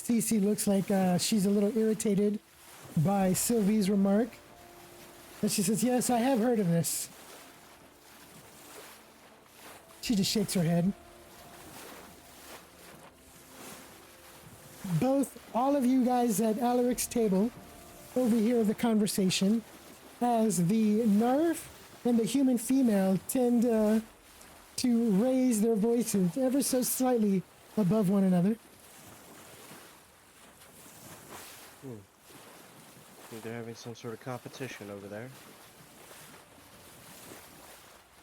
Cece looks like she's a little irritated by Sylvie's remark. And she says, yes, I have heard of this. She just shakes her head. All of you guys at Alaric's table overhear the conversation as the Narf and the human female tend to raise their voices ever so slightly above one another. Think they're having some sort of competition over there.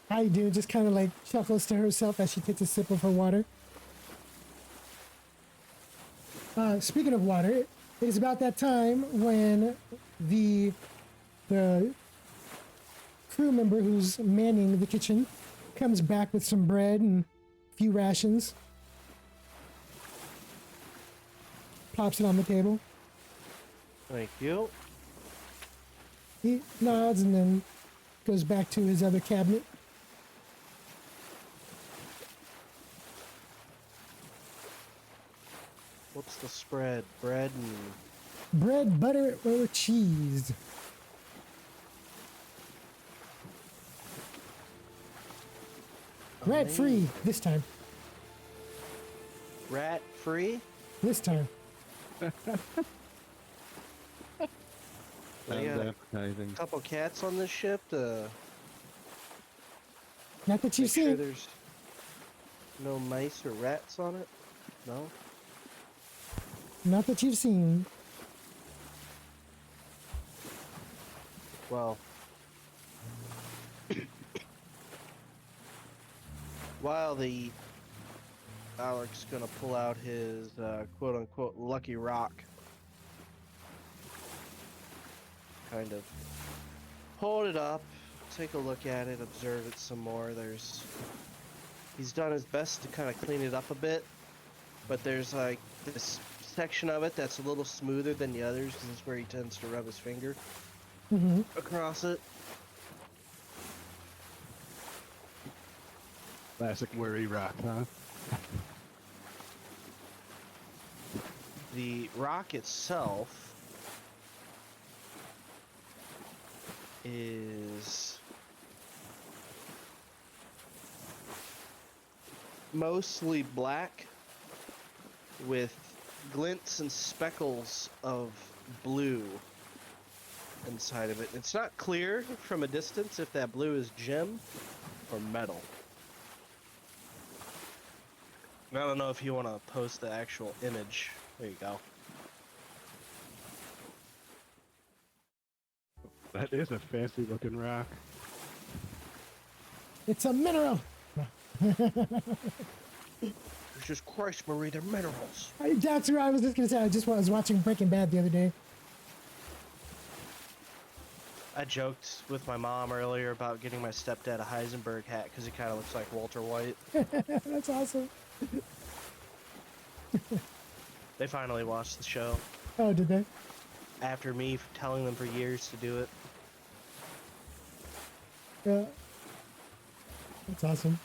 I do, just kind of like chuckles to herself as she takes a sip of her water. Speaking of water, it is about that time when the crew member who's manning the kitchen comes back with some bread and a few rations. Plops it on the table. Thank you. He nods and then goes back to his other cabinet. What's the spread? Bread and... Bread, butter, or cheese? Rat free this time. Rat free? This time. They got a couple cats on this ship to Not that you've make sure seen. there's no mice or rats on it? No? Not that you've seen. Well, while the Alec's gonna pull out his quote-unquote lucky rock, kind of hold it up, take a look at it, observe it some more. He's done his best to kind of clean it up a bit, but there's like this section of it that's a little smoother than the others, because this is where he tends to rub his finger across it. Classic worry rock, huh? The rock itself is mostly black with glints and speckles of blue inside of it. It's not clear from a distance if that blue is gem or metal. I don't know if you want to post the actual image. There you go. That is a fancy looking rock. It's a mineral. Jesus Christ, Marie, they're minerals. That's what I was just gonna say. I was watching Breaking Bad the other day. I joked with my mom earlier about getting my stepdad a Heisenberg hat because he kind of looks like Walter White. That's awesome. They finally watched the show. Oh, did they? After me telling them for years to do it. Yeah. That's awesome.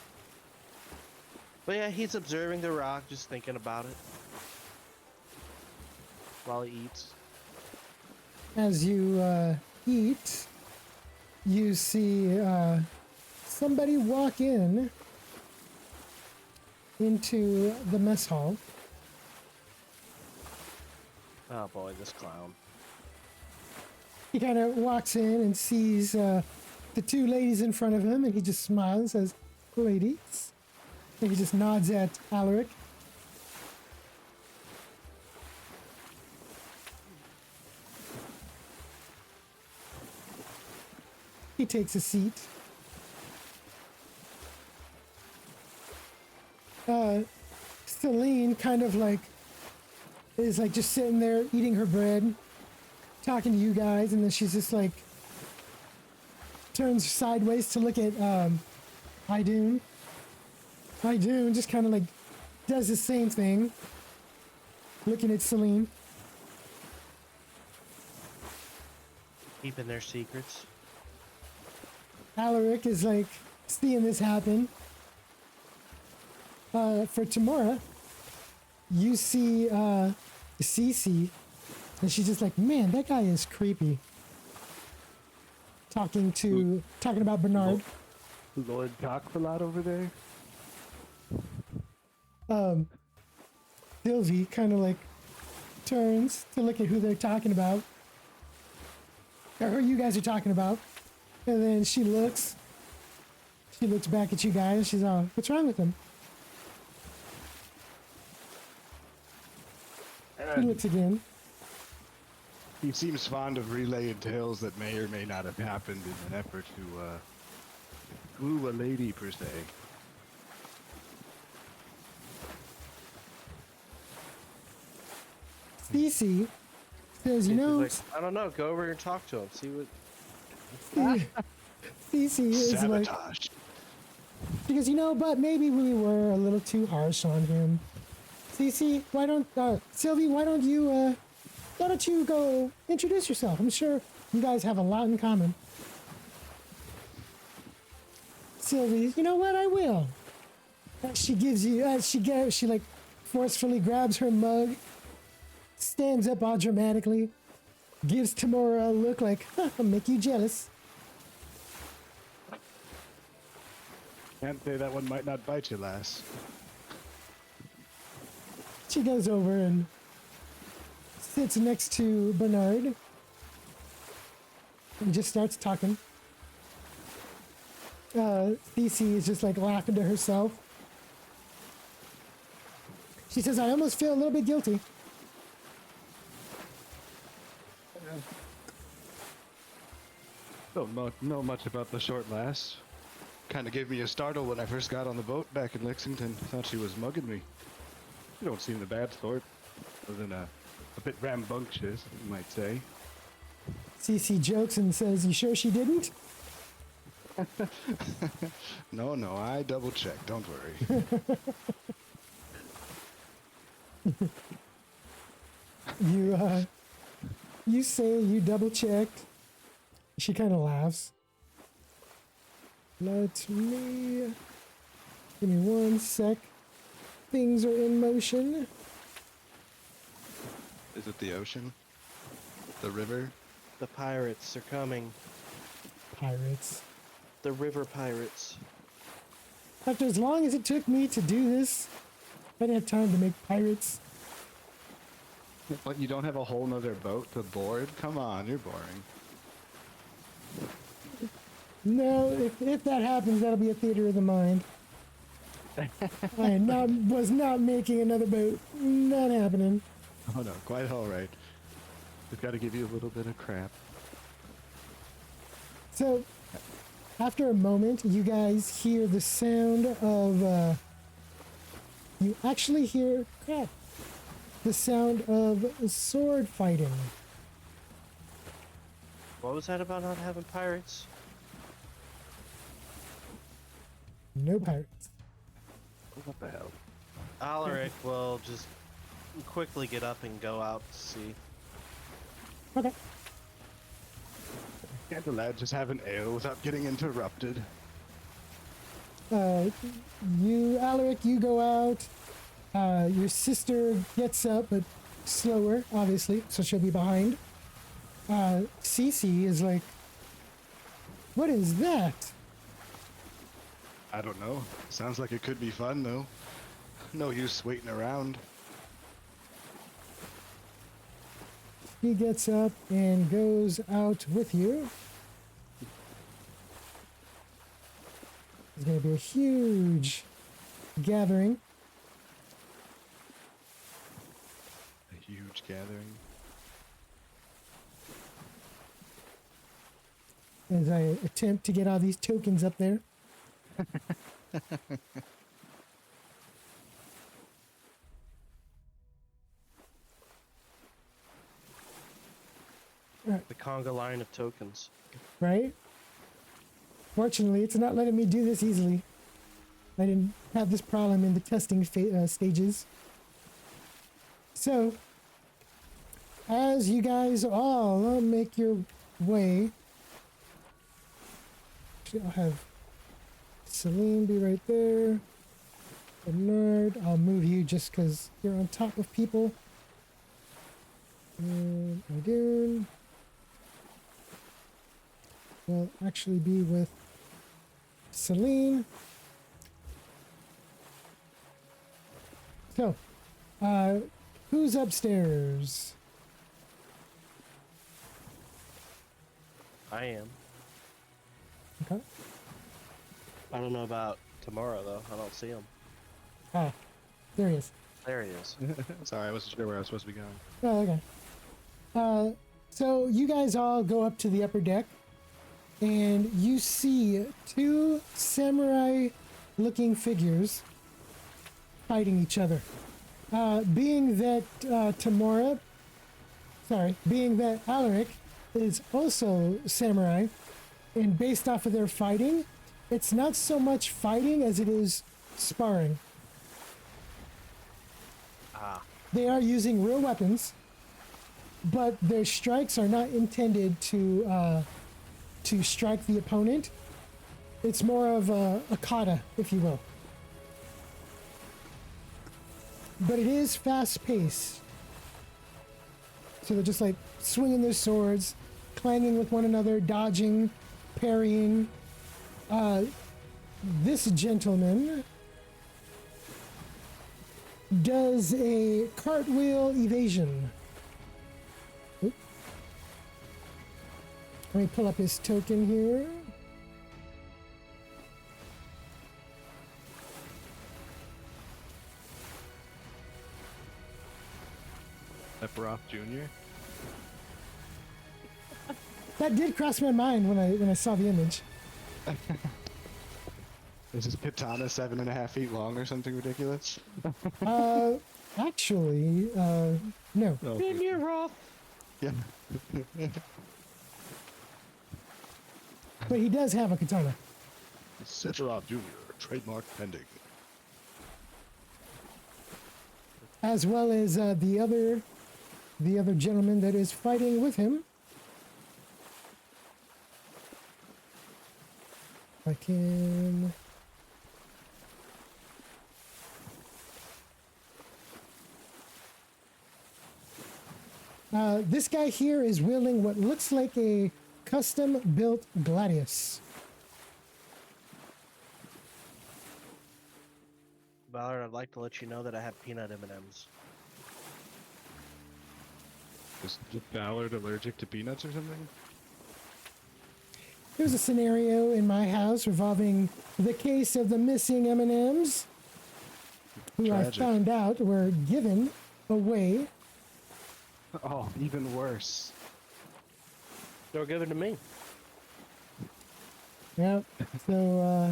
But yeah, he's observing the rock, just thinking about it while he eats. As you eat, you see somebody walk into the mess hall. Oh boy, this clown. He kind of walks in and sees the two ladies in front of him, and he just smiles and says, ladies. And he just nods at Alaric. He takes a seat. Celine kind of like is like just sitting there eating her bread, talking to you guys, and then she's just like turns sideways to look at Idun. Idun just kind of like does the same thing, looking at Celine. Keeping their secrets. Alaric is like seeing this happen. For Tamora, you see Cece, and she's just like, man, that guy is creepy. Talking about Bernard. Lord talks a lot over there. Sylvie kind of like turns to look at who they're talking about, or who you guys are talking about, and then she looks back at you guys. She's all, what's wrong with him? He looks again. He seems fond of relaying tales that may or may not have happened in an effort to woo a lady, per se. Cece says, you He's know, like, I don't know. Go over and talk to him. See what. Cece is like, Sabotage. she goes, you know, but maybe we were a little too harsh on him. Cece, why don't Sylvie? Why don't you go introduce yourself? I'm sure you guys have a lot in common. Sylvie, you know what? I will. She gives you. She like forcefully grabs her mug, stands up all dramatically, gives Tamora a look like, I'll make you jealous. Can't say that one might not bite you, lass. She goes over and sits next to Bernard and just starts talking. Cece is just like laughing to herself. She says, I almost feel a little bit guilty. Don't know much about the short lass. Kind of gave me a startle when I first got on the boat back in Lexington. Thought she was mugging me. You don't seem the bad sort. Other than a bit rambunctious, you might say. Cece jokes and says, you sure she didn't? No, I double checked. Don't worry. You say you double checked. She kind of laughs. Give me 1 sec. Things are in motion. Is it the ocean? The river? The pirates are coming. Pirates. The river pirates. After as long as it took me to do this, I didn't have time to make pirates. But you don't have a whole nother boat to board? Come on, you're boring. No, if that happens, that'll be a theater of the mind. Was not making another boat. Not happening. Oh no, quite alright. We've got to give you a little bit of crap. So, after a moment, you guys hear the sound of, you actually hear, crap, the sound of sword fighting. What was that about not having pirates? No pirates. What the hell? Alaric will just quickly get up and go out to see. Okay. Can't the lad just have an ale without getting interrupted? Alaric, you go out. Your sister gets up, but slower, obviously, so she'll be behind. Cece is like, what is that? I don't know. Sounds like it could be fun, though. No use waiting around. He gets up and goes out with you. There's going to be a huge gathering. A huge gathering. As I attempt to get all these tokens up there. The conga line of tokens. Right? Fortunately, it's not letting me do this easily. I didn't have this problem in the testing stages. So, as you guys all make your way, actually, I'll have Celine be right there. Bernard, I'll move you just because you're on top of people. And Lagoon will actually be with Celine. So, who's upstairs? I am. Okay. I don't know about tomorrow though. I don't see him. Ah, there he is. There he is. Sorry, I wasn't sure where I was supposed to be going. Oh, okay. So you guys all go up to the upper deck, and you see two samurai-looking figures fighting each other. Being that Alaric is also samurai, and based off of their fighting, it's not so much fighting as it is sparring. Ah. They are using real weapons, but their strikes are not intended to strike the opponent. It's more of a kata, if you will. But it is fast-paced. So they're just like swinging their swords, clanging with one another, dodging, parrying. This gentleman does a cartwheel evasion. Oop. Let me pull up his token here. Sephiroth Jr. That did cross my mind when I saw the image. Is his katana 7.5 feet long or something ridiculous? Actually, no. Oh, yeah. But he does have a katana. Sephiroth Jr. Trademark pending. As well as the other gentleman that is fighting with him. I can. This guy here is wielding what looks like a custom-built gladius. Ballard, I'd like to let you know that I have peanut M&Ms. Is Ballard allergic to peanuts or something? There's a scenario in my house revolving the case of the missing M&Ms, who Tragic. I found out were given away. Oh, even worse. They were given to me. Yep. So,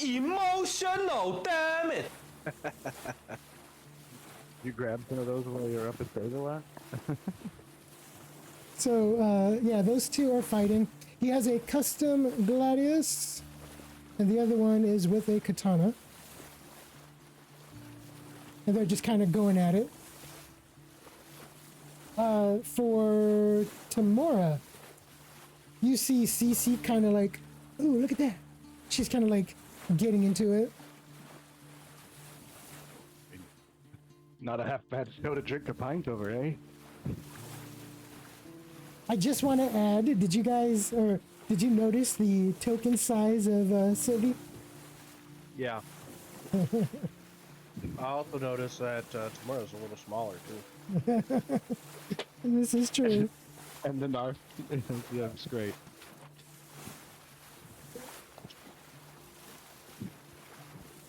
Emotional, damn it! You grabbed some of those while you were up at stairs a lot? yeah, those two are fighting. He has a custom gladius, and the other one is with a katana. And they're just kind of going at it. For Tamora, you see Cece kind of like, ooh, look at that. She's kind of like getting into it. Not a half bad show to drink a pint over, eh? I just want to add, did you notice the token size of Sylvie? Yeah. I also noticed that tomorrow's a little smaller too. This is true. And the Narf. Yeah, it's great.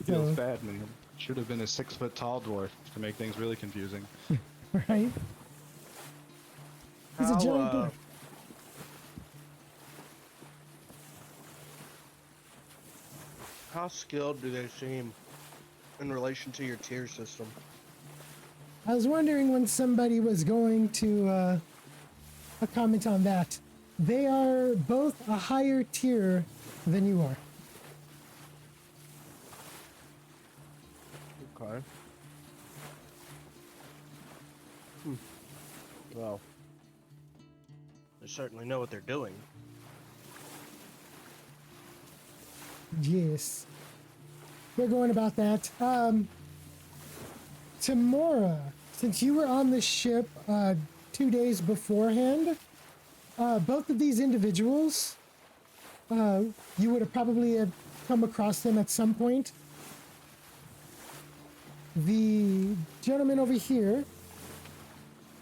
Feels So- bad, man. Should have been a 6-foot-tall dwarf to make things really confusing. Right? He's a How, giant dwarf. How skilled do they seem in relation to your tier system? I was wondering when somebody was going to comment on that. They are both a higher tier than you are. Okay. Well, they certainly know what they're doing. Yes. They're going about that. Tamora. since you were on the ship 2 days beforehand, both of these individuals, you would have probably have come across them at some point. The gentleman over here,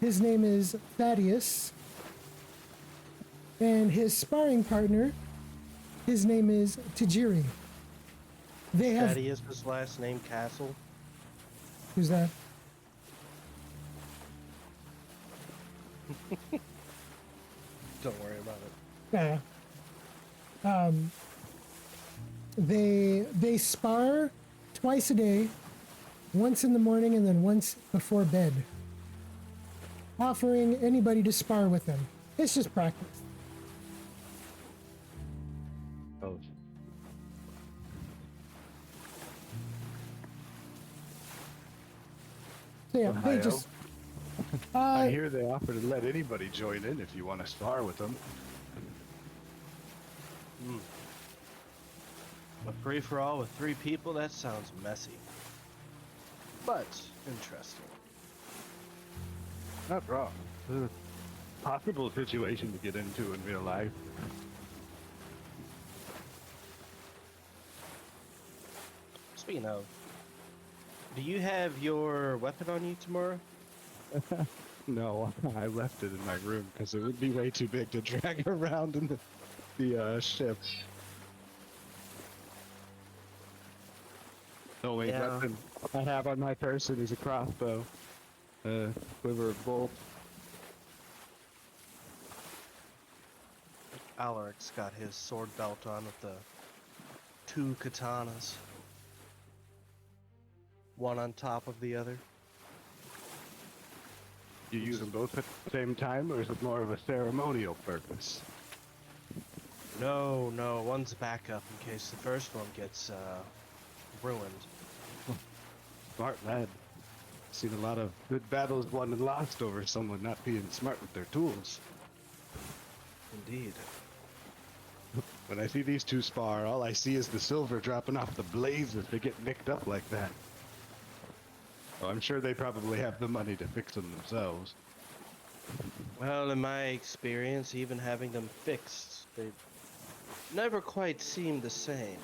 his name is Thaddeus, and his sparring partner, his name is Tajiri. They have... Thaddeus' last name Castle. Who's that? Don't worry about it. Yeah. They spar twice a day, once in the morning and then once before bed, offering anybody to spar with them. It's just practice. Oh. So yeah, they Ohio. just... I hear they offer to let anybody join in if you want to spar with them. A free-for-all with 3 people? That sounds messy. But interesting. Not wrong. It's a possible situation to get into in real life. Speaking of, do you have your weapon on you tomorrow? No, I left it in my room because it would be way too big to drag around in the ship. The only weapon I have on my person is a crossbow, quiver of bolt. Alaric's got his sword belt on with the 2 katanas. One on top of the other. You use them both at the same time, or is it more of a ceremonial purpose? No, one's backup in case the first one gets ruined. Smart lad. Seen a lot of good battles won and lost over someone not being smart with their tools. Indeed. When I see these two spar, all I see is the silver dropping off the blades as they get nicked up like that. Oh, I'm sure they probably have the money to fix them themselves. Well, in my experience, even having them fixed, they never quite seem the same.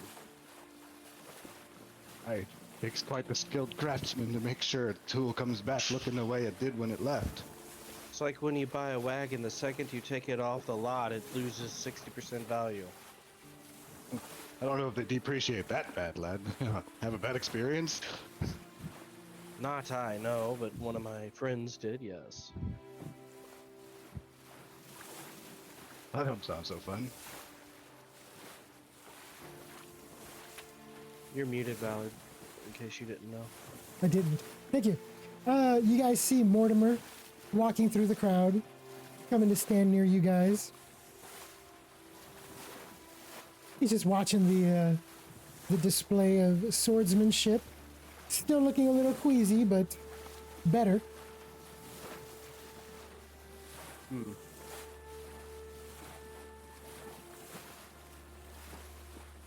It takes quite the skilled craftsman to make sure a tool comes back looking the way it did when it left. It's like when you buy a wagon, the second you take it off the lot, it loses 60% value. I don't know if they depreciate that bad, lad. Have a bad experience? Not I, no, but one of my friends did, yes. That don't sound so fun. You're muted, Ballard, in case you didn't know. I didn't. Thank you. You guys see Mortimer walking through the crowd, coming to stand near you guys. He's just watching the display of swordsmanship. Still looking a little queasy, but better.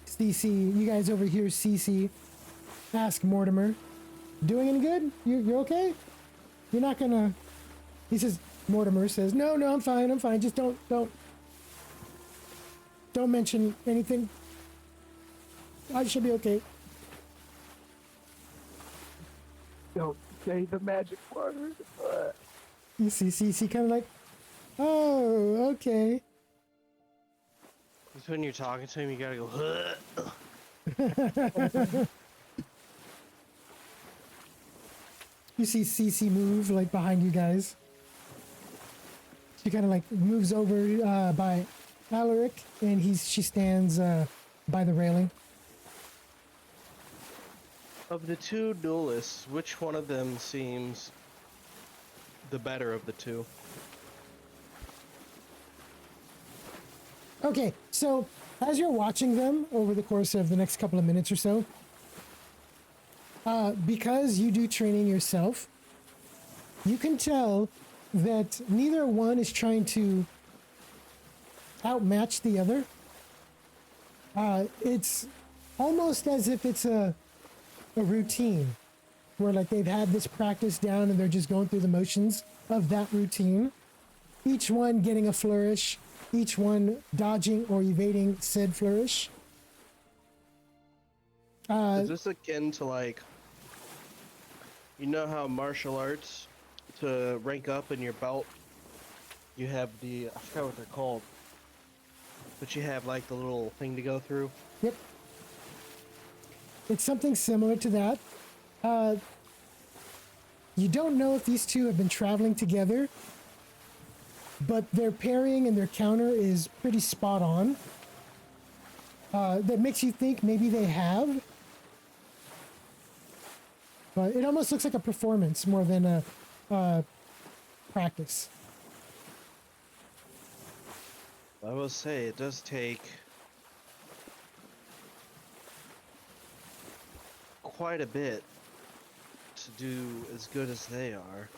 CC, you guys over here, CC, ask Mortimer, doing any good? You're okay? You're not gonna... He says, Mortimer says, no, I'm fine, just don't mention anything. I should be okay. Don't say the magic word. You see CC kind of like, oh, okay. Because when you're talking to him, you gotta go, You see CC move like behind you guys. She kind of like moves over by Alaric, and she stands by the railing. Of the 2 duelists, which one of them seems the better of the 2? Okay, so as you're watching them over the course of the next couple of minutes or so, because you do training yourself, you can tell that neither one is trying to outmatch the other. It's almost as if it's a routine. where like they've had this practice down and they're just going through the motions of that routine. Each one getting a flourish, each one dodging or evading said flourish. Is this akin to like, you know how martial arts, to rank up in your belt, you have the, I forgot what they're called, but you have like the little thing to go through? Yep. It's something similar to that. You don't know if these two have been traveling together, but their parrying and their counter is pretty spot on. That makes you think maybe they have. But it almost looks like a performance more than a practice. I will say it does take quite a bit to do as good as they are.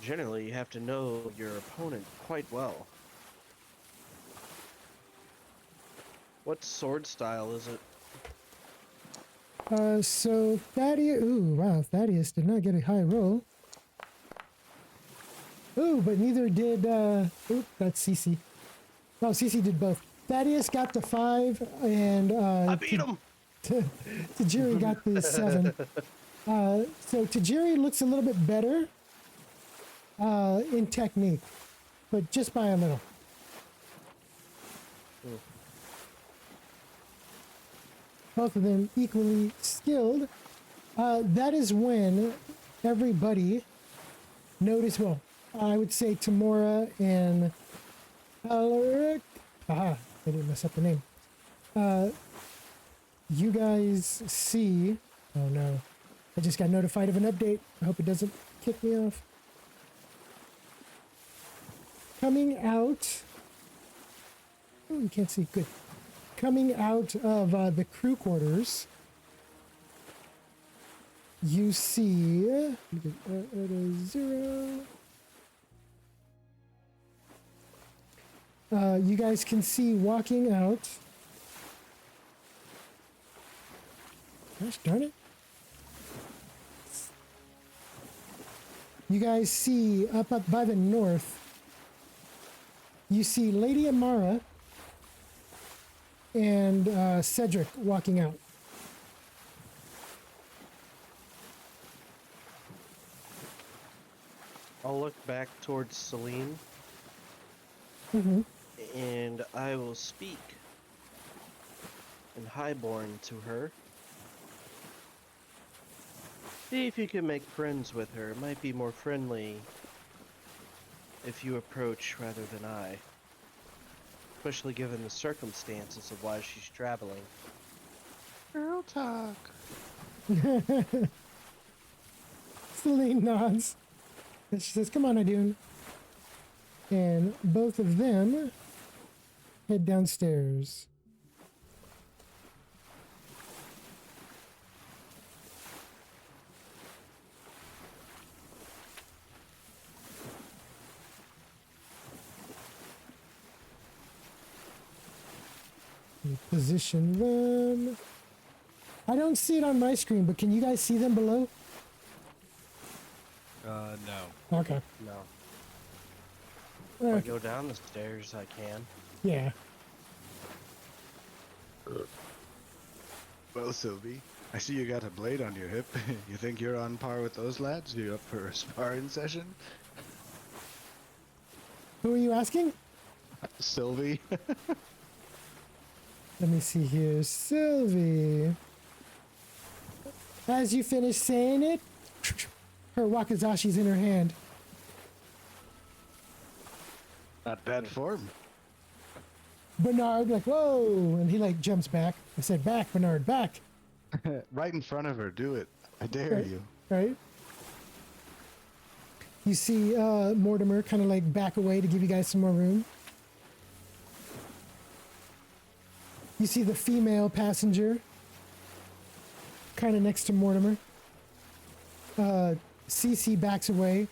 Generally, you have to know your opponent quite well. What sword style is it? So Thaddeus, ooh, wow, Thaddeus did not get a high roll. Ooh, but neither did, that's Cece. No, Cece did both. Thaddeus got the 5, and, I beat him! Tajiri got the 7. So Tajiri looks a little bit better, in technique, but just by a little. Both of them equally skilled. That is when everybody noticed, well, I would say Tamora and Alaric. Aha, I didn't mess up the name. You guys see, oh no, I just got notified of an update. I hope it doesn't kick me off. Coming out, oh, you can't see, good. Coming out of the crew quarters, you see at a 0. You guys can see walking out. Gosh darn it! You guys see up by the north. You see Lady Amara and Cedric walking out. I'll look back towards Celine. And I will speak in Highborn to her. See if you can make friends with her. It might be more friendly if you approach rather than I. Especially given the circumstances of why she's traveling. Girl talk. Celine nods. And she says, come on, Idun. And both of them head downstairs. You position them. I don't see it on my screen, but can you guys see them below? No. Okay. No. If I go down the stairs, I can. Yeah. Well, Sylvie, I see you got a blade on your hip. You think you're on par with those lads? You up for a sparring session? Who are you asking? Sylvie. Let me see here. Sylvie. As you finish saying it, her wakizashi's in her hand. Not bad form. Bernard, like, whoa, and he like jumps back. I said, back, Bernard, back. Right in front of her, do it. I dare Right. you. Right? You see Mortimer kind of like back away to give you guys some more room. You see the female passenger kind of next to Mortimer. Cece backs away.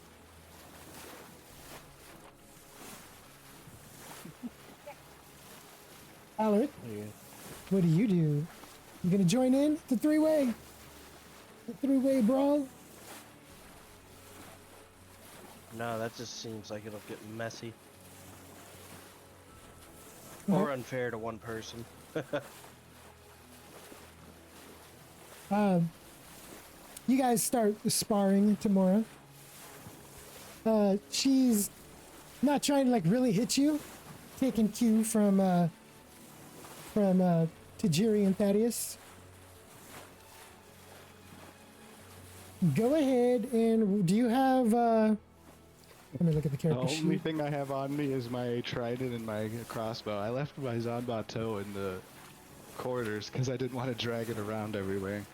Alaric, Yeah. what do? You gonna join in the three-way? A three-way brawl? No, that just seems like it'll get messy. Or unfair to one person. You guys start sparring tomorrow. She's not trying to like really hit you, taking cue from Tajiri and Thaddeus. Go ahead and do you have let me look at the The character only sheet. thing I have on me is my trident and my crossbow. I left my Zanbato in the corridors because I didn't want to drag it around everywhere.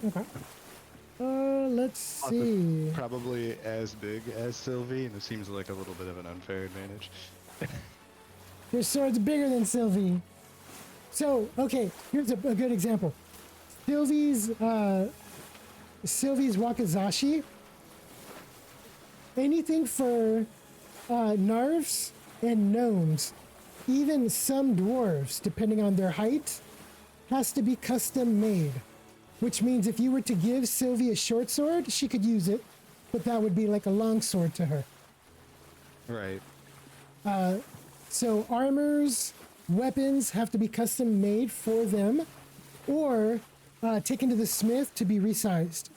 Okay. Let's Plus, it's see. probably as big as Sylvie, and it seems like a little bit of an unfair advantage. Your sword's bigger than Sylvie. So, okay, here's a good example. Sylvie's wakizashi. Anything for narves and gnomes, even some dwarves, depending on their height, has to be custom made. Which means if you were to give Sylvie a short sword, she could use it, but that would be like a long sword to her. Right. So armors, weapons have to be custom made for them, or taken to the smith to be resized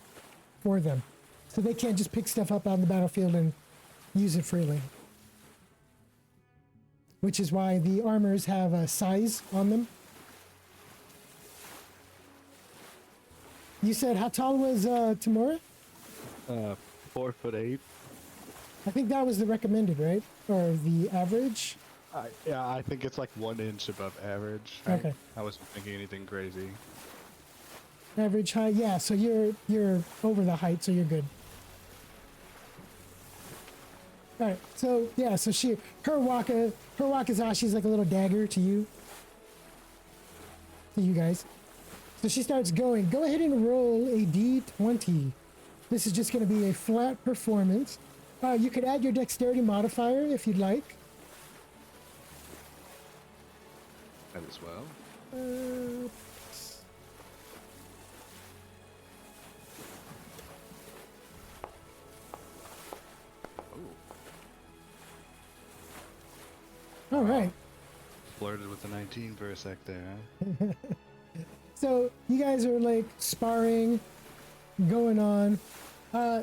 for them. So they can't just pick stuff up on the battlefield and use it freely. Which is why the armors have a size on them. You said how tall was Tamura? 4'8". I think that was the recommended, right? Or the average? Yeah, I think it's like 1 inch above average. Okay. I wasn't thinking anything crazy. Average height, yeah. So you're over the height, so you're good. All right. So yeah. So her wakizashi is like a little dagger to you. To you guys. So she starts going. Go ahead and roll a d20. This is just going to be a flat performance. You could add your dexterity modifier if you'd like. That as well. All right. Flirted with the 19 for a sec there, huh? So you guys are like sparring, going on.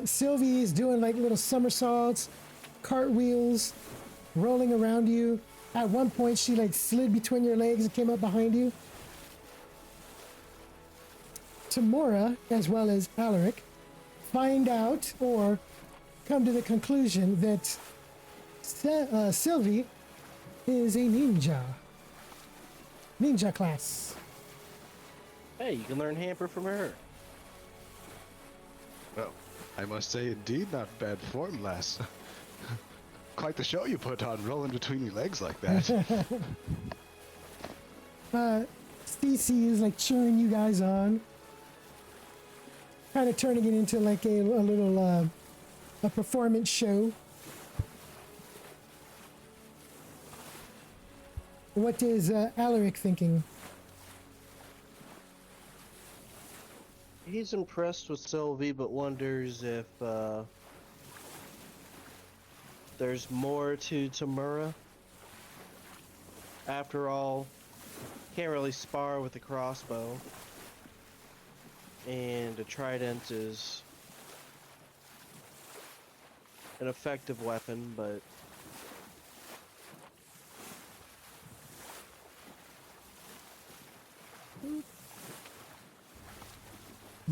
Sylvie's doing like little somersaults, cartwheels, rolling around you. At one point, she like slid between your legs and came up behind you. Tamora, as well as Alaric, find out or come to the conclusion that Sylvie is a ninja. Ninja class. Hey, you can learn hamper from her. Well, I must say, indeed, not bad form, lass. Quite the show you put on, rolling between your legs like that. Stacey is like cheering you guys on. Kind of turning it into like a little a performance show. What is Alaric thinking? He's impressed with Sylvie, but wonders if there's more to Tamura. After all, can't really spar with a crossbow, and a trident is an effective weapon, but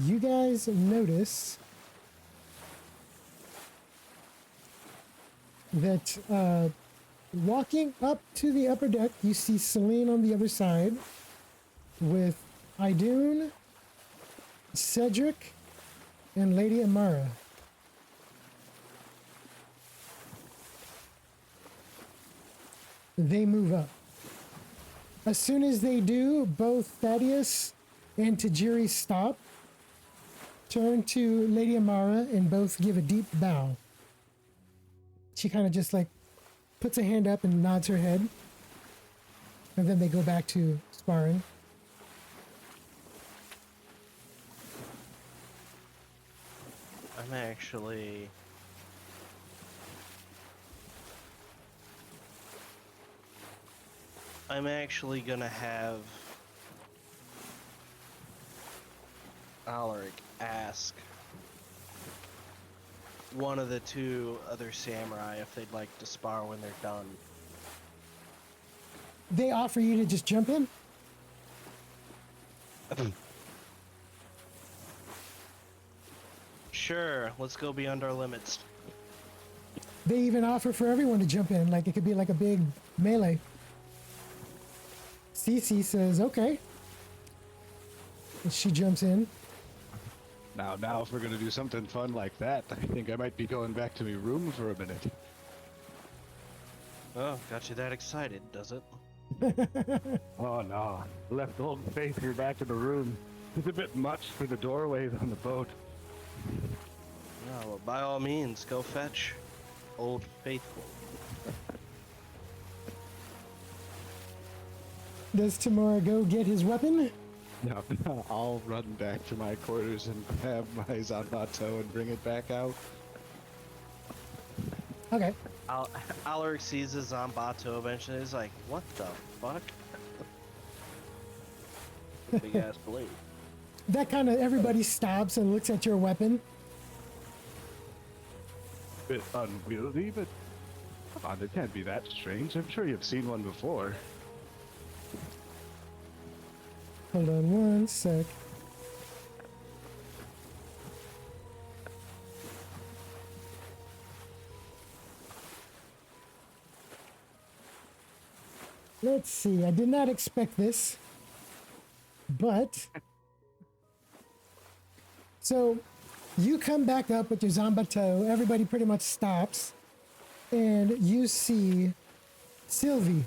You guys notice that walking up to the upper deck, you see Celine on the other side with Idun, Cedric, and Lady Amara. They move up. As soon as they do, both Thaddeus and Tajiri stop, turn to Lady Amara, and both give a deep bow. She kind of just like puts a hand up and nods her head. And then they go back to sparring. I'm actually... gonna have Alaric ask one of the two other samurai if they'd like to spar when they're done. They offer you to just jump in? Sure, let's go beyond our limits. They even offer for everyone to jump in, like it could be like a big melee. Cece says, okay. And she jumps in. Now, if we're gonna do something fun like that, I think I might be going back to my room for a minute. Oh, got you that excited, does it? Oh no, left old faithful back in the room. It's a bit much for the doorways on the boat. No, well, by all means, go fetch Old Faithful. Does Tamura go get his weapon? No, I'll run back to my quarters and grab my Zanbato and bring it back out. Okay. Alaric sees his Zambato eventually. He's like, what the fuck? Big ass blade. That kind of everybody stops and looks at your weapon. Bit unwieldy, but come on, it can't be that strange. I'm sure you've seen one before. Hold on one sec. Let's see. I did not expect this, but so you come back up with your Zambato. Everybody pretty much stops, and you see Sylvie.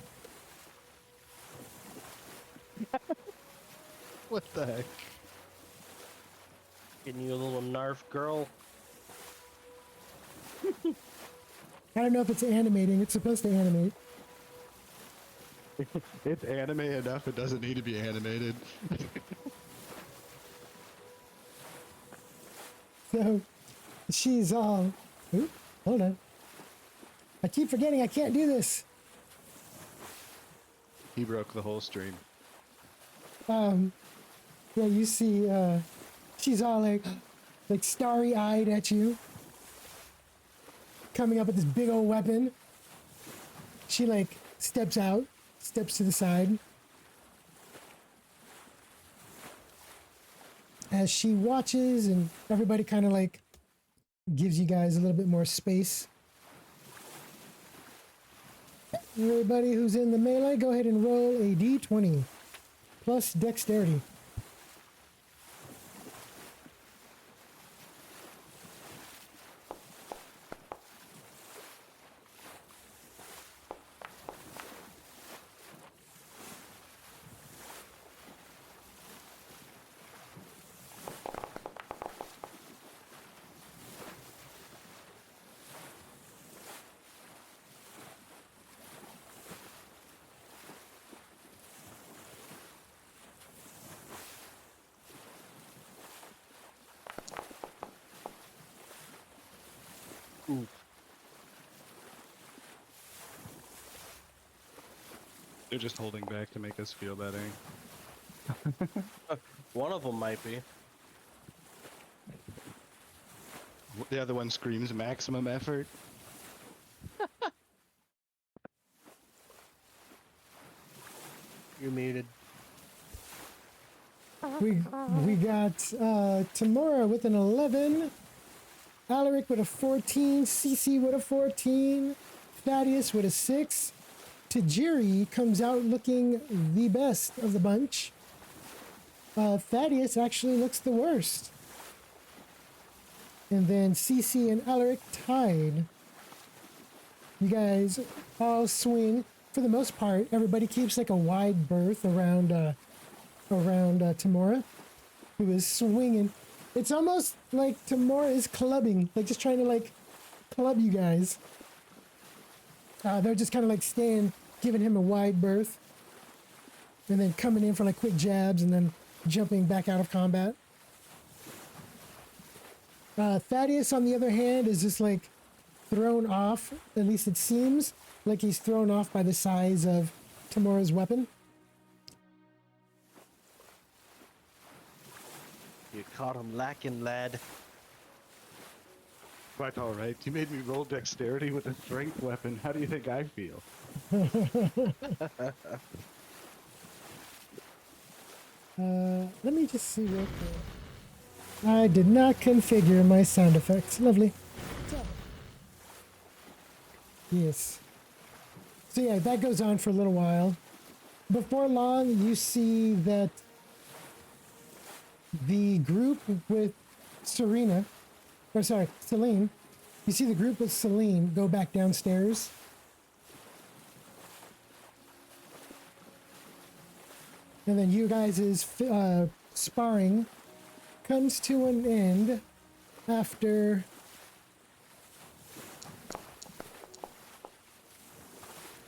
What the heck? Getting you a little narf girl. I don't know if it's animating. It's supposed to animate. It's anime enough, it doesn't need to be animated. So she's all, oop, hold on. I keep forgetting I can't do this. He broke the whole stream. Yeah, you see, she's all like starry-eyed at you. Coming up with this big old weapon. She like steps out, steps to the side. As she watches and everybody kind of like gives you guys a little bit more space. Everybody who's in the melee, go ahead and roll a d20 plus dexterity. Ooh. They're just holding back to make us feel better. One of them might be. The other one screams maximum effort. You're muted. We got Tamura with an 11, Alaric with a 14, Cece with a 14, Thaddeus with a 6. Tajiri comes out looking the best of the bunch. Thaddeus actually looks the worst. And then Cece and Alaric tied. You guys all swing. For the most part, everybody keeps like a wide berth around Tamura, who is swinging. It's almost like Tamura is clubbing, like just trying to like club you guys. They're just kind of like staying, giving him a wide berth, and then coming in for like quick jabs and then jumping back out of combat. Thaddeus, on the other hand, is just like thrown off. At least it seems like he's thrown off by the size of Tamora's weapon. You caught him lacking, lad. Quite all right. You made me roll dexterity with a strength weapon. How do you think I feel? Let me just see real quick. I did not configure my sound effects. Lovely. Yes. So yeah, that goes on for a little while. Before long, you see that the group with Celine, you see the group with Celine go back downstairs. And then you guys' sparring comes to an end after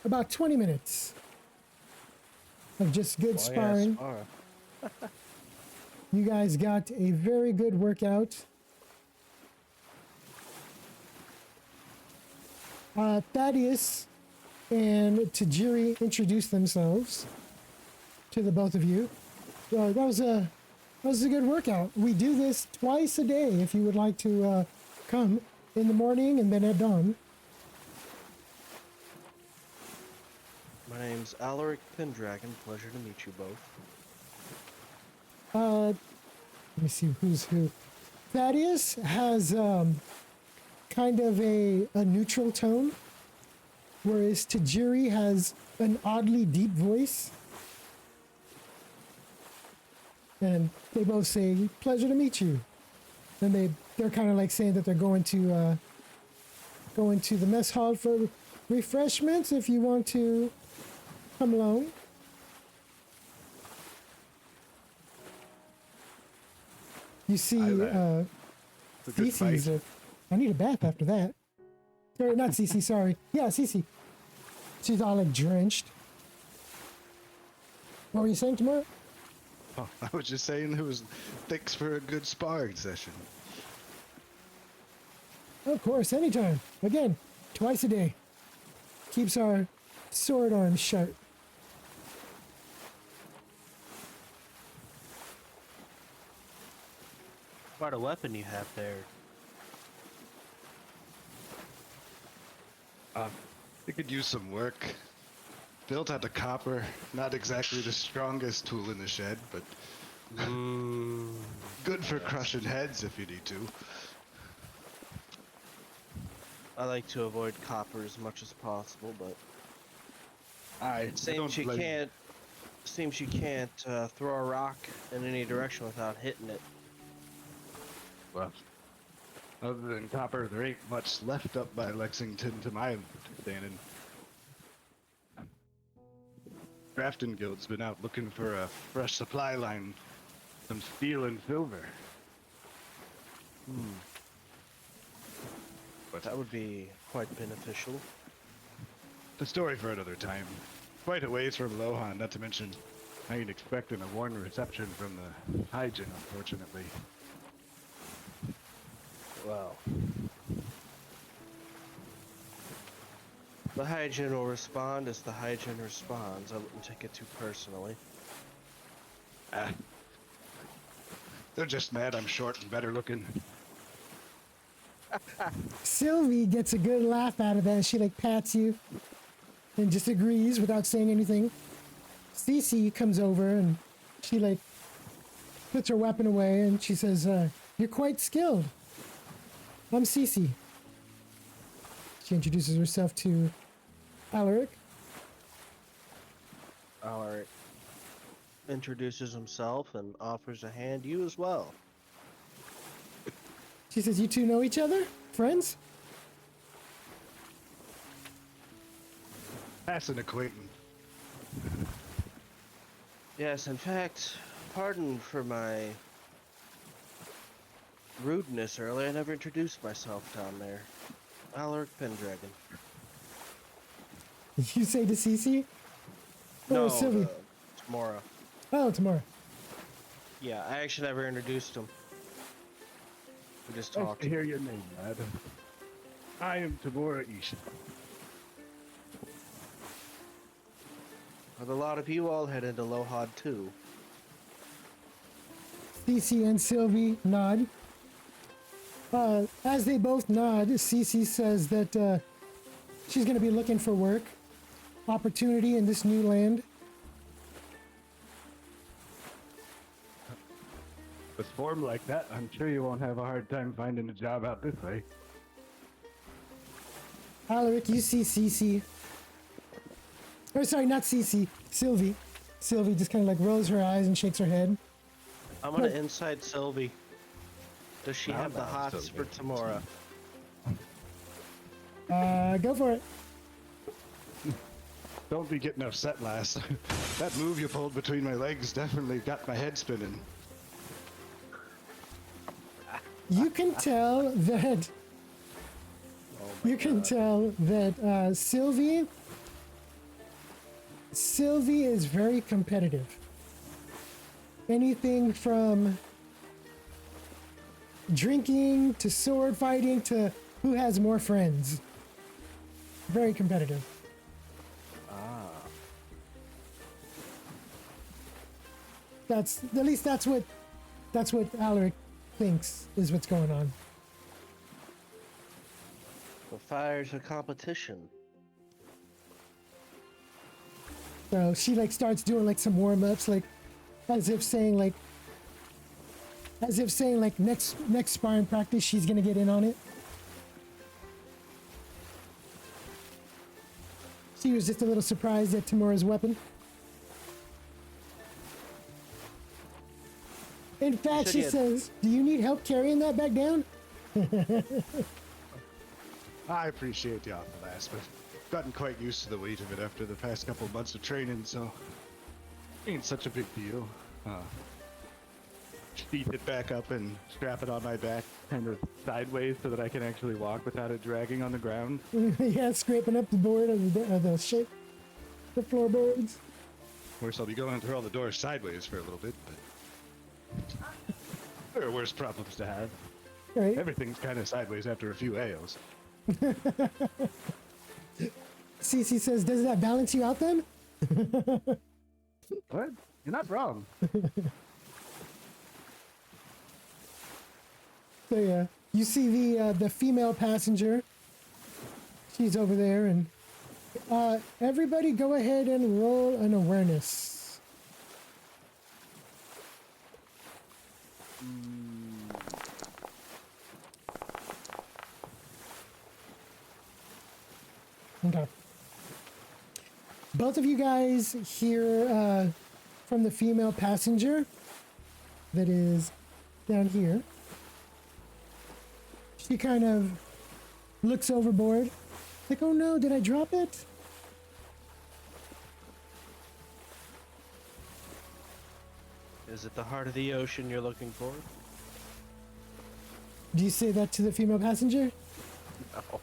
about 20 minutes of just good sparring. You guys got a very good workout. Thaddeus and Tajiri introduced themselves to the both of you. That was a good workout. We do this twice a day if you would like to come in the morning and then at dawn. My name's Alaric Pendragon. Pleasure to meet you both. Let me see who's who. Thaddeus has kind of a neutral tone, whereas Tajiri has an oddly deep voice. And they both say, "Pleasure to meet you." And they're kind of like saying that they're going to the mess hall for refreshments if you want to come along. You see, Cece's. I need a bath after that. Or not Cece, sorry. Yeah, Cece. She's all like drenched. What were you saying, Tamara? Oh, I was just saying it was thanks for a good sparring session. Of course, anytime. Again, twice a day. Keeps our sword arms sharp. What a weapon you have there. It could use some work. Built out of copper, not exactly the strongest tool in the shed, but good for crushing heads if you need to. I like to avoid copper as much as possible, but I seems you can't. Seems you can't throw a rock in any direction without hitting it. Well, other than copper, there ain't much left up by Lexington to my understanding. Crafting Guild's been out looking for a fresh supply line, some steel and silver. But That would be quite beneficial. the story for another time. Quite a ways from Lohan, not to mention I ain't expecting a warm reception from the Hygiene, unfortunately. Well, the Hygiene will respond as the Hygiene responds. I wouldn't take it too personally. They're just mad I'm short and better looking. Sylvie gets a good laugh out of that. She like pats you and just agrees without saying anything. Cece comes over and she like puts her weapon away and she says, "You're quite skilled. I'm Cece." She introduces herself to Alaric. Alaric introduces himself and offers a hand you as well. She says, "You two know each other? Friends?" That's an acquaintance. Yes, in fact, pardon for my rudeness earlier. I never introduced myself down there. Alaric Pendragon. You say to Cece? No, Or Sylvie? Tamora. Oh, tomorrow. Yeah, I actually never introduced him. We're just Nice to talking. hear your name, lad. I am Tamura Isha. With a lot of you all headed to Lohad too. Cece and Sylvie nod. As they both nod, Cece says that she's going to be looking for work, opportunity in this new land. With form like that, I'm sure you won't have a hard time finding a job out this way. Alaric, you see Cece. Or sorry, not Cece, Sylvie. Sylvie just kind of like rolls her eyes and shakes her head. I'm gonna inside Sylvie. Does she have the no, hots for Sylvie. Tamora? Go for it. Don't be getting upset, lass. That move you pulled between my legs definitely got my head spinning. You can tell that. You can tell that Sylvie is very competitive. Anything from drinking to sword fighting to who has more friends. Very competitive. That's at least that's what Alaric thinks is what's going on. The fire's a competition. So she like starts doing like some warm-ups, like as if saying like next sparring practice she's gonna get in on it. She was just a little surprised at Tamura's weapon. In fact, she says, "Do you need help carrying that back down?" I appreciate the offer, lass, but gotten quite used to the weight of it after the past couple months of training, so ain't such a big deal. Sheet it back up and strap it on my back, kind of sideways, so that I can actually walk without it dragging on the ground. Yeah, scraping up the board of the floorboards. Of course, I'll be going through all the doors sideways for a little bit, but there are worse problems to have. Right. Everything's kind of sideways after a few ales. Cece says, "Does that balance you out then?" What? You're not wrong. So yeah, you see the female passenger. She's over there, and everybody go ahead and roll an awareness. Okay. Both of you guys hear from the female passenger that is down here. She kind of looks overboard. Like, oh no, did I drop it? Is it the heart of the ocean you're looking for? Do you say that to the female passenger? No.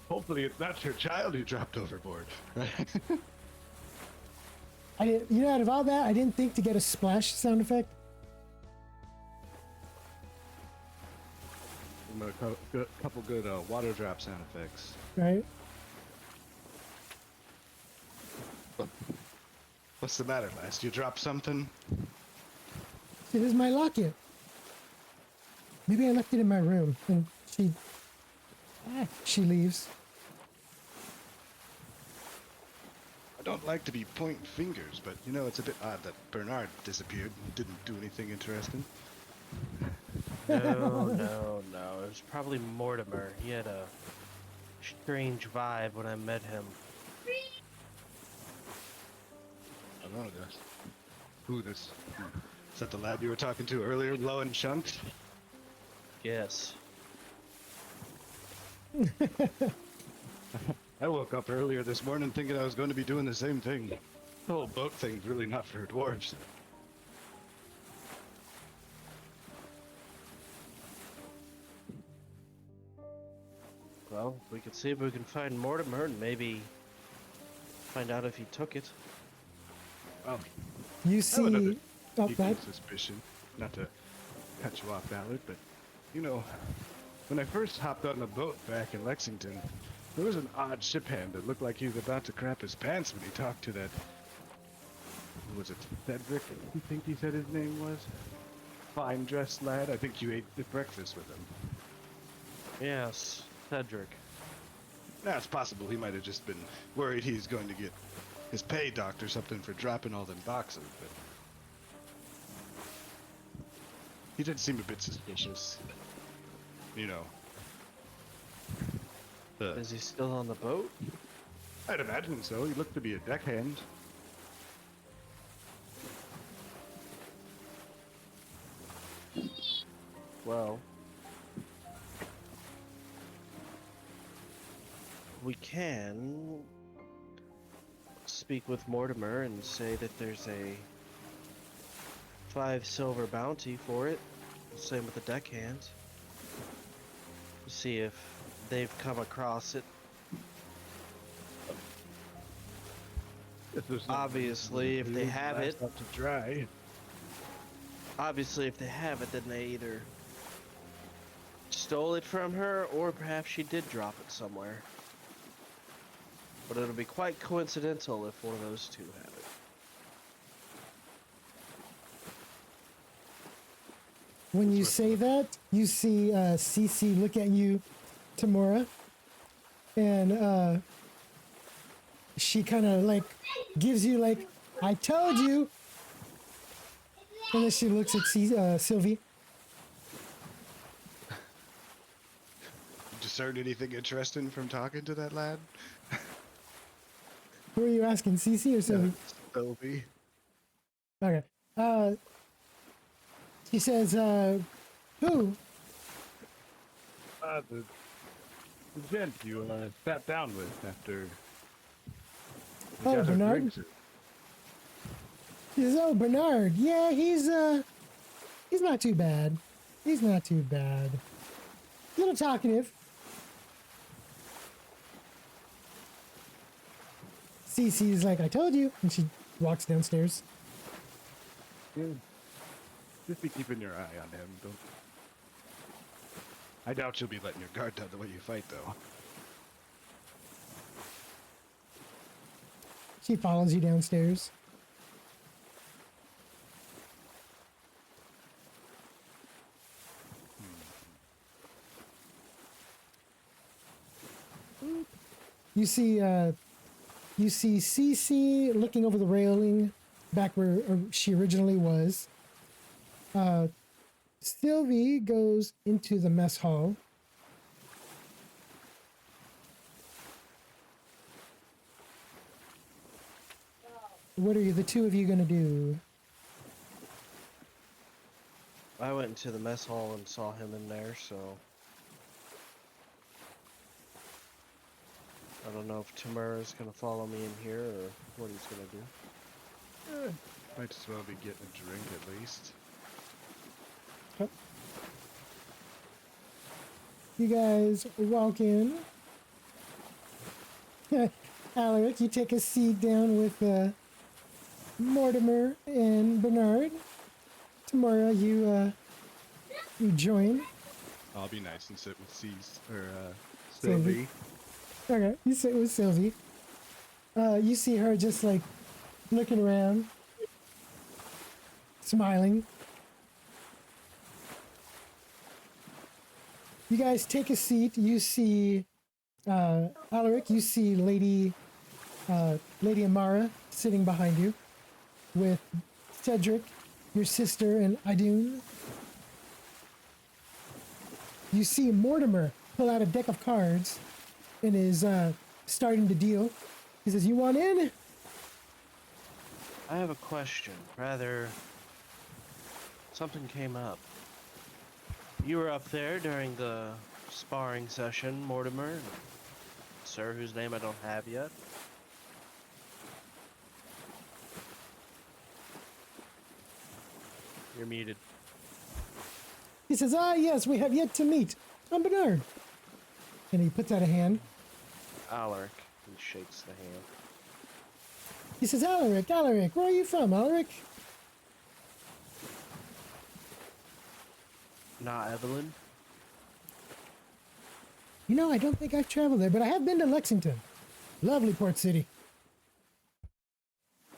Hopefully it's not your child you dropped overboard. I didn't, you know, out of all that, I didn't think to get a splash sound effect. A couple good water drop sound effects. Right? What's the matter, lass? You dropped something? It is my locket. Maybe I left it in my room, and she leaves. I don't like to be pointing fingers, but you know, it's a bit odd that Bernard disappeared and didn't do anything interesting. No. It was probably Mortimer. He had a strange vibe when I met him. I don't know this. Who this? Is that the lad you were talking to earlier, low and chunked? Yes. I woke up earlier this morning thinking I was going to be doing the same thing. The whole boat thing's really not for dwarves. Well, we could see if we can find Mortimer and maybe find out if he took it. Well, You I have another see... Oh, sneaking that. suspicion. Not to cut you off, Ballard, but You know, when I first hopped on the boat back in Lexington, there was an odd ship hand that looked like he was about to crap his pants when he talked to that. Who was it? Cedric? I think he said his name was. Fine dressed lad. I think you ate the breakfast with him. Yes, Cedric. Now it's possible he might have just been worried he's going to get his pay docked or something for dropping all them boxes, but he did seem a bit suspicious. You know. Is he still on the boat? I'd imagine so. He looked to be a deckhand. Well, we can speak with Mortimer and say that there's a 5 silver bounty for it. Same with the deckhand. See if they've come across it. Obviously, if they have it, up to dry. obviously if they have it, then they either stole it from her or perhaps she did drop it somewhere. But it'll be quite coincidental if one of those two have it. When you say that, you see Cece look at you, Tamora, and she kind of like gives you like, I told you. And then she looks at Sylvie. Discern anything interesting from talking to that lad? Who are you asking, Cece or Sylvie? Sylvie. Okay. She says, who? The gent you sat down with after. Oh, Bernard? She says, oh, Bernard. Yeah, he's not too bad. He's not too bad. A little talkative. Cece's like, I told you. And she walks downstairs. Yeah. Just be keeping your eye on him. Don't. I doubt you'll be letting your guard down the way you fight, though. She follows you downstairs. You see Cece looking over the railing back where she originally was. Sylvie goes into the mess hall. What are the two of you going to do? I went into the mess hall and saw him in there, so I don't know if Tamura's gonna follow me in here or what he's gonna do. Might as well be getting a drink at least. Okay. You guys walk in. Alaric, you take a seat down with Mortimer and Bernard. Tomorrow you join. I'll be nice and sit with Sylvie. Sylvie. Okay, you sit with Sylvie. You see her just like looking around, smiling. You guys take a seat. You see Alaric. You see Lady Amara sitting behind you with Cedric, your sister, and Idun. You see Mortimer pull out a deck of cards and is starting to deal. He says, you want in? I have a question. Rather, something came up. You were up there during the sparring session, Mortimer. Sir, whose name I don't have yet. You're muted. He says, yes, we have yet to meet. I'm Bernard. And he puts out a hand. Alaric. He shakes the hand. He says, Alaric, where are you from, Alaric? Not Evelyn. You know, I don't think I've traveled there, but I have been to Lexington. Lovely port city.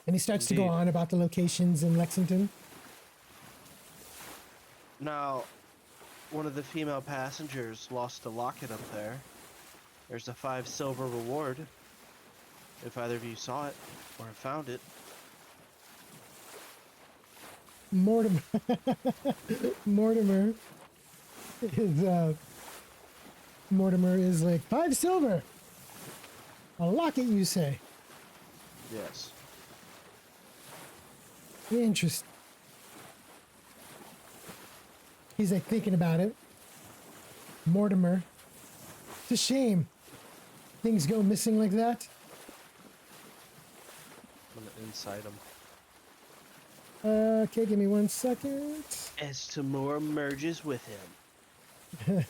And he starts to go Indeed. on about the locations in Lexington. Now, one of the female passengers lost a locket up there. There's a 5 silver reward. If either of you saw it or have found it. Mortimer. Mortimer is like, 5 silver. A locket, you say? Yes. Interesting. He's like thinking about it. Mortimer. It's a shame. Things go missing like that. I'm gonna incite him. Okay, give me 1 second. As Tamura merges with him.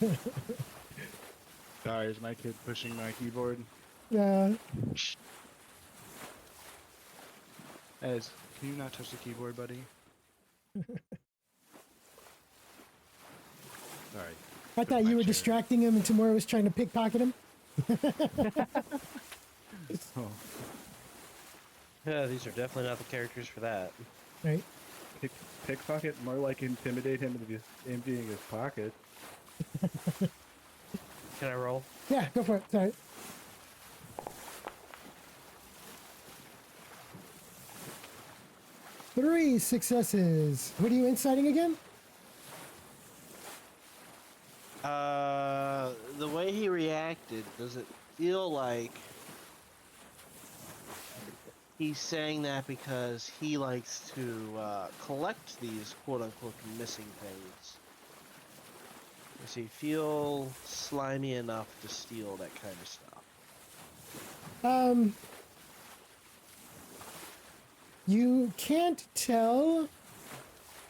Sorry, is my kid pushing my keyboard? Uh, Ez, can you not touch the keyboard, buddy? Sorry. I thought you were distracting him and Tamura was trying to pickpocket him. Oh, Yeah, these are definitely not the characters for that. Right. pickpocket, more like intimidate him into emptying his pocket. Can I roll? Yeah, go for it. Sorry. Three successes. What are you inciting again? The way he reacted, does it feel like he's saying that because he likes to collect these quote-unquote missing things? Does he feel slimy enough to steal that kind of stuff? You can't tell.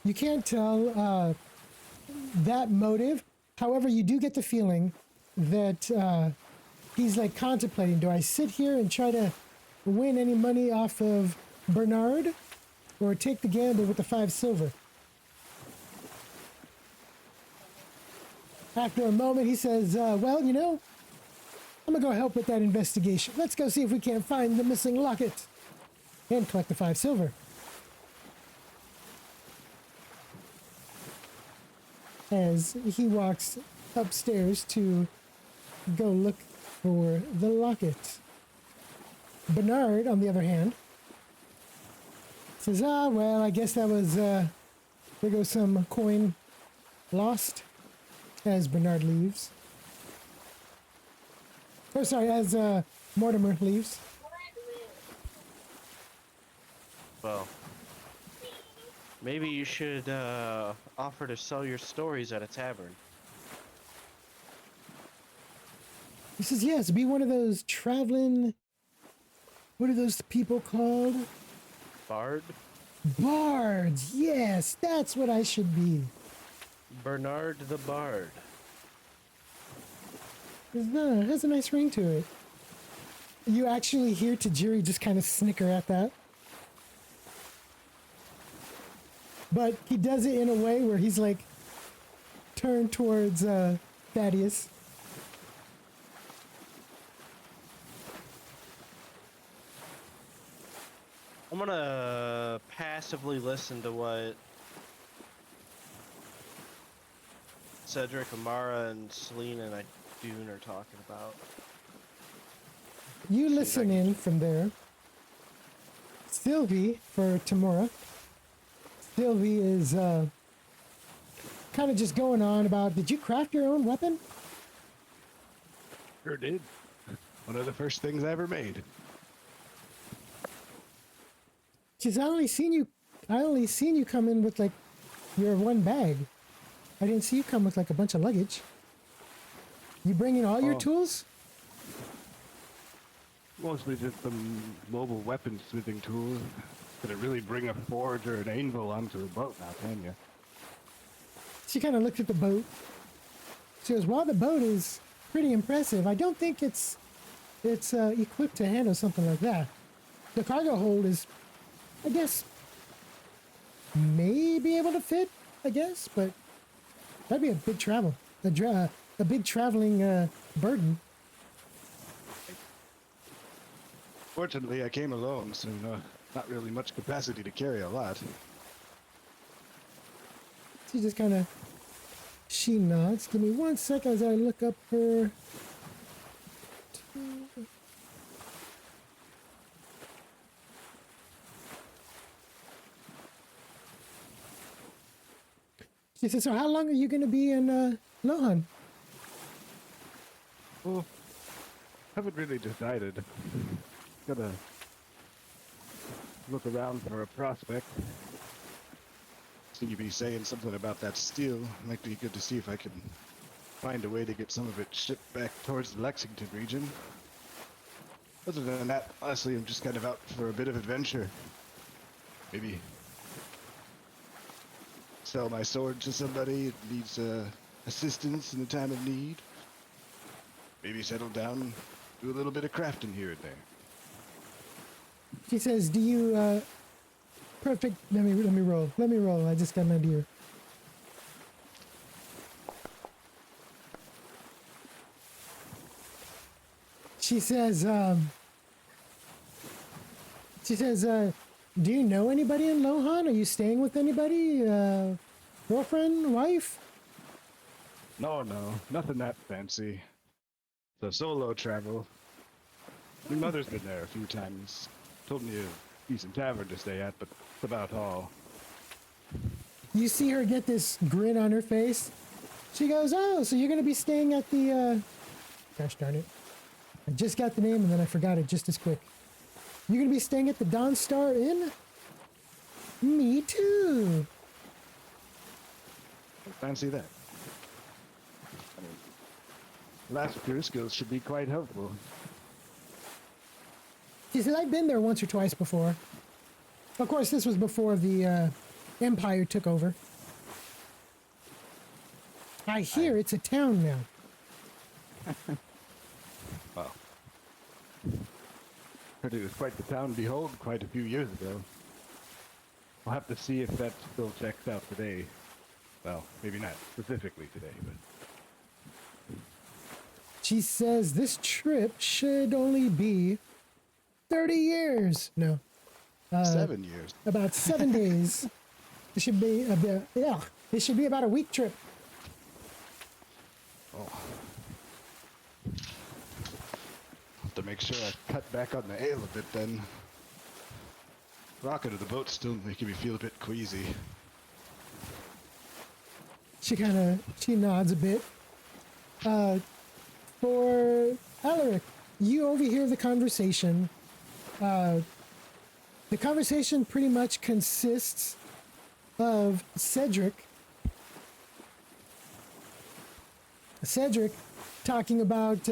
You can't tell that motive. However, you do get the feeling that he's like contemplating, do I sit here and try to win any money off of Bernard or take the gamble with the 5 silver? After a moment, he says, well, you know, I'm going to go help with that investigation. Let's go see if we can't find the missing locket and collect the 5 silver. As he walks upstairs to go look for the locket. Bernard, on the other hand, says, well, I guess that was, there goes some coin lost, as Bernard leaves. Oh, sorry, as Mortimer leaves. Well, maybe you should offer to sell your stories at a tavern. He says, yes, be one of those traveling, what are those people called? Bard? Bards, yes, that's what I should be. Bernard the Bard. It has a nice ring to it. You actually hear Tajiri just kind of snicker at that. But he does it in a way where he's like turned towards Thaddeus. I'm gonna passively listen to what Cedric, Amara, and Selena and Dune are talking about. You listen in from there. Sylvie, for Tamura. Sylvie is kind of just going on about, did you craft your own weapon? Sure did. One of the first things I ever made. She's I only seen you come in with like your one bag. I didn't see you come with like a bunch of luggage. You bring in all your tools? Mostly just some mobile weapon smithing tools. Could it really bring a forge or an anvil onto a boat now, can you? She kind of looked at the boat. She goes, while the boat is pretty impressive, I don't think it's equipped to handle something like that. The cargo hold is, I guess, may be able to fit, I guess, but that'd be a big travel. A a big traveling burden. Fortunately, I came alone, so not really much capacity to carry a lot. She just kind of, she nods. Give me 1 second as I look up her. She says, so how long are you going to be in Lohan? Well, haven't really decided. Gotta look around for a prospect. Seem to be saying something about that steel. Might be good to see if I can find a way to get some of it shipped back towards the Lexington region. Other than that, honestly, I'm just kind of out for a bit of adventure. Maybe sell my sword to somebody that needs assistance in a time of need. Maybe settle down and do a little bit of crafting here and there. She says, do you, perfect, let me roll, I just got an idea. She says, do you know anybody in Lohan? Are you staying with anybody? Girlfriend, wife? No, nothing that fancy. The solo travel. My mother's been there a few times. Told me a decent tavern to stay at, but that's about all. You see her get this grin on her face. She goes, oh, so you're going to be staying at the, gosh darn it. I just got the name and then I forgot it just as quick. You're going to be staying at the Dawn Star Inn? Me too. Fancy that. I mean, last career skills should be quite helpful. She said, I've been there once or twice before. Of course, this was before the Empire took over. I hear it's a town now. Well, heard it was quite the town to behold quite a few years ago. I'll have to see if that still checks out today. Well, maybe not specifically today, but... She says this trip should only be 30 years. No. 7 years. About 7 days. It should be about, yeah. It should be about a week trip. Oh. Have to make sure I cut back on the ale a bit then. Rocket of the boat's still making me feel a bit queasy. She nods a bit. For Alaric, you overhear the conversation. The conversation pretty much consists of Cedric talking about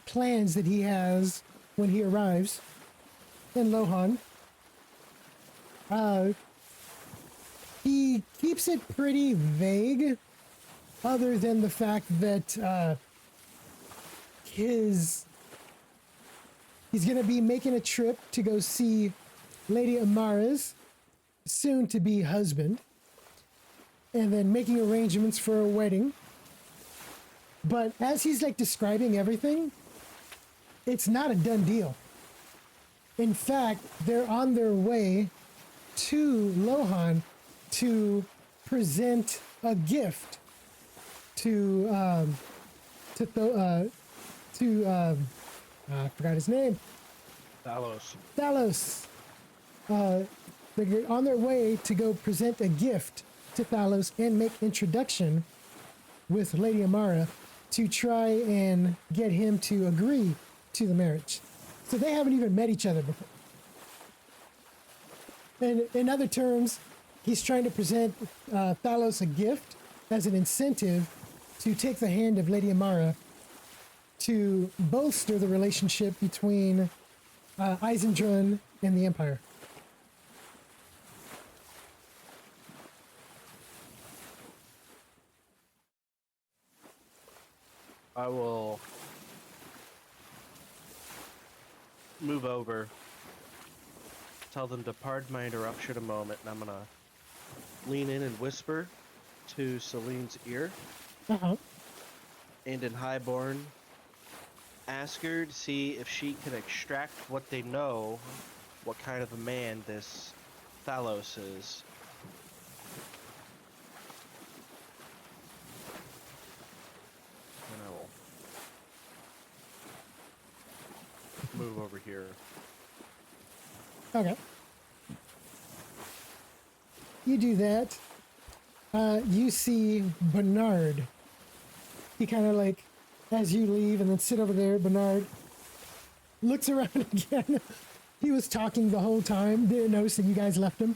plans that he has when he arrives in Lohan. He keeps it pretty vague, other than the fact that he's going to be making a trip to go see Lady Amara's soon-to-be husband, and then making arrangements for a wedding. But as he's like describing everything, it's not a done deal. In fact, they're on their way to Lohan to present a gift to I forgot his name. Thalos. They're on their way to go present a gift to Thalos and make introduction with Lady Amara to try and get him to agree to the marriage. So they haven't even met each other before. And in other terms, he's trying to present Thalos a gift as an incentive to take the hand of Lady Amara to bolster the relationship between Eisendrun and the Empire. I will move over, tell them to pardon my interruption a moment, and I'm gonna lean in and whisper to Celine's ear. Uh-huh. and in Highborn, ask her to see if she can extract what they know, what kind of a man this Thalos is. And I will move over here. Okay. You do that. You see Bernard. He kind of like, as you leave and then sit over there, Bernard looks around again. He was talking the whole time, didn't notice that you guys left him.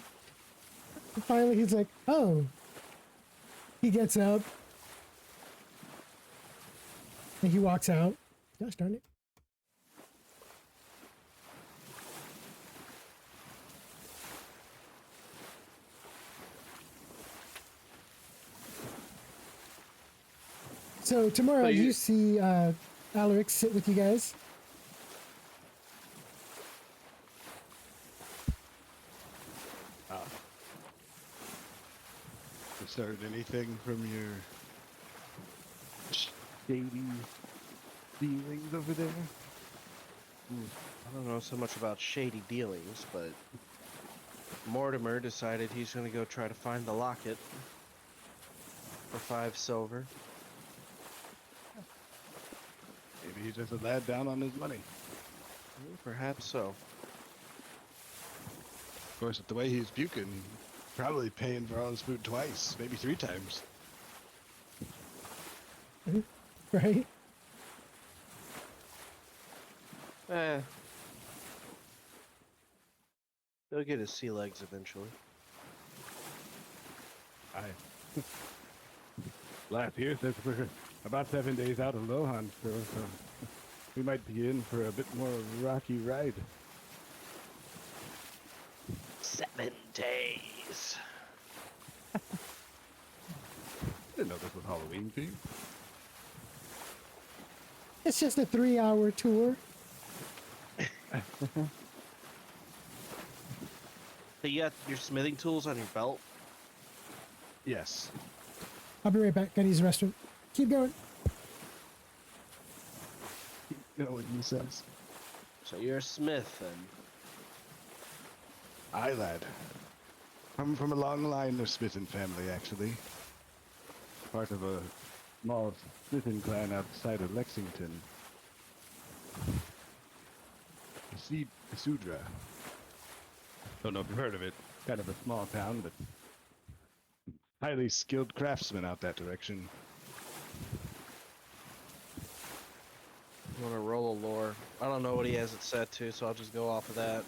Finally, he's like, oh. He gets up. And he walks out. Gosh darn it. So tomorrow you see Alaric sit with you guys. Discern anything from your shady dealings over there? I don't know so much about shady dealings, but Mortimer decided he's going to go try to find the locket for 5 silver. Maybe he's just a lad down on his money. Perhaps so. Of course, with the way he's puking, probably paying for all his food twice, maybe 3 times. Right? He'll get his sea legs eventually. Last year says we're about 7 days out of Lohan, so we might be in for a bit more rocky ride. 7 days. Didn't know this was Halloween theme. It's just a 3-hour tour. So you got your smithing tools on your belt? Yes. I'll be right back. Gotta use the restroom. Keep going. You know what he says? So you're a smith then? Aye, lad. I'm from a long line of smithing family, actually. Part of a small smithing clan outside of Lexington. Sudra. Don't know if you've heard of it. Kind of a small town, but highly skilled craftsmen out that direction. I'm gonna roll a lore. I don't know what he has it set to, so I'll just go off of that.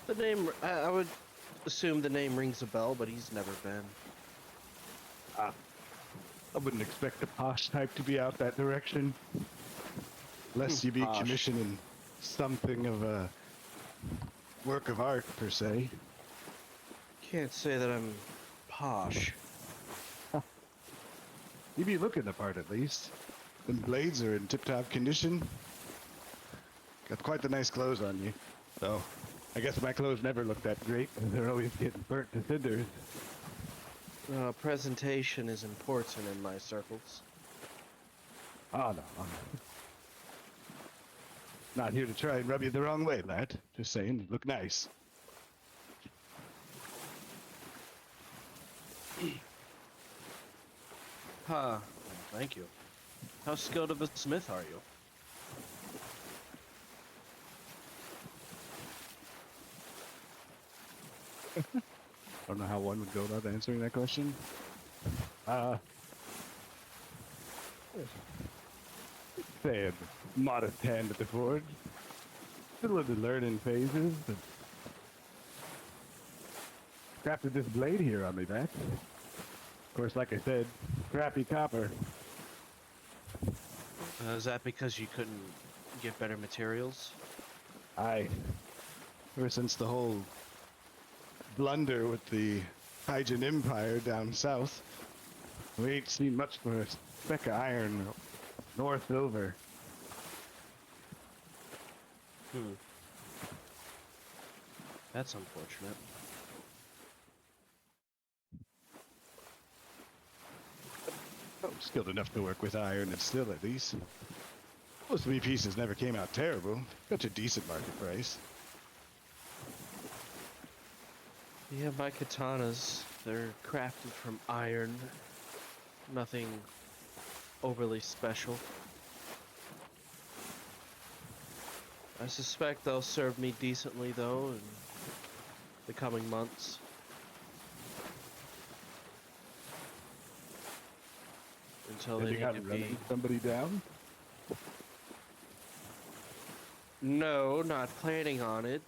The name, I would assume the name rings a bell, but he's never been. I wouldn't expect a posh type to be out that direction. Unless you be Posh. commissioning something of a work of art, per se. Can't say that I'm posh. You be looking the part, at least. Them blades are in tip-top condition. Got quite the nice clothes on you. So, I guess my clothes never look that great, and they're always getting burnt to cinders. Presentation is important in my circles. Oh, no. Not here to try and rub you the wrong way, lad. Just saying, you look nice. Thank you. How skilled of a smith are you? I don't know how one would go about answering that question. Say a modest hand at the forge. Still in the learning phases, but crafted this blade here on me back. Of course, like I said, crappy copper. Is that because you couldn't get better materials? Aye. Ever since the whole blunder with the Hygiene Empire down south, we ain't seen much for a speck of iron nor silver. That's unfortunate. I'm skilled enough to work with iron and steel at least. Most of me pieces never came out terrible. Got a decent market price. Yeah, my katanas, they're crafted from iron. Nothing overly special. I suspect they'll serve me decently, though, in the coming months. Until Have they you need got to to be... run somebody down? No, not planning on it,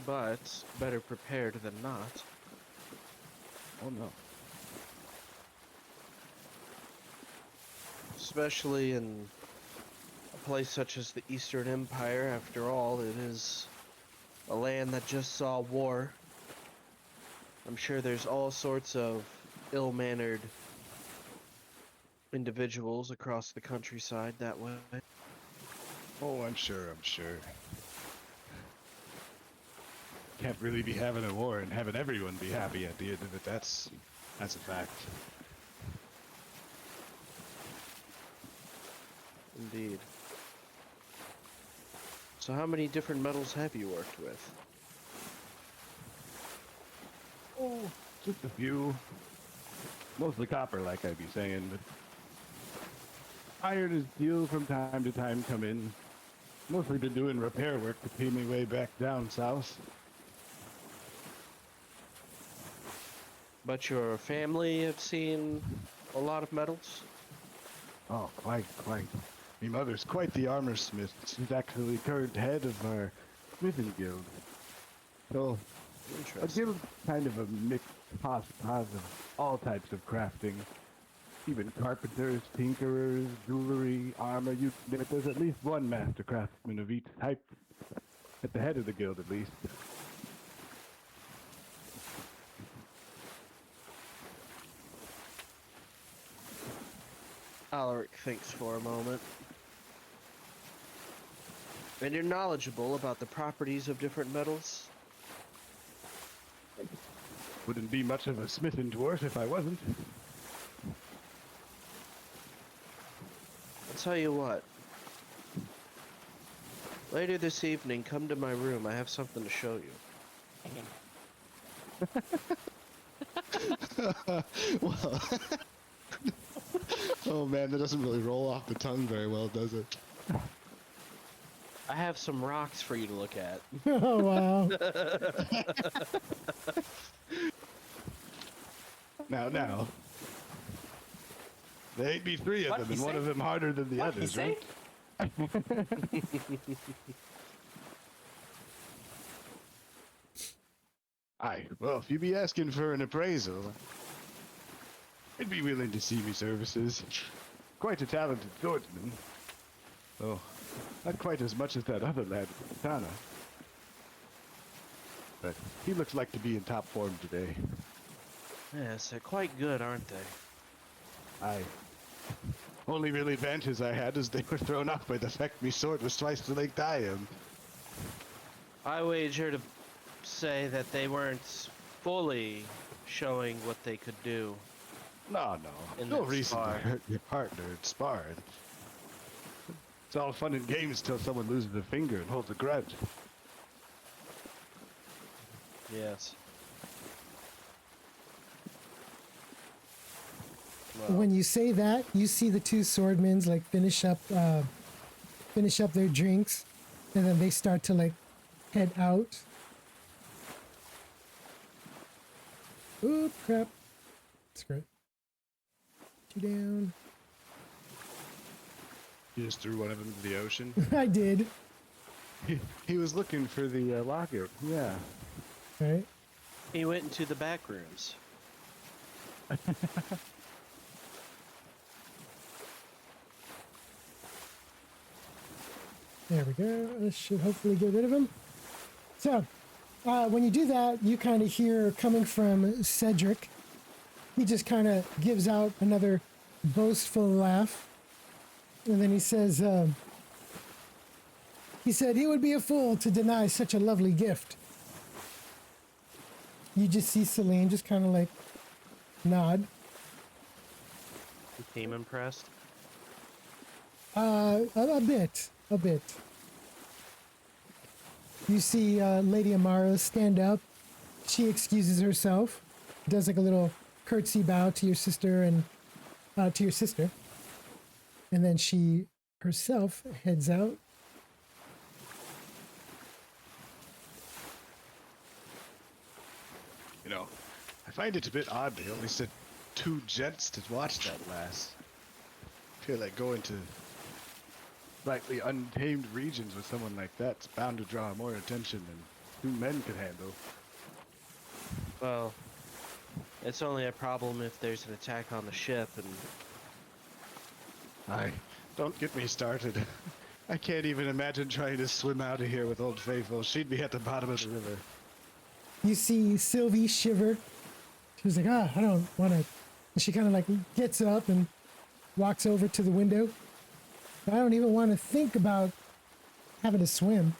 but better prepared than not. Oh no. Especially in a place such as the Eastern Empire. After all, it is a land that just saw war. I'm sure there's all sorts of ill-mannered individuals across the countryside that way. Oh, I'm sure, I'm sure. Can't really be having a war and having everyone be happy at the end of it. That's a fact. Indeed. So how many different metals have you worked with? Oh, just a few. Mostly copper, like I'd be saying, but iron and steel from time to time come in. Mostly been doing repair work to pay me way back down south. But your family have seen a lot of metals? Oh, quite. My mother's quite the armor smith. She's actually current head of our smithing guild. So, a Interesting. guild kind of a mixed hodgepodge of all types of crafting. Even carpenters, tinkerers, jewelry, armor, you name it. There's at least one master craftsman of each type. At the head of the guild, at least. Alaric thinks for a moment. And you're knowledgeable about the properties of different metals? Wouldn't be much of a smithing dwarf if I wasn't. I'll tell you what. Later this evening, come to my room. I have something to show you. Well, oh man, that doesn't really roll off the tongue very well, does it? I have some rocks for you to look at. Oh, wow. Now. There ain't be three of What'd them, he and one say? of them harder than the What'd he others, say? right? Aye, well, if you be asking for an appraisal, I'd be willing to see me services. Quite a talented swordsman. Oh, not quite as much as that other lad with Katana. But he looks like to be in top form today. Yes, they're quite good, aren't they? Aye. Only real advantage I had is they were thrown off by the fact me sword was twice the length I am. I wager to say that they weren't fully showing what they could do. No. In No that reason to spar. hurt your partner in sparring. It's all fun and games till someone loses a finger and holds a grudge. Yes. Well, When you say that, you see the two swordmen like finish up their drinks, and then they start to like head out. Oop, crap. Screw it. Two down. You just threw one of them into the ocean. I did. He was looking for the locker. Yeah. Right. he went into the back rooms. There we go. This should hopefully get rid of him. So, when you do that, you kind of hear coming from Cedric. He just kind of gives out another boastful laugh. And then he says, he said he would be a fool to deny such a lovely gift. You just see Celine just kind of like nod. You seem impressed. A bit, a bit. You see Lady Amara stand up. She excuses herself, does like a little curtsy bow to your sister and and then she herself heads out. You know, I find it a bit odd they only sent 2 gents to watch that lass. I feel like going to slightly untamed regions with someone like that's bound to draw more attention than 2 men could handle. Well, it's only a problem if there's an attack on the ship, and Aye, don't get me started. I can't even imagine trying to swim out of here with Old Faithful. She'd be at the bottom of the river. You see Sylvie shiver. She was like, I don't want to. And she kind of like gets up and walks over to the window. I don't even want to think about having to swim.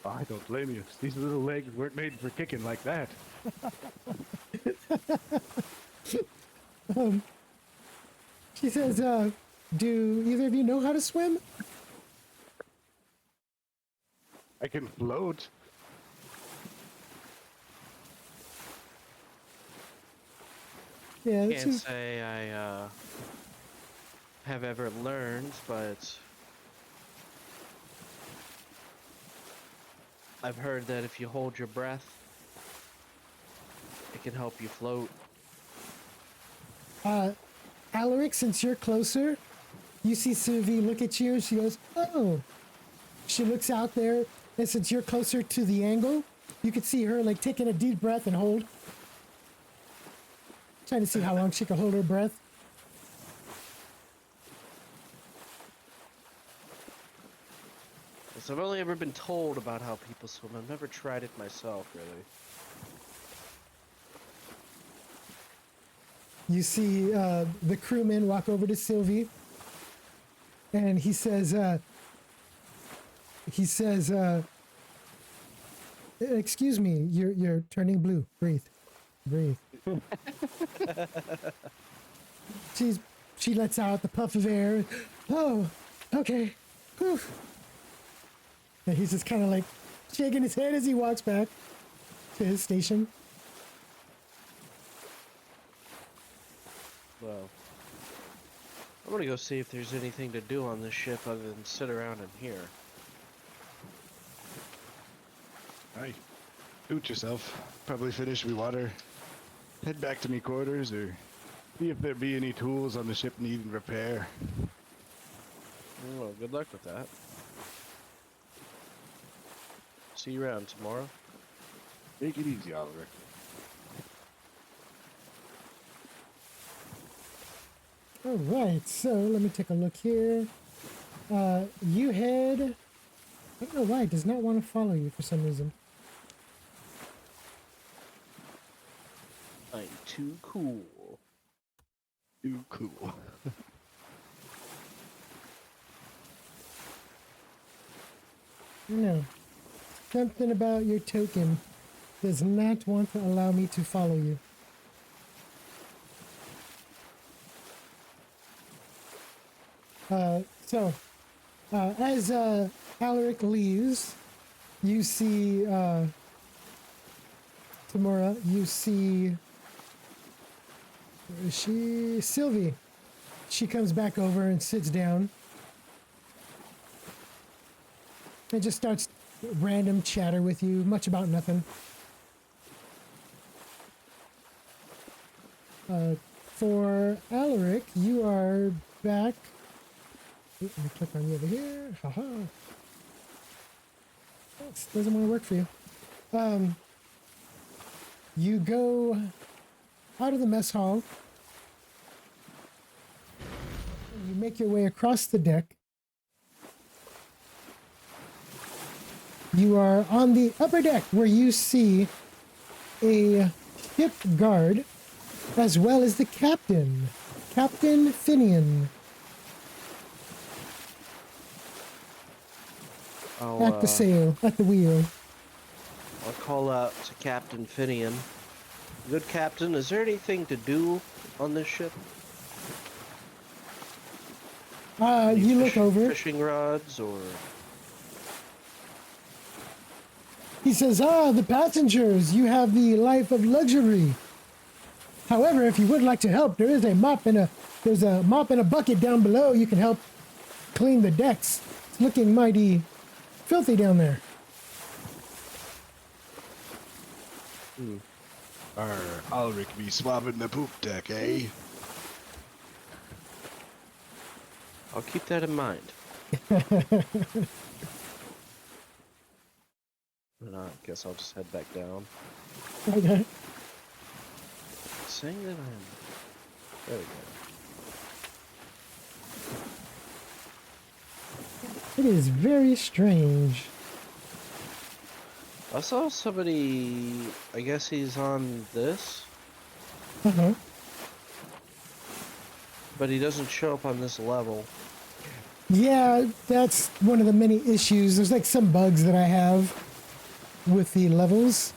Oh, I don't blame you. These little legs weren't made for kicking like that. She says, do either of you know how to swim? I can float. Yeah, can't say I have ever learned, but I've heard that if you hold your breath, it can help you float. Alaric, since you're closer, you see Sylvie look at you and she goes, oh. She looks out there, and since you're closer to the angle, you could see her like taking a deep breath and hold. Trying to see how long she can hold her breath. So I've only ever been told about how people swim. I've never tried it myself, really. You see the crewman walk over to Sylvie, and he says, excuse me, you're turning blue. Breathe. She lets out the puff of air. Oh, okay. Whew. And he's just kind of like shaking his head as he walks back to his station. Well, I'm gonna go see if there's anything to do on this ship other than sit around in here. Aye. Suit yourself. Probably finish me water. Head back to me quarters or see if there be any tools on the ship needing repair. Well, good luck with that. See you around tomorrow. Take it easy, Oliver. All right, so let me take a look here. You head. I don't know why it does not want to follow you for some reason. I'm too cool. Too cool. No. Something about your token does not want to allow me to follow you. As Alaric leaves, you see Tamora, you see, where is she? Sylvie. She comes back over and sits down and just starts random chatter with you, much about nothing. For Alaric, you are back. Let me click on you over here. Haha. This doesn't want to work for you. You go out of the mess hall. You make your way across the deck. You are on the upper deck where you see a ship guard as well as the captain, Captain Finian. I'll, At the sail, at the wheel. I'll call out to Captain Finian. Good Captain, is there anything to do on this ship? Any You look over. fishing rods or... He says, the passengers, you have the life of luxury. However, if you would like to help, there's a mop and a bucket down below. You can help clean the decks. It's looking mighty filthy down there. Ulrich be swabbing the poop deck, eh? I'll keep that in mind. And I guess I'll just head back down. Okay. Saying that I'm... There we go. It is very strange. I saw somebody... I guess he's on this, Uh-huh. but he doesn't show up on this level. Yeah, that's one of the many issues. There's like some bugs that I have with the levels.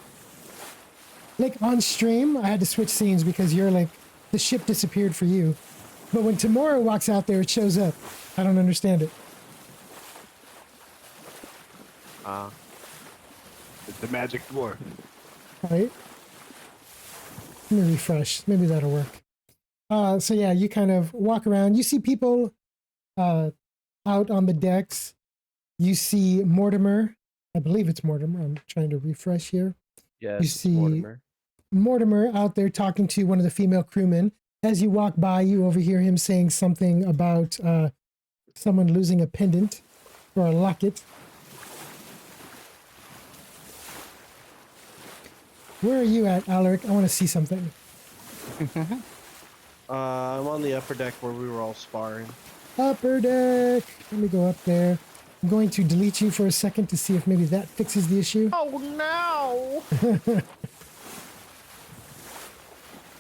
Like on stream, I had to switch scenes because you're like, the ship disappeared for you. But when Tamora walks out there, it shows up. I don't understand it. It's the magic dwarf. Right? Let me refresh. Maybe that'll work. So yeah, you kind of walk around. You see people out on the decks. You see Mortimer. I believe it's Mortimer. I'm trying to refresh here. Yes, You it's see Mortimer. Mortimer out there talking to one of the female crewmen. As you walk by, you overhear him saying something about someone losing a pendant or a locket. Where are you at, Alaric? I want to see something. I'm on the upper deck where we were all sparring. Upper deck. Let me go up there. I'm going to delete you for a second to see if maybe that fixes the issue. Oh no!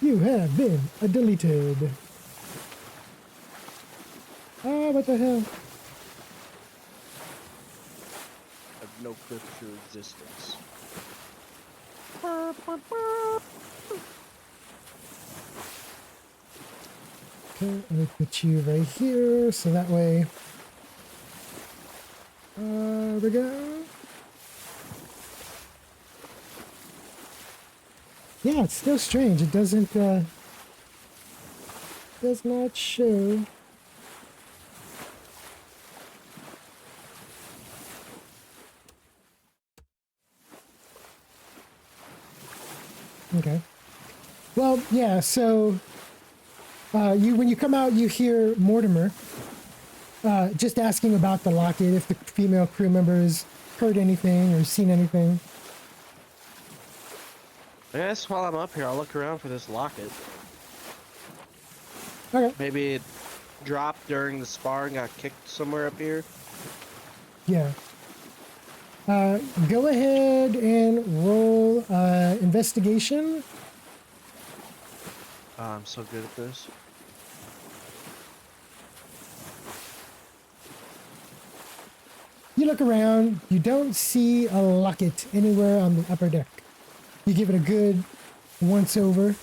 You have been deleted. Ah, what the hell? I have no clue to your existence. Okay, let me put you right here, so that way... There we go. Yeah, it's still strange. It doesn't, does not show. Okay. Well, yeah, so when you come out, you hear Mortimer just asking about the locket, if the female crew members heard anything or seen anything. I guess while I'm up here, I'll look around for this locket. Okay. Maybe it dropped during the spar and got kicked somewhere up here. Yeah. Go ahead and roll investigation. I'm so good at this. You look around, you don't see a locket anywhere on the upper deck. You give it a good once over.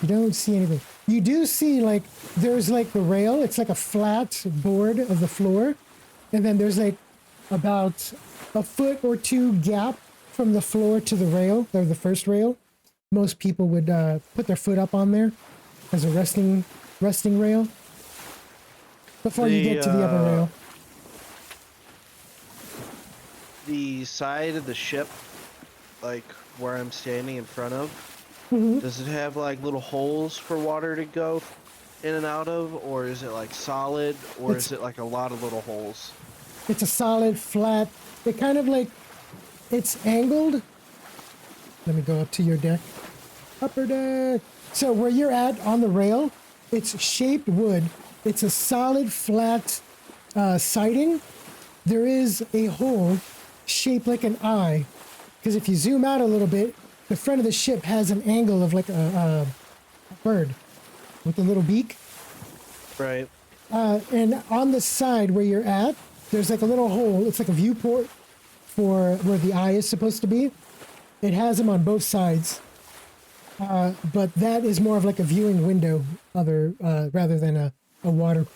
You don't see anything. You do see, like, there's like the rail. It's like a flat board of the floor. And then there's like about a foot or two gap from the floor to the rail, or the first rail. Most people would put their foot up on there as a resting rail before you get to the upper rail. The side of the ship, like where I'm standing in front of, does it have like little holes for water to go in and out of, or is it like solid, or is it like a lot of little holes? It's a solid, flat, it kind of like, it's angled. Let me go up to your deck. Upper deck. So where you're at on the rail, it's shaped wood. It's a solid, flat siding. There is a hole shaped like an eye. Because if you zoom out a little bit, the front of the ship has an angle of like a bird with a little beak. Right. And on the side where you're at, there's like a little hole. It's like a viewport for where the eye is supposed to be. It has them on both sides, but that is more of like a viewing window, rather than a water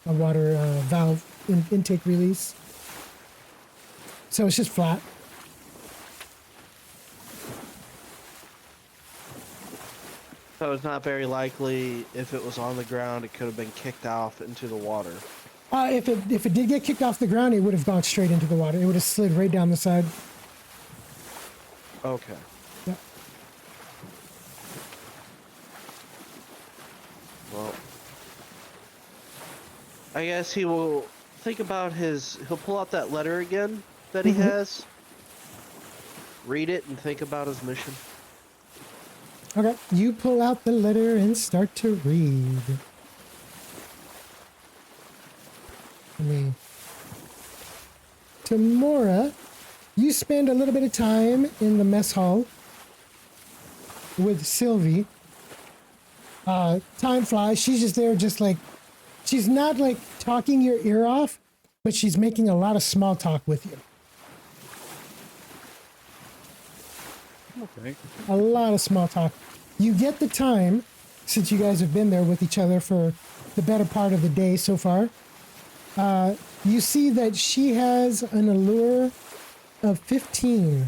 valve intake release. So it's just flat. So it's not very likely if it was on the ground, it could have been kicked off into the water. If it did get kicked off the ground, it would have gone straight into the water. It would have slid right down the side. Okay. Yeah. Well, I guess he will think about he'll pull out that letter again that he has, read it, and think about his mission. Okay, you pull out the letter and start to read. Tamora, you spend a little bit of time in the mess hall with Sylvie. Time flies. She's just there, just like, she's not like talking your ear off, but she's making a lot of small talk with you. Okay. A lot of small talk. You get the time, since you guys have been there with each other for the better part of the day so far. You see that she has an allure of 15.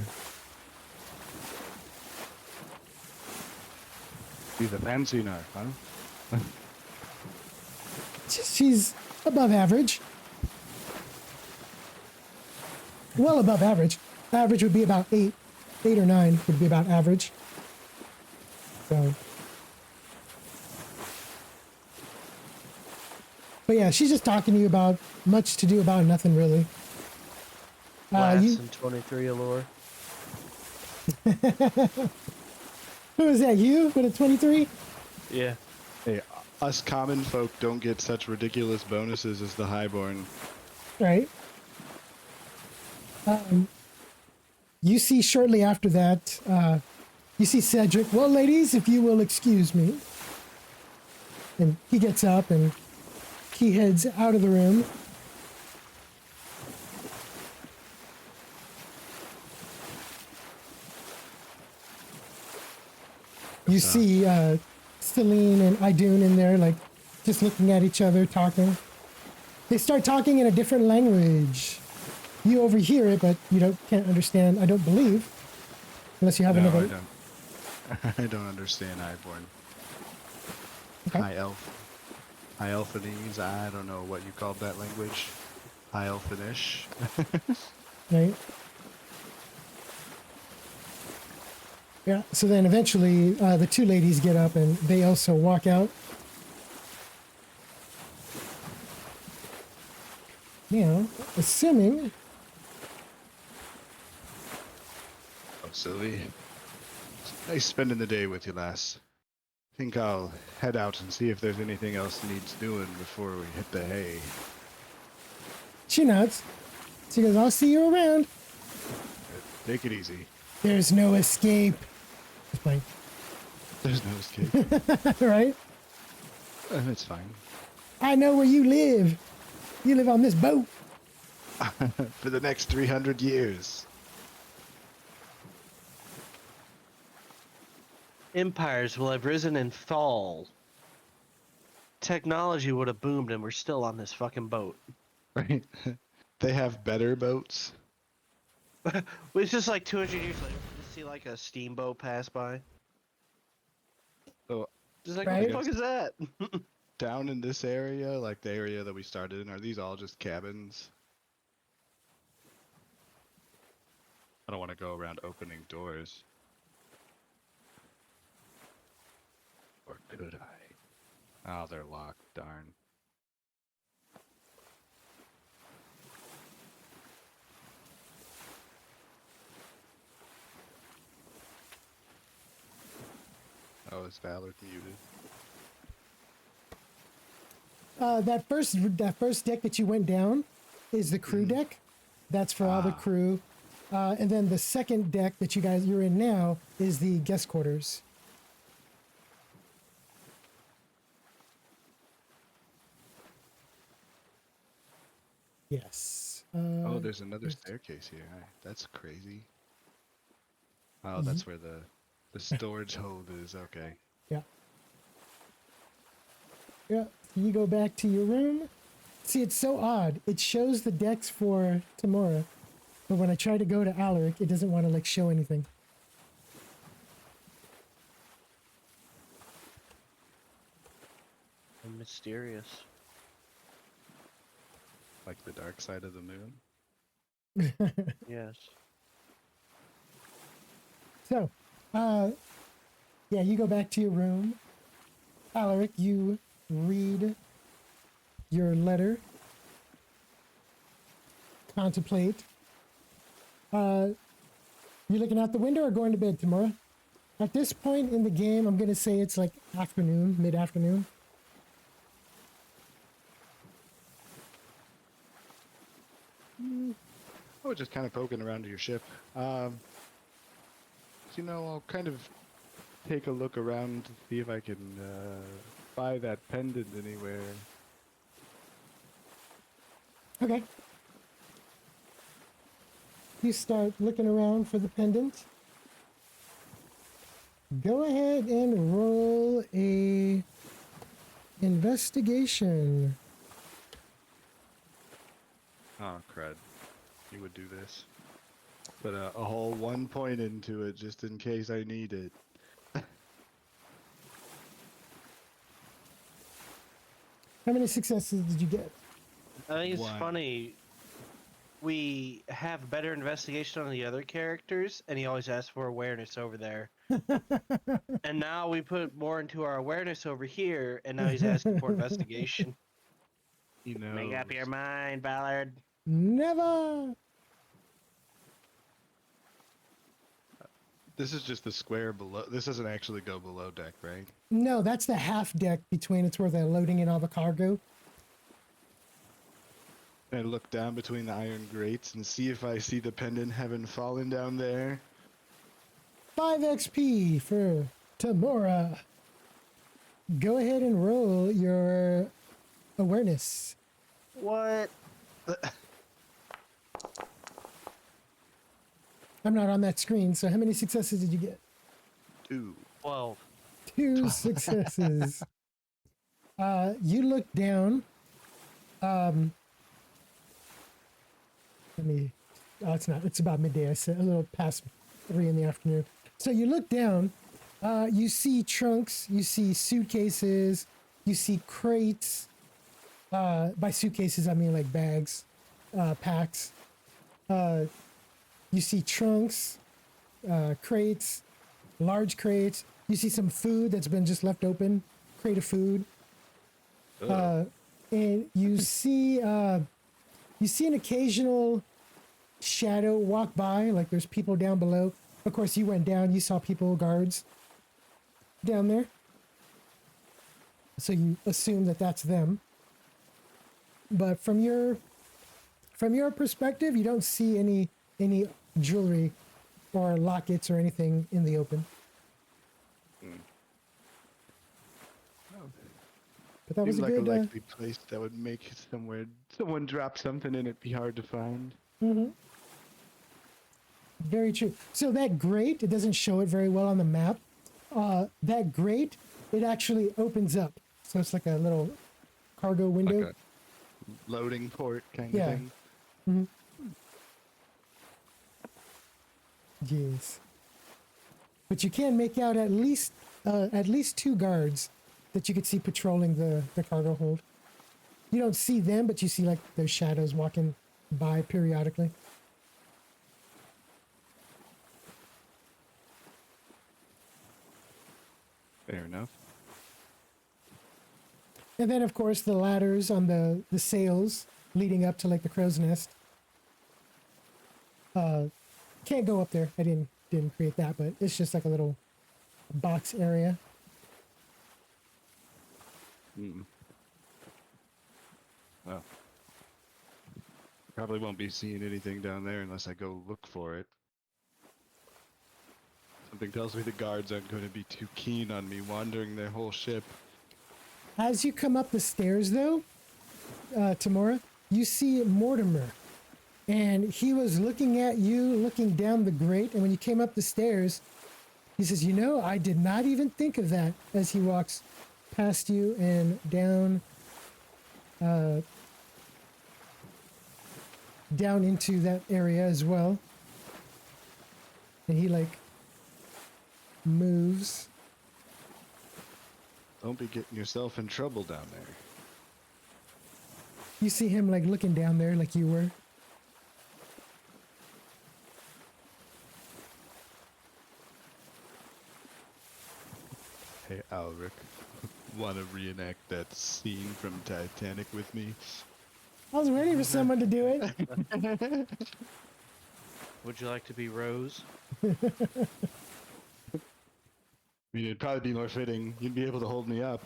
She's a fancy narc, huh? She's above average. Well above average. Average would be about 8. 8 or 9 would be about average. So. But yeah, she's just talking to you about much to do about nothing really. Glass and 23 allure. Who is that? You with a 23? Yeah. Hey, us common folk don't get such ridiculous bonuses as the highborn. Right. You see shortly after that, you see Cedric. Well, ladies, if you will excuse me. And he gets up and he heads out of the room. You see Celine and Idun in there, like, just looking at each other, talking. They start talking in a different language. You overhear it, but you can't understand, I don't believe. Unless you have No, another... I don't. I don't understand highborn. Okay. High elf. High elfinese, I don't know what you called that language. High elfinish. Right? Yeah, so then eventually the two ladies get up and they also walk out. Assuming... Oh, Sylvie. It's nice spending the day with you, lass. Think I'll head out and see if there's anything else needs doing before we hit the hay. She nods. She goes, I'll see you around. Take it easy. There's no escape. Just playing. There's no escape. Right? It's fine. I know where you live. You live on this boat. For the next 300 years. Empires will have risen and fall. Technology would have boomed and we're still on this fucking boat. Right? They have better boats. It's just like 200 years later, you see like a steamboat pass by. So, Just like, Right. what the fuck is that? down in this area, like the area that we started in, are these all just cabins? I don't want to go around opening doors. Or could I? Oh, they're locked, darn. Oh, is Valor muted? That first deck that you went down is the crew deck. That's for all the crew. And then the second deck that you're in now is the guest quarters. Yes. Oh, there's another staircase here. That's crazy. Oh, that's where the storage hold is. Okay. Yeah. Yeah. You go back to your room. See, it's so odd. It shows the decks for Tamora, but when I try to go to Alaric, it doesn't want to like show anything. And mysterious. Like the dark side of the moon. Yes. So, yeah, you go back to your room. Alaric, you read your letter. Contemplate. You looking out the window or going to bed, Tamora? At this point in the game, I'm going to say it's like afternoon, mid-afternoon. I was just kind of poking around your ship. You know, I'll kind of take a look around to see if I can buy that pendant anywhere. Okay. You start looking around for the pendant. Go ahead and roll a investigation. Oh, crud. You would do this. Put a whole 1 point into it just in case I need it. How many successes did you get? I think it's One. funny. We have better investigation on the other characters, and he always asks for awareness over there. And now we put more into our awareness over here, and now he's asking for investigation. He knows. Make up your mind, Ballard. Never. This is just the square below. This doesn't actually go below deck, right? No, that's the half deck between it's where they're loading in all the cargo. I look down between the iron grates and see if I see the pendant having fallen down there. 5 XP for Tamora. Go ahead and roll your awareness. What? I'm not on that screen, so how many successes did you get? 2. 12. 2 successes. You look down. It's not. It's about midday. I said a little past 3 in the afternoon. So you look down. You see trunks. You see suitcases. You see crates. By suitcases, I mean like bags, packs. You see trunks, crates, large crates. You see some food that's been just left open, crate of food. And you see an occasional shadow walk by, like there's people down below. Of course, you went down, you saw people, guards down there. So you assume that that's them. But from your perspective, you don't see any jewelry or lockets or anything in the open. But that was Seems a like good. a likely place that would make someone drop something and it be hard to find. Very true. So that grate, it doesn't show it very well on the map. That grate, it actually opens up. So it's like a little cargo window. Like a loading port kind Yeah. of thing. Yes. But you can make out at least 2 guards that you could see patrolling the cargo hold. You don't see them, but you see like their shadows walking by periodically. Fair enough. And then, of course, the ladders on the sails leading up to like the crow's nest. Can't go up there. I didn't create that, but it's just like a little box area. Well, probably won't be seeing anything down there unless I go look for it. Something tells me the guards aren't going to be too keen on me wandering their whole ship. As you come up the stairs, though, Tamora, you see Mortimer And he was looking at you, looking down the grate. And when you came up the stairs, he says, "You know, I did not even think of that," as he walks past you and down into that area as well. And he like moves. Don't be getting yourself in trouble down there. You see him like looking down there like you were. Hey, Alric, want to reenact that scene from Titanic with me? I was waiting for someone to do it. Would you like to be Rose? I mean, it'd probably be more fitting. You'd be able to hold me up.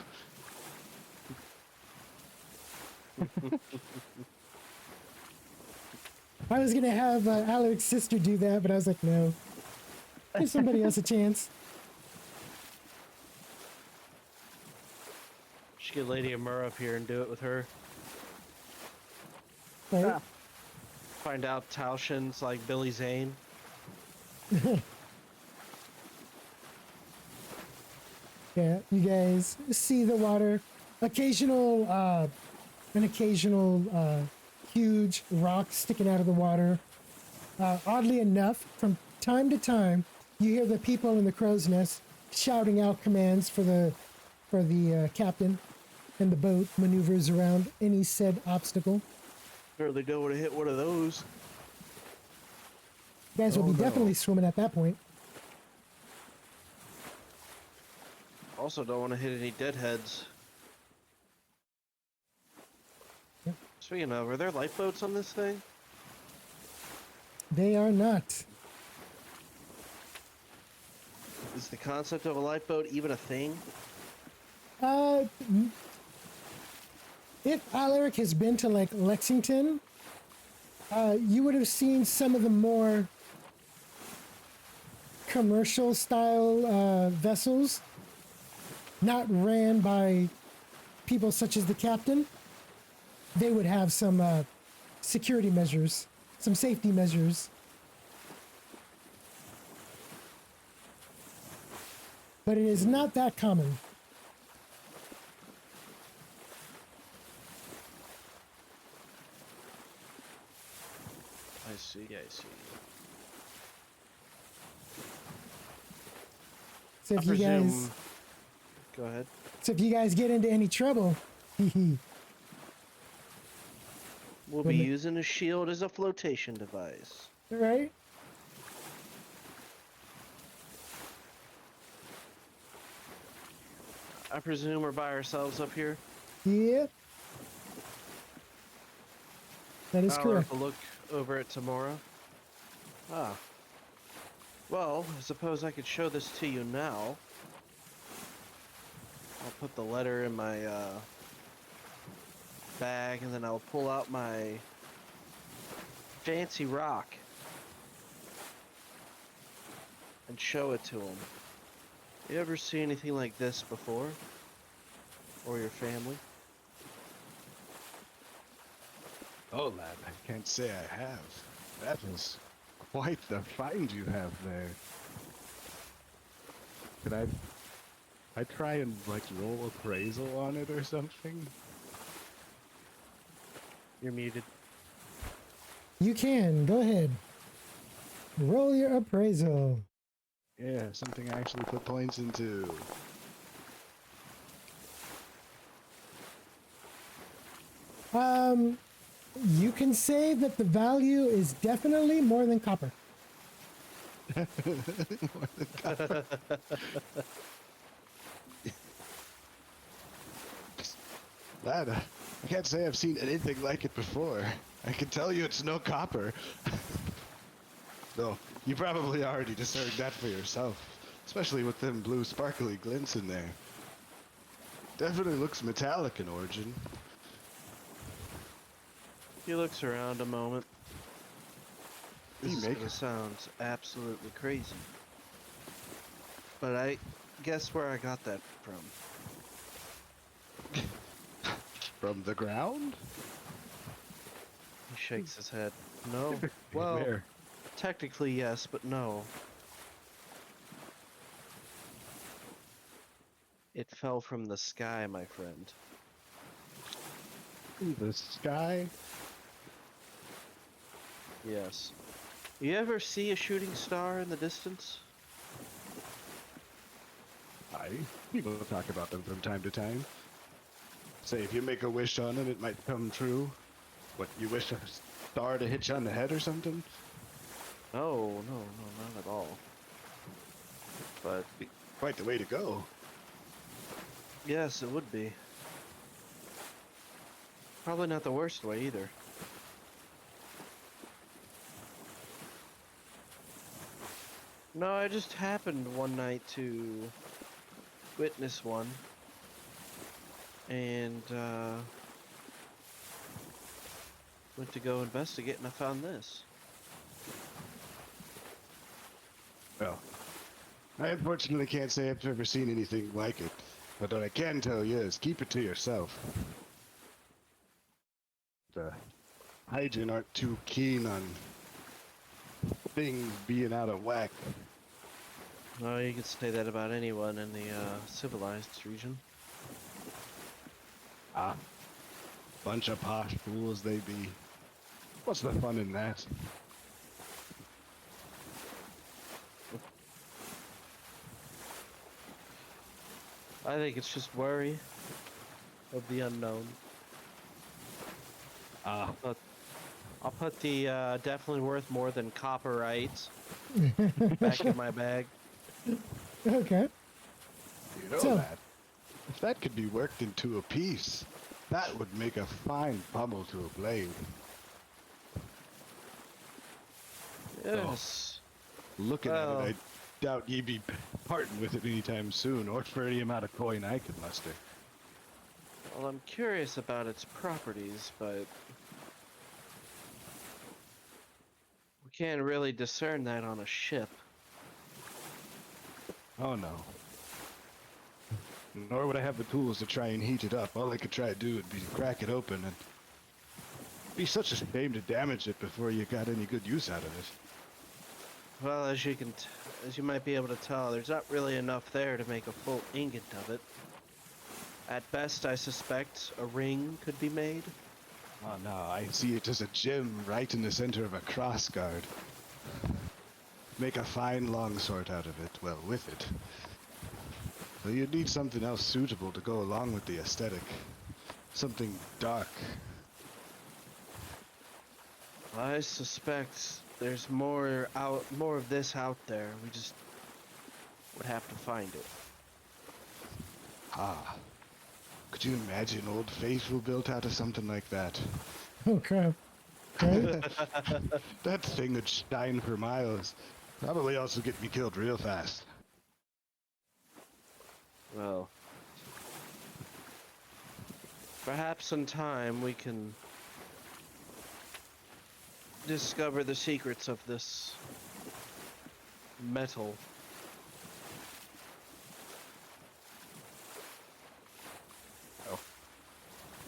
I was gonna have Alec's sister do that, but I was like, no. Give somebody else a chance. Should get Lady Amura up here and do it with her. Right? Find out Taushin's like Billy Zane. Yeah, you guys see the water. An occasional huge rock sticking out of the water. Oddly enough, from time to time, you hear the people in the crow's nest shouting out commands for the captain, and the boat maneuvers around any said obstacle. Surely don't want to hit one of those. You guys will be definitely swimming at that point. Also don't want to hit any deadheads. Yep. Speaking of, are there lifeboats on this thing? They are not. Is the concept of a lifeboat even a thing? If Alaric has been to like Lexington, you would have seen some of the more commercial style vessels, not ran by people such as the captain. They would have some security measures, some safety measures. But it is not that common. I see, I see. So if you guys, Go ahead. so if you guys get into any trouble, We'll be using a shield as a flotation device. right? I presume we're by ourselves up here? Yep. That is I'll correct. have a look over it tomorrow. Ah. Well, I suppose I could show this to you now. I'll put the letter in my bag, and then I'll pull out my fancy rock and show it to him. You ever see anything like this before? Or your family? Oh, lad, I can't say I have. That was quite the find you have there. Could I try and, like, roll appraisal on it or something? You're muted. You can go ahead. Roll your appraisal. Yeah, something I actually put points into. You can say that the value is definitely more than copper. Lad, I can't say I've seen anything like it before. I can tell you it's no copper. Though, you probably already discerned that for yourself. Especially with them blue sparkly glints in there. Definitely looks metallic in origin. He looks around a moment. This is make gonna it? sound absolutely crazy. But I guess where I got that from. From the ground? He shakes his head. No. Well, Where? technically yes, but no. It fell from the sky, my friend. The sky? Yes. You ever see a shooting star in the distance? People talk about them from time to time. Say if you make a wish on them, it might come true. What, you wish a star to hit you on the head or something? No, no, no, not at all. But Be quite the way to go. yes, it would be. Probably not the worst way either. No, I just happened one night to witness one. And, went to go investigate and I found this. Well, I unfortunately can't say I've ever seen anything like it. But what I can tell you is keep it to yourself. The Hygiene aren't too keen on things being out of whack. Oh, you could say that about anyone in the, civilized region. Ah, bunch of posh fools they be. What's the fun in that? I think it's just worry of the unknown. Ah, I'll put the definitely worth more than copyright back in my bag. Okay. you know So- that. If that could be worked into a piece, that would make a fine pummel to a blade. Yes. Looking Well- at it, I doubt you'd be parting with it anytime soon, or for any amount of coin I could muster. Well, I'm curious about its properties, but we can't really discern that on a ship. Oh no. Nor would I have the tools to try and heat it up. All I could try to do would be crack it open, and it'd be such a shame to damage it before you got any good use out of it. Well, as you might be able to tell, there's not really enough there to make a full ingot of it. At best, I suspect a ring could be made. Oh no, I see it as a gem right in the center of a cross guard. Make a fine longsword out of it, well, with it. So you'd need something else suitable to go along with the aesthetic. Something dark. I suspect there's more of this out there. We just would have to find it. Ah. Could you imagine Old Faithful built out of something like that? Oh crap. Right? That thing would shine for miles. Probably also get me killed real fast. Well, perhaps in time we can discover the secrets of this metal.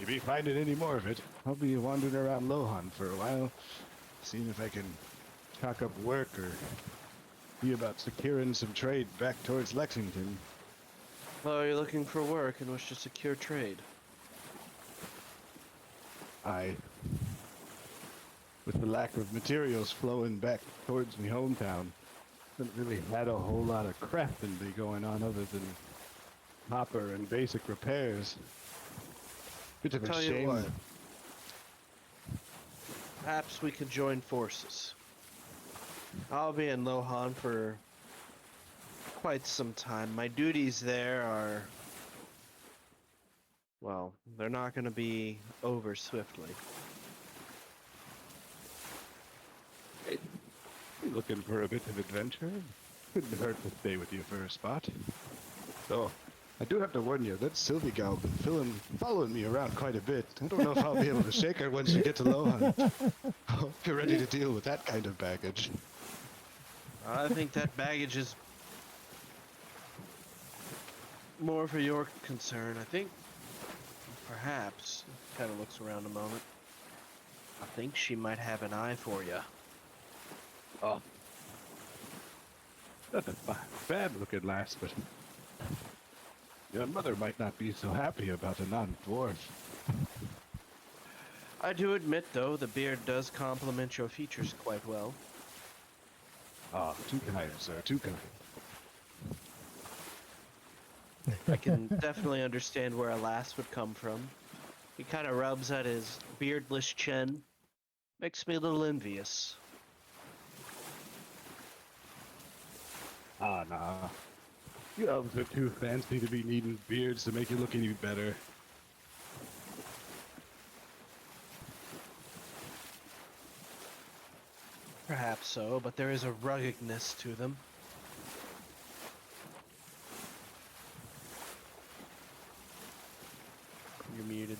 If you finding any more of it, I'll be wandering around Lohan for a while, seeing if I can chalk up work or see about securing some trade back towards Lexington. Oh, you're looking for work and wish to secure trade. With the lack of materials flowing back towards me hometown, haven't really had a whole lot of crafting be going on other than copper and basic repairs. Bit of a Tell you shame. what. Perhaps we could join forces. I'll be in Lohan for quite some time. My duties there are, well, they're not going to be over swiftly. Looking for a bit of adventure? Couldn't hurt to stay with you for a spot. So, I do have to warn you, that Sylvie gal been following me around quite a bit. I don't know if I'll be able to shake her once you get to Lohan. Hope you're ready to deal with that kind of baggage. I think that baggage is more for your concern. I think perhaps, kind of looks around a moment. I think she might have an eye for you. Oh. Not a bad-looking lass, but your mother might not be so happy about a non-dwarf. I do admit, though, the beard does complement your features quite well. Ah, too kind, sir, too kind. I can definitely understand where a lass would come from. He kind of rubs at his beardless chin. Makes me a little envious. Ah, nah. You elves are too fancy to be needing beards to make you look any better. Perhaps so, but there is a ruggedness to them. You're muted.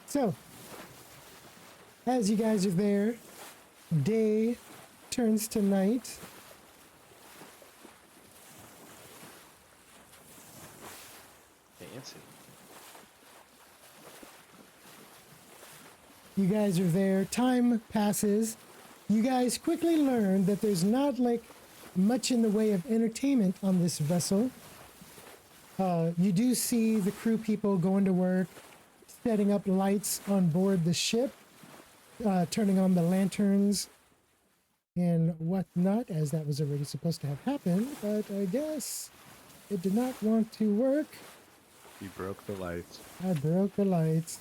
So, as you guys are there, day turns to night. Fancy. You guys are there. Time passes. You guys quickly learn that there's not like much in the way of entertainment on this vessel. You do see the crew people going to work, setting up lights on board the ship, turning on the lanterns and whatnot, as that was already supposed to have happened, but I guess it did not want to work. You broke the lights. I broke the lights.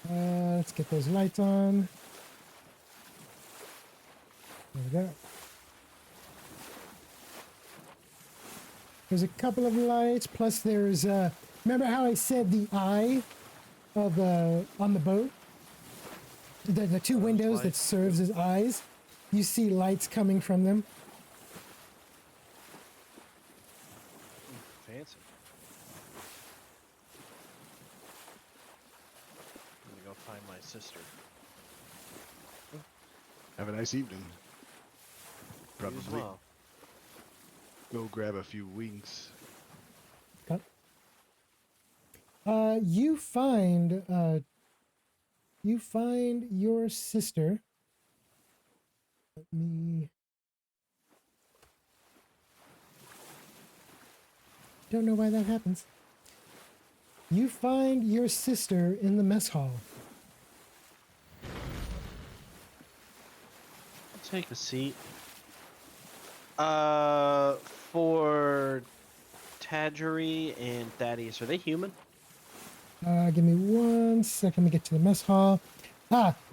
Let's get those lights on. There we go. There's a couple of lights, plus there's, remember how I said the eye of, on the boat? The two windows that lights. serves as eyes? You see lights coming from them. Fancy. I'm gonna go find my sister. Have a nice evening. You Probably as well. go grab a few wings. Cut. You find your sister. Let me. Don't know why that happens. You find your sister in the mess hall. I'll take a seat. For Tadgery and Thaddeus, are they human? Give me 1 second to get to the mess hall.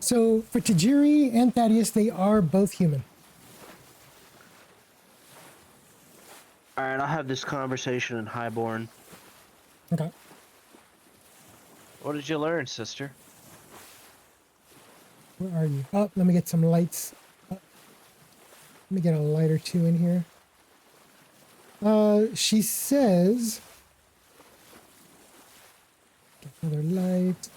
So for Tajiri and Thaddeus, they are both human. Alright, I'll have this conversation in Highborn. Okay. What did you learn, sister? Where are you? Oh, let me get some lights. Let me get a light or two in here. She says... Get another light.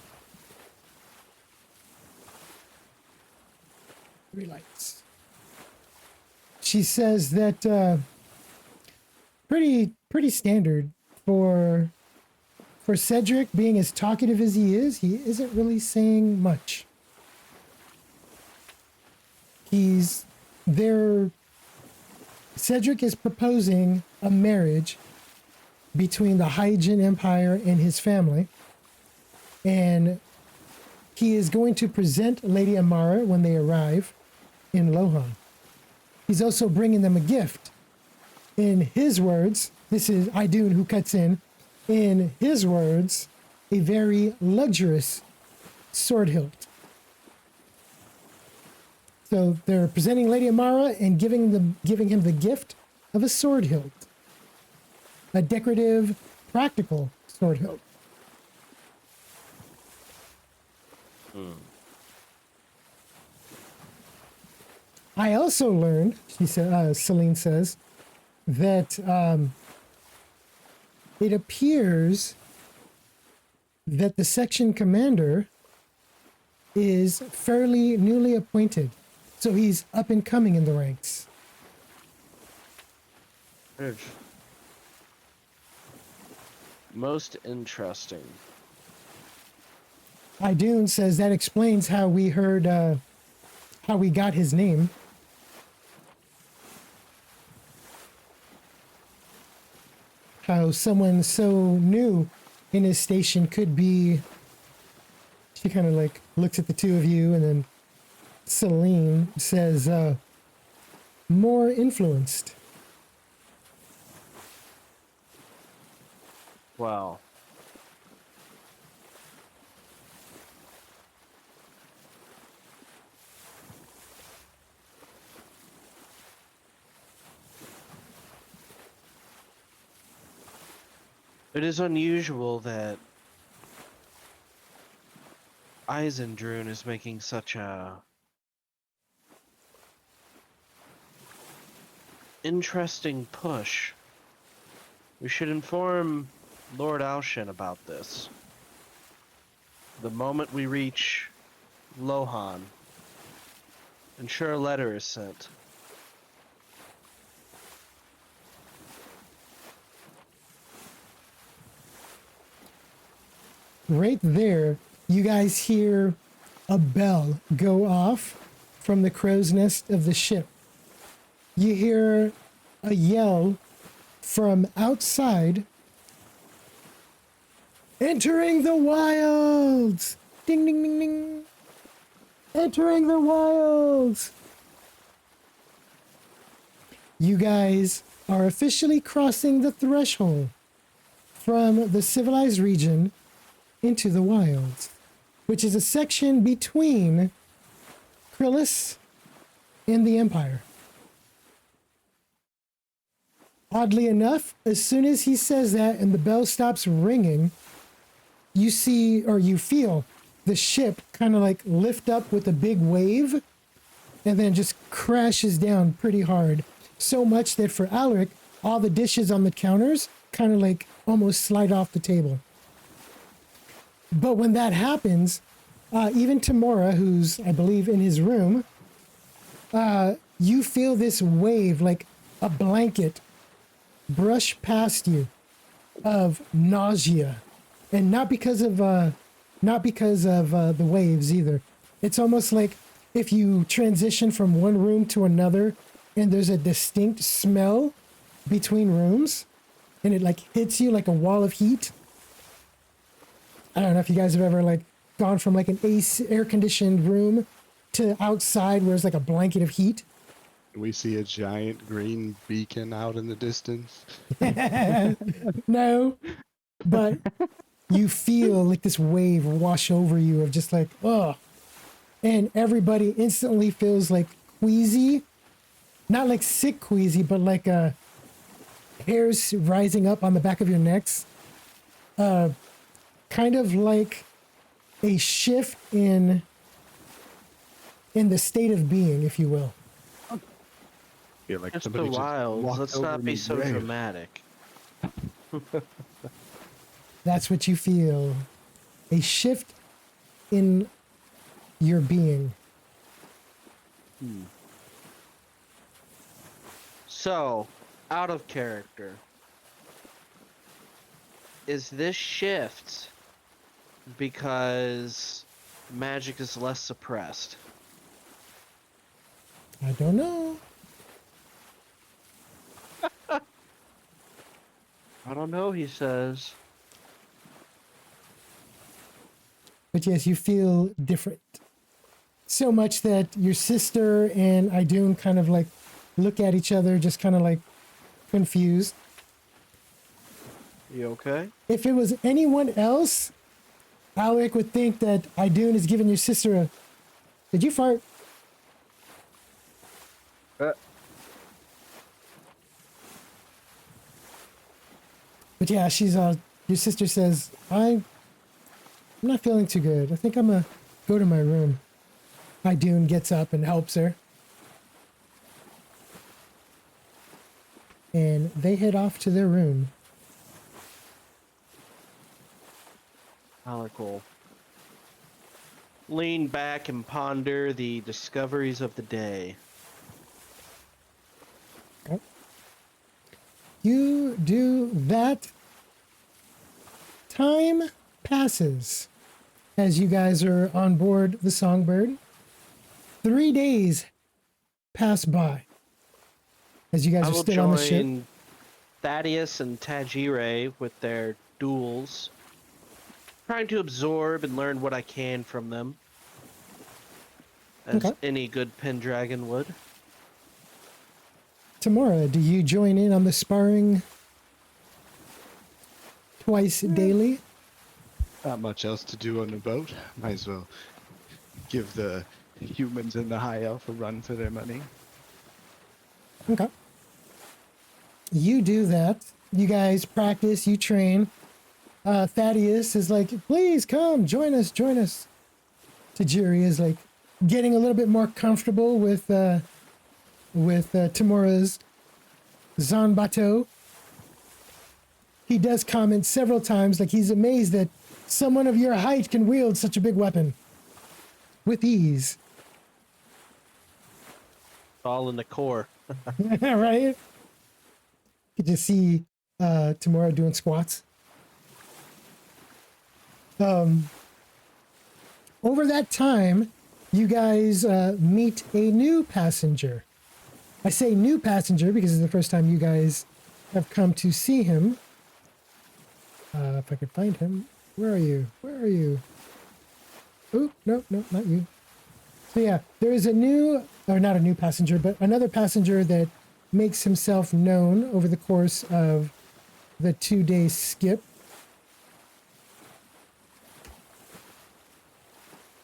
3 lights. She says that pretty standard for Cedric being as talkative as he isn't really saying much. Cedric is proposing a marriage between the Hygiene Empire and his family. And he is going to present Lady Amara when they arrive in Lohan. He's also bringing them a gift. In his words, this is Idun who cuts in his words, a very luxurious sword hilt. So they're presenting Lady Amara and giving him the gift of a sword hilt. A decorative, practical sword hilt. I also learned, Celine says, that it appears that the section commander is fairly newly appointed. So he's up and coming in the ranks. Most interesting. Idun says that explains how we heard, how we got his name. How someone so new in his station could be. She kind of like looks at the two of you, and then Celine says, more influenced. Wow. It is unusual that Eisendrun is making such a interesting push. We should inform Lord Alshin about this. The moment we reach Lohan, ensure a letter is sent. Right there, you guys hear a bell go off from the crow's nest of the ship. You hear a yell from outside. Entering the wilds! Ding, ding, ding, ding. Entering the wilds! You guys are officially crossing the threshold from the civilized region into the wilds, which is a section between Krillis and the Empire. Oddly enough, as soon as he says that and the bell stops ringing, you see, or you feel, the ship kind of like lift up with a big wave and then just crashes down pretty hard. So much that for Alaric, all the dishes on the counters kind of like almost slide off the table. But when that happens, even Tamora, who's, I believe, in his room, you feel this wave like a blanket brush past you of nausea. And not because of the waves either. It's almost like if you transition from one room to another and there's a distinct smell between rooms and it like hits you like a wall of heat. I don't know if you guys have ever like gone from like an air conditioned room to outside where there's like a blanket of heat. We see a giant green beacon out in the distance. No, but you feel like this wave wash over you of just like, oh, and everybody instantly feels like queasy, not like sick queasy, but like hairs rising up on the back of your necks. Kind of like a shift in the state of being, if you will. Feel like It's the somebody just wilds. walked Let's over not be me so grave. dramatic. That's what you feel. A shift in your being. So, out of character. Is this shift because magic is less suppressed? I don't know. I don't know, he says. But yes, you feel different. So much that your sister and Idun kind of like look at each other, just kind of like confused. You okay? If it was anyone else, Alec would think that Idun is giving your sister a... Did you fart? But yeah, she's your sister says, I'm not feeling too good. I think I'm gonna go to my room. Idun gets up and helps her. And they head off to their room. Alec will lean back and ponder the discoveries of the day. You do that. time passes as you guys are on board the Songbird. 3 days pass by as you guys I are will still on the ship. join Thaddeus and Tajire with their duels, trying to absorb and learn what I can from them, as Okay. any good Pendragon would. Tamara, do you join in on the sparring twice daily? Not much else to do on the boat. Might as well give the humans and the high elf a run for their money. Okay. You do that. You guys practice, you train. Thaddeus is like, please come, join us, join us. Tajiri is like getting a little bit more comfortable with Tamura's Zanbato. He does comment several times, like he's amazed that someone of your height can wield such a big weapon with ease. All in the core. Right? You could just see Tamura doing squats. Over that time, you guys meet a new passenger. I say new passenger because it's the first time you guys have come to see him. If I could find him. Where are you? Where are you? Oh, no, not you. So yeah, there is a new, or not a new passenger, but another passenger that makes himself known over the course of the 2-day skip.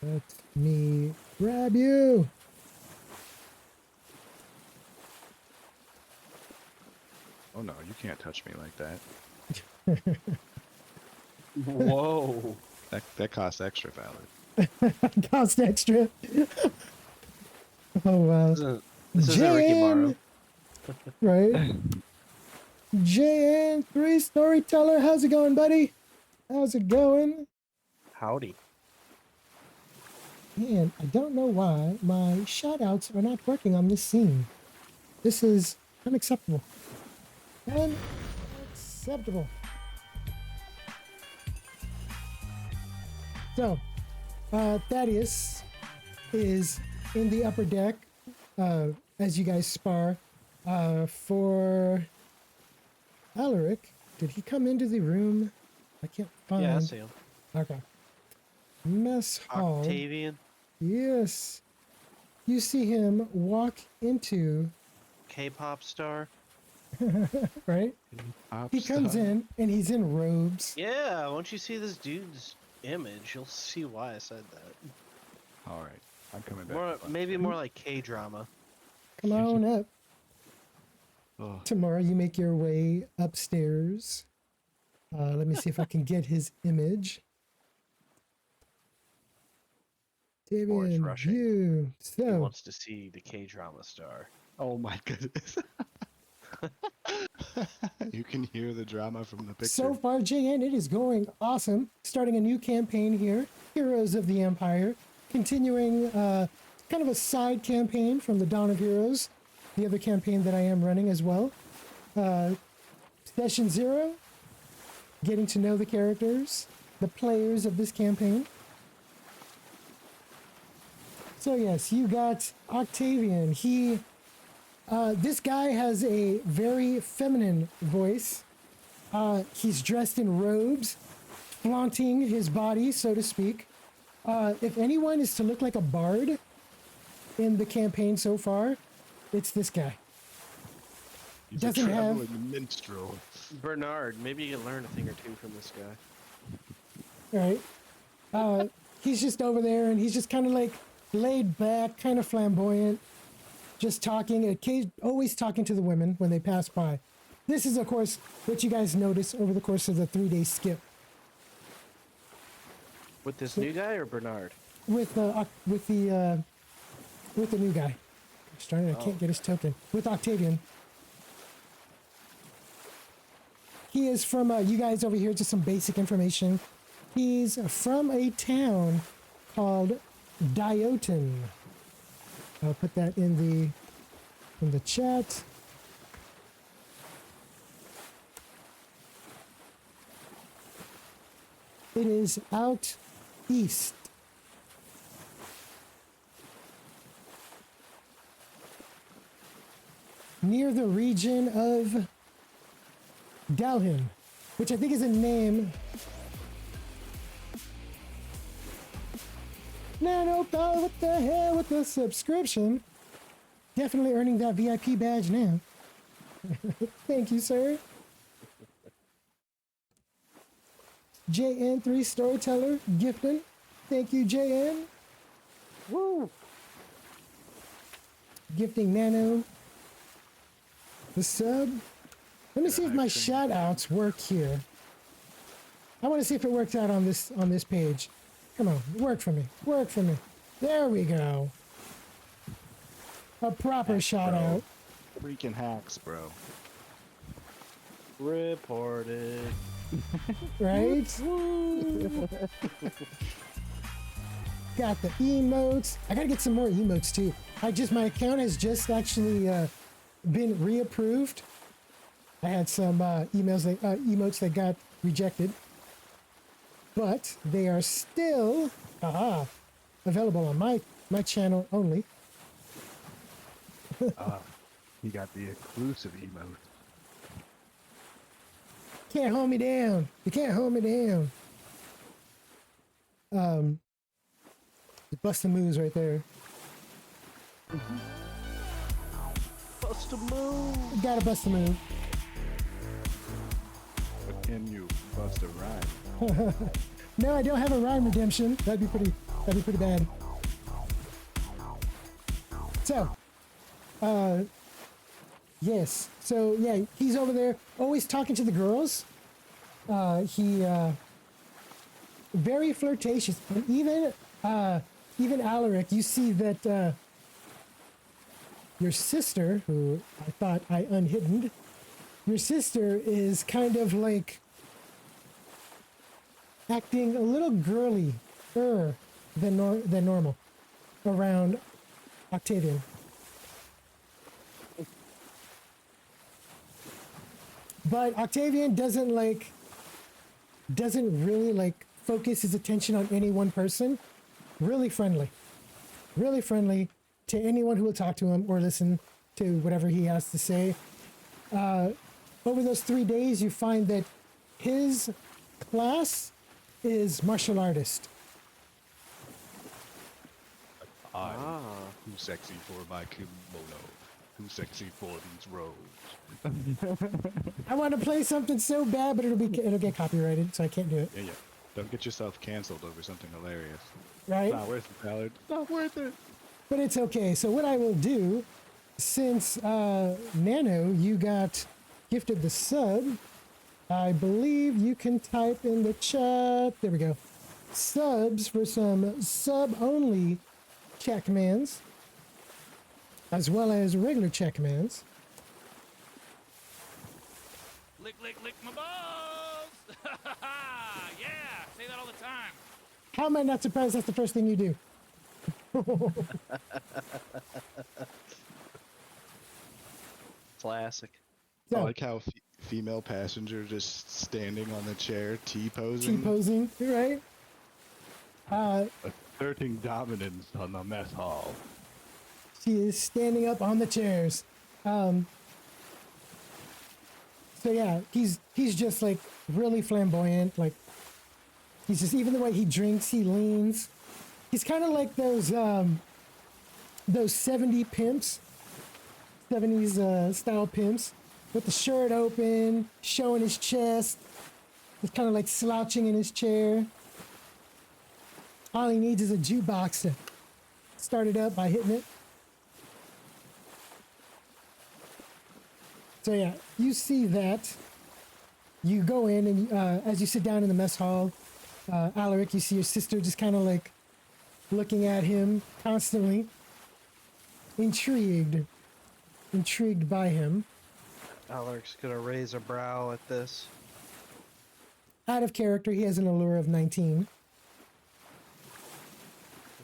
Let me grab you. Oh no, you can't touch me like that. Whoa. That costs extra valid. Cost extra. Oh wow. This isn't Ricky Morrow. Right? JN, 3 storyteller. How's it going, buddy? How's it going? Howdy. Man, I don't know why my shout-outs are not working on this scene. This is unacceptable. Unacceptable. So, Thaddeus is in the upper deck as you guys spar for Alaric. Did he come into the room? I can't find. Yeah, I see him. Okay. Mess hall. Octavian. Yes. You see him walk into, K-pop star. right? He comes in and he's in robes. Yeah, once you see this dude's image, you'll see why I said that. All right, I'm coming back. More, maybe more like K-drama. Come on up. Oh, Tomorrow you make your way upstairs. Let me see if I can get his image. David, rushing. you. He So, wants to see the K-drama star. oh my goodness. You can hear the drama from the picture. so far, JN, it is going awesome. Starting a new campaign here, Heroes of the Empire. Continuing kind of a side campaign from the Dawn of Heroes, the other campaign that I am running as well. Session 0, getting to know the characters, the players of this campaign. So yes, you got Octavian. This guy has a very feminine voice. He's dressed in robes, flaunting his body, so to speak. If anyone is to look like a bard in the campaign so far, it's this guy. He's doesn't a have- traveling minstrel. Bernard, maybe you can learn a thing or two from this guy. Right? He's just over there and he's just kind of like laid back, kind of flamboyant, just talking, always talking to the women when they pass by. This is, of course, what you guys notice over the course of the 3-day skip. With this new guy or Bernard? With the new guy. I can't get his token. With Octavian. He is from, you guys over here, just some basic information. He's from a town called Diotin. I'll put that in the chat. It is out east. Near the region of Dalhin, which I think is a name. Nano, what the hell with the subscription? Definitely earning that VIP badge now. Thank you, sir. JN3 Storyteller gifting. Thank you, JN. Woo! Gifting Nano the sub. Let me see if my shout outs work here. I want to see if it works out on this page. Come on, work for me. Work for me. There we go. A proper shout out. Freaking hacks, bro. Reported. Right? Got the emotes. I gotta get some more emotes too. My account has just actually been reapproved. I had some emotes that got rejected, but they are still available on my channel only. You got the exclusive emote. Can't hold me down. You can't hold me down. Bust the moves right there. Bust a move. Gotta bust the move. But can you bust a rhyme? No, I don't have a rhyme redemption. That'd be pretty bad. So, yes. So yeah, he's over there, always talking to the girls. He very flirtatious, and even Alaric, you see that your sister, who I thought I unhidden, your sister is kind of like acting a little girly-er than normal around Octavian. But Octavian doesn't really like focus his attention on any one person. Really friendly to anyone who will talk to him or listen to whatever he has to say. Over those 3 days, you find that his class is martial artist. Too sexy for my kimono. Too sexy for these robes. I want to play something so bad, but it'll get copyrighted, so I can't do it. Yeah. Don't get yourself canceled over something hilarious. Right? It's not worth it, Ballard. It's not worth it. But it's okay. So what I will do, since Nano, you got gifted the sub, I believe you can type in the chat. There we go. Subs for some sub-only check commands, as well as regular check commands. Lick, my balls! Yeah, say that all the time. How am I not surprised that's the first thing you do? Classic. So, I like how female passenger just standing on the chair, T-posing. T-posing, right? Asserting dominance on the mess hall. She is standing up on the chairs. So yeah, he's just like really flamboyant. Like he's just, even the way he drinks, he leans. He's kind of like those 70 pimps, 70s style pimps, with the shirt open, showing his chest. He's kind of like slouching in his chair. All he needs is a jukebox to start it up by hitting it. So yeah, you see that. You go in and as you sit down in the mess hall, Alaric, you see your sister just kind of like looking at him constantly, intrigued by him. Alaric's gonna raise a brow at this. Out of character, he has an allure of 19.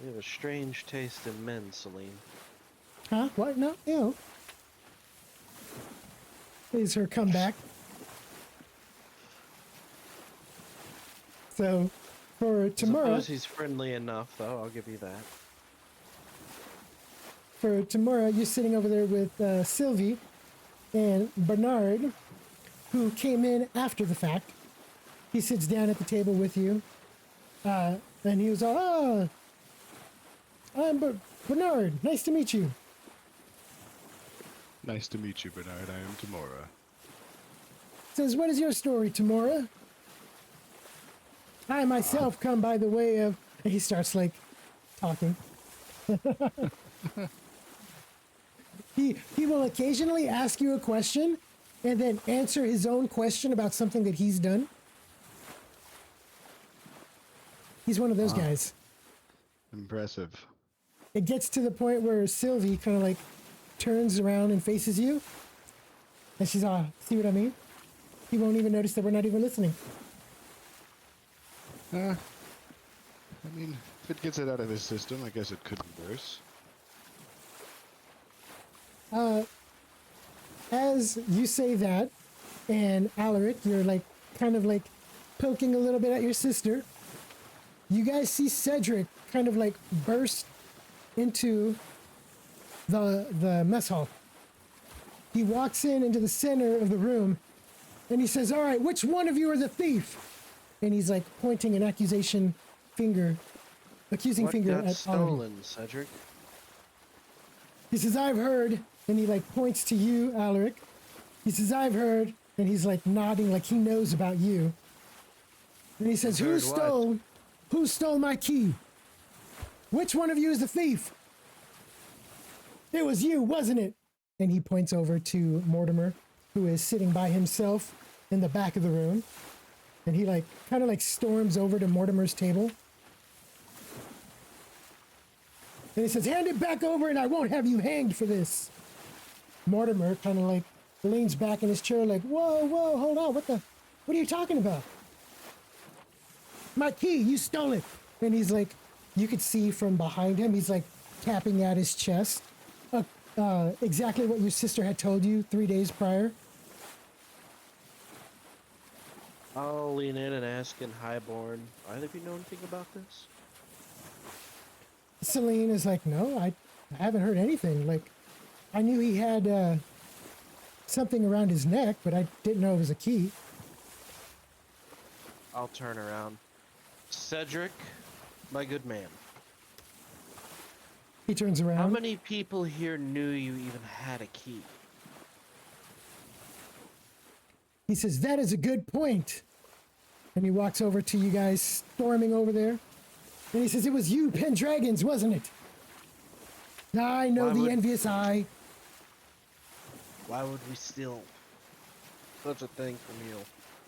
You have a strange taste in men, Celine. Huh? What? No? Ew. Is her comeback. So for I Tamura, suppose he's friendly enough, though. I'll give you that. you're sitting over there with Sylvie and Bernard, who came in after the fact. He sits down at the table with you, and he was all, "Oh, I'm Bernard. Nice to meet you." Nice to meet you, Bernard. I am Tamora. Says, "What is your story, Tamora?" "I myself come by the way of," and he starts like talking. He will occasionally ask you a question and then answer his own question about something that he's done. He's one of those guys. Impressive. It gets to the point where Sylvie kind of like turns around and faces you. And she's, see what I mean? He won't even notice that we're not even listening. I mean, if it gets it out of his system, I guess it could be worse. As you say that, and Alaric, you're like kind of like poking a little bit at your sister, you guys see Cedric kind of like burst into the mess hall. He walks into the center of the room and he says, "All right, which one of you are the thief?" And he's like pointing an accusing finger What at got all of you. stolen, Cedric? He says, "I've heard," and he like points to you, Alaric. He says, "I've heard," and he's like nodding like he knows about you. And he says, Heard what? Who stole my key? Which one of you is the thief?" "It was you, wasn't it?" And he points over to Mortimer, who is sitting by himself in the back of the room. And he like kind of like storms over to Mortimer's table. And he says, "Hand it back over and I won't have you hanged for this." Mortimer kind of like leans back in his chair like, whoa, hold on. What are you talking about?" "My key, you stole it." And he's like, you could see from behind him, he's like tapping at his chest. Exactly what your sister had told you 3 days prior. I'll lean in and ask in Highborn, either of you know anything about this? Celine is like, "No, I haven't heard anything. Like, I knew he had something around his neck, but I didn't know it was a key." I'll turn around. Cedric, my good man. He turns around. How many people here knew you even had a key? He says, "That is a good point." And he walks over to you guys storming over there. And he says, "It was you, Pendragons, wasn't it?" "I know Why the would- envious eye." Why would we steal such a thing from you?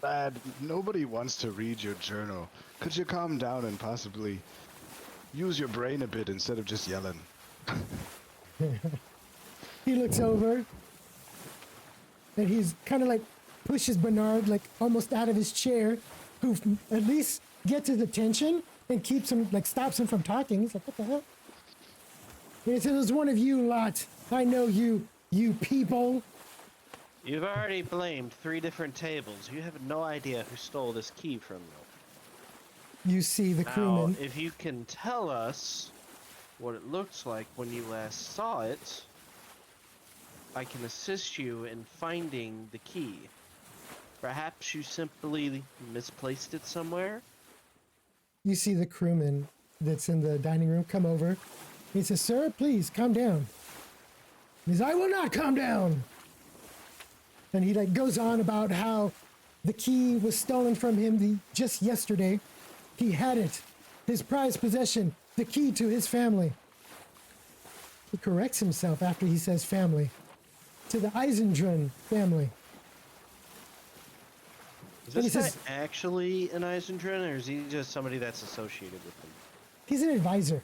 Lad, nobody wants to read your journal. Could you calm down and possibly use your brain a bit instead of just yelling? He looks over. And he's kind of like pushes Bernard like almost out of his chair, who at least gets his attention and keeps him, like stops him from talking. He's like, "What the hell?" And he says, "It was one of you lot. I know you people." You've already blamed 3 different tables. You have no idea who stole this key from you. You see the Now, crewman. if you can tell us what it looks like when you last saw it, I can assist you in finding the key. Perhaps you simply misplaced it somewhere? You see the crewman that's in the dining room come over. He says, "Sir, please calm down." He says, "I will not calm down." And he like goes on about how the key was stolen from him just yesterday. He had it, his prized possession, the key to his family. He corrects himself after he says family, to the Eisendrun family. Is And he this guy says- actually an Eisendren, or is he just somebody that's associated with him? He's an advisor.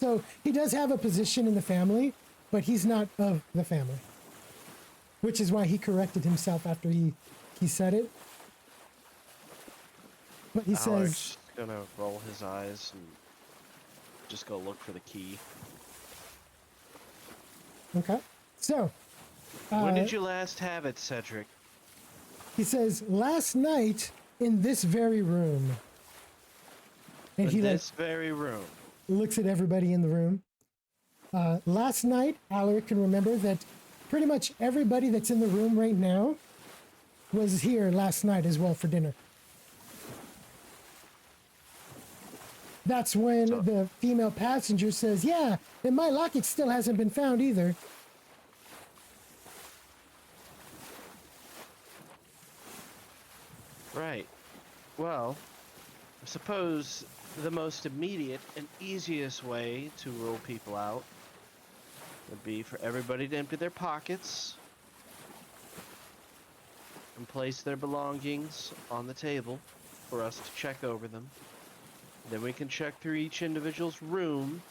So he does have a position in the family, but he's not of the family. Which is why he corrected himself after he said it. But he Alec's says, gonna roll his eyes and just go look for the key. okay. So, When did you last have it, Cedric? he says, last night in this very room. And In he this very room. looks at everybody in the room. Last night, Alaric can remember that pretty much everybody that's in the room right now was here last night as well for dinner. That's when the female passenger says, yeah, and my locket still hasn't been found either. Right. Well, I suppose the most immediate and easiest way to rule people out would be for everybody to empty their pockets and place their belongings on the table for us to check over them. Then we can check through each individual's room.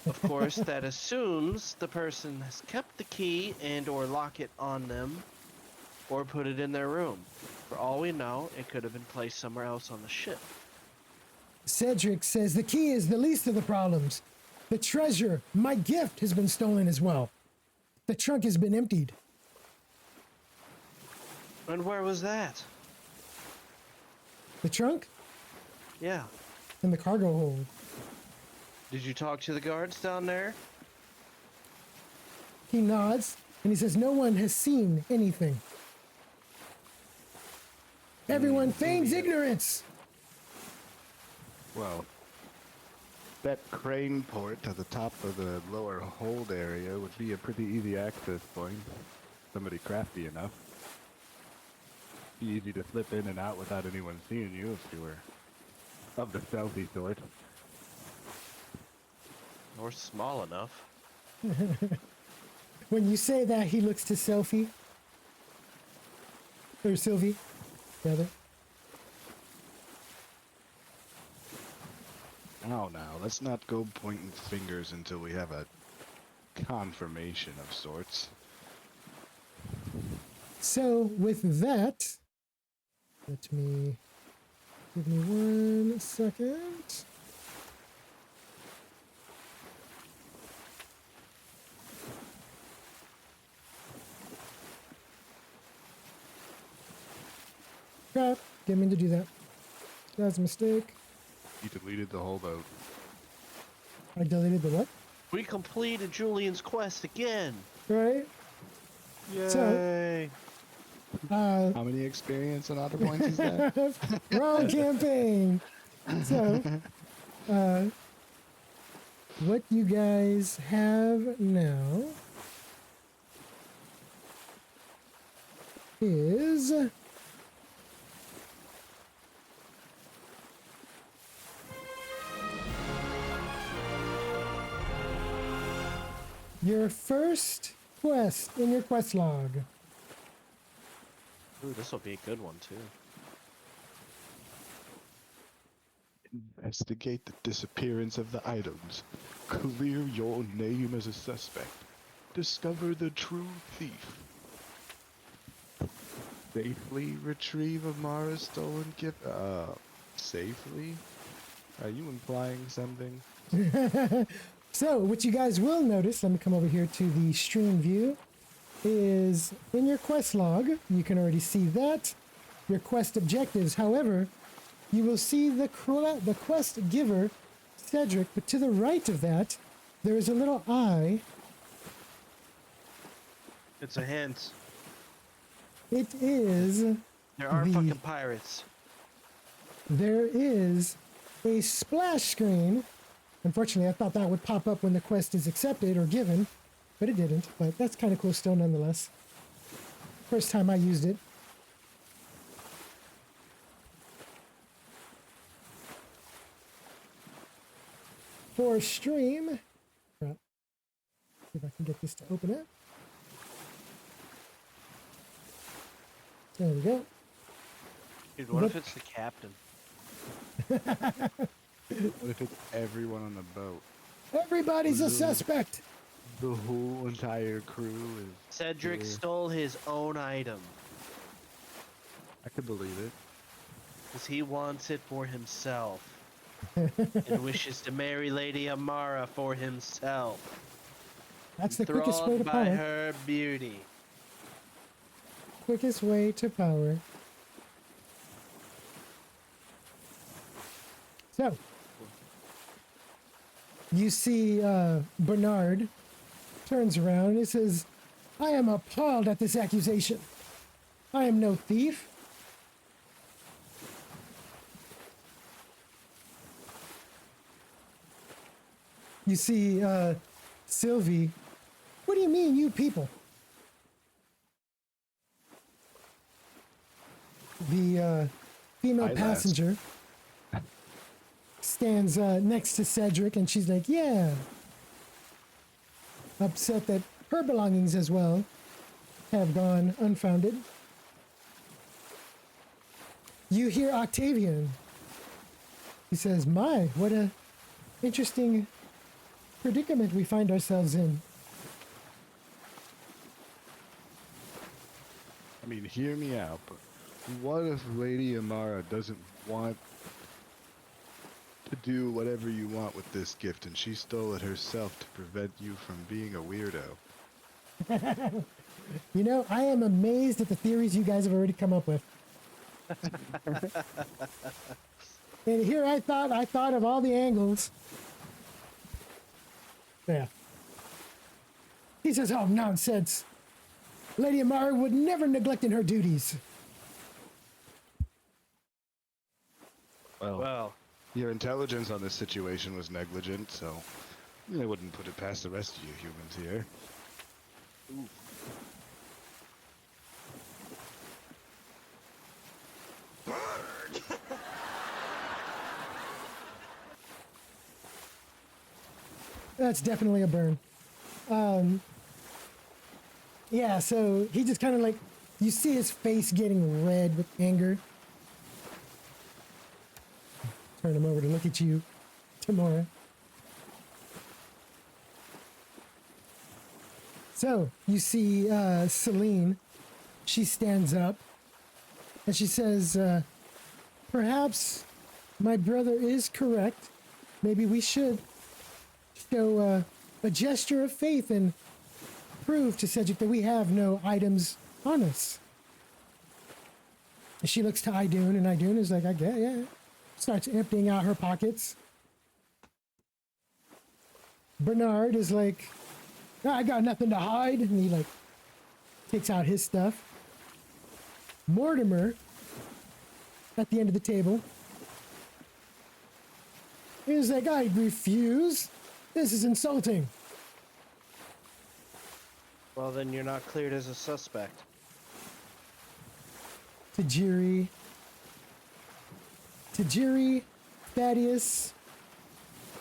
Of course, that assumes the person has kept the key and or locket on them or put it in their room. For all we know, it could have been placed somewhere else on the ship. Cedric says the key is the least of the problems. The treasure, my gift, has been stolen as well. The trunk has been emptied. And where was that? The trunk Yeah. and the cargo hold. Did you talk to the guards down there? He nods and he says no one has seen anything. Everyone feigns ignorance. Well, that crane port at the top of the lower hold area would be a pretty easy access point. Somebody crafty enough. Be easy to slip in and out without anyone seeing you if you were of the stealthy sort. Or small enough. When you say that, he looks to Sophie. Or Sylvie, rather. Now, let's not go pointing fingers until we have a confirmation of sorts. So, with that, give me 1 second. Crap, didn't mean to do that. That's a mistake. You deleted the whole boat. I deleted the what? We completed Julian's quest again. Right? Yay. How many experience and auto points is that? Wrong campaign. So, what you guys have now is your first quest in your quest log. Ooh, this will be a good one too. Investigate the disappearance of the items. Clear your name as a suspect. Discover the true thief. Safely retrieve Amara's stolen gift. Safely? Are you implying something? So, what you guys will notice, let me come over here to the stream view, is in your quest log, you can already see that, your quest objectives. However, you will see the quest giver, Cedric, but to the right of that, there is a little eye. It's a hint. It is... There are fucking pirates. There is a splash screen. Unfortunately, I thought that would pop up when the quest is accepted or given, but it didn't. But that's kind of cool still nonetheless. First time I used it. For stream, crap. See if I can get this to open it. There we go. Dude, what if it's the captain? What if it's everyone on the boat? Everybody's a suspect. The whole entire crew is... Cedric here. stole his own item. I could believe it. Because he wants it for himself. And wishes to marry Lady Amara for himself. That's the quickest way to Enthralled by power. her beauty. Quickest way to power. So, you see Bernard turns around and he says, I am appalled at this accusation. I am no thief. You see Sylvie, what do you mean, you people? The female Hi, lads. passenger stands next to Cedric, and she's like, yeah. Upset that her belongings as well have gone unfounded. You hear Octavian. He says, my, what a interesting predicament we find ourselves in. I mean, hear me out, but what if Lady Amara doesn't want to do whatever you want with this gift and she stole it herself to prevent you from being a weirdo? You know, I am amazed at the theories you guys have already come up with. And here I thought of all the angles. Yeah. He says, oh, nonsense. Lady Amara would never neglect in her duties. Well, your intelligence on this situation was negligent, so I wouldn't put it past the rest of you humans here. That's definitely a burn. Yeah, so he just kind of like, you see his face getting red with anger. Turn him over to look at you, Tamora. So you see Celine. She stands up and she says, perhaps my brother is correct. Maybe we should show a gesture of faith and prove to Cedric that we have no items on us. And she looks to Idun, and Idun is like, I get, yeah. Starts emptying out her pockets. Bernard is like, I got nothing to hide, and he like takes out his stuff. Mortimer, at the end of the table, is like, I refuse. This is insulting. Well, then you're not cleared as a suspect. Tajiri, Thaddeus,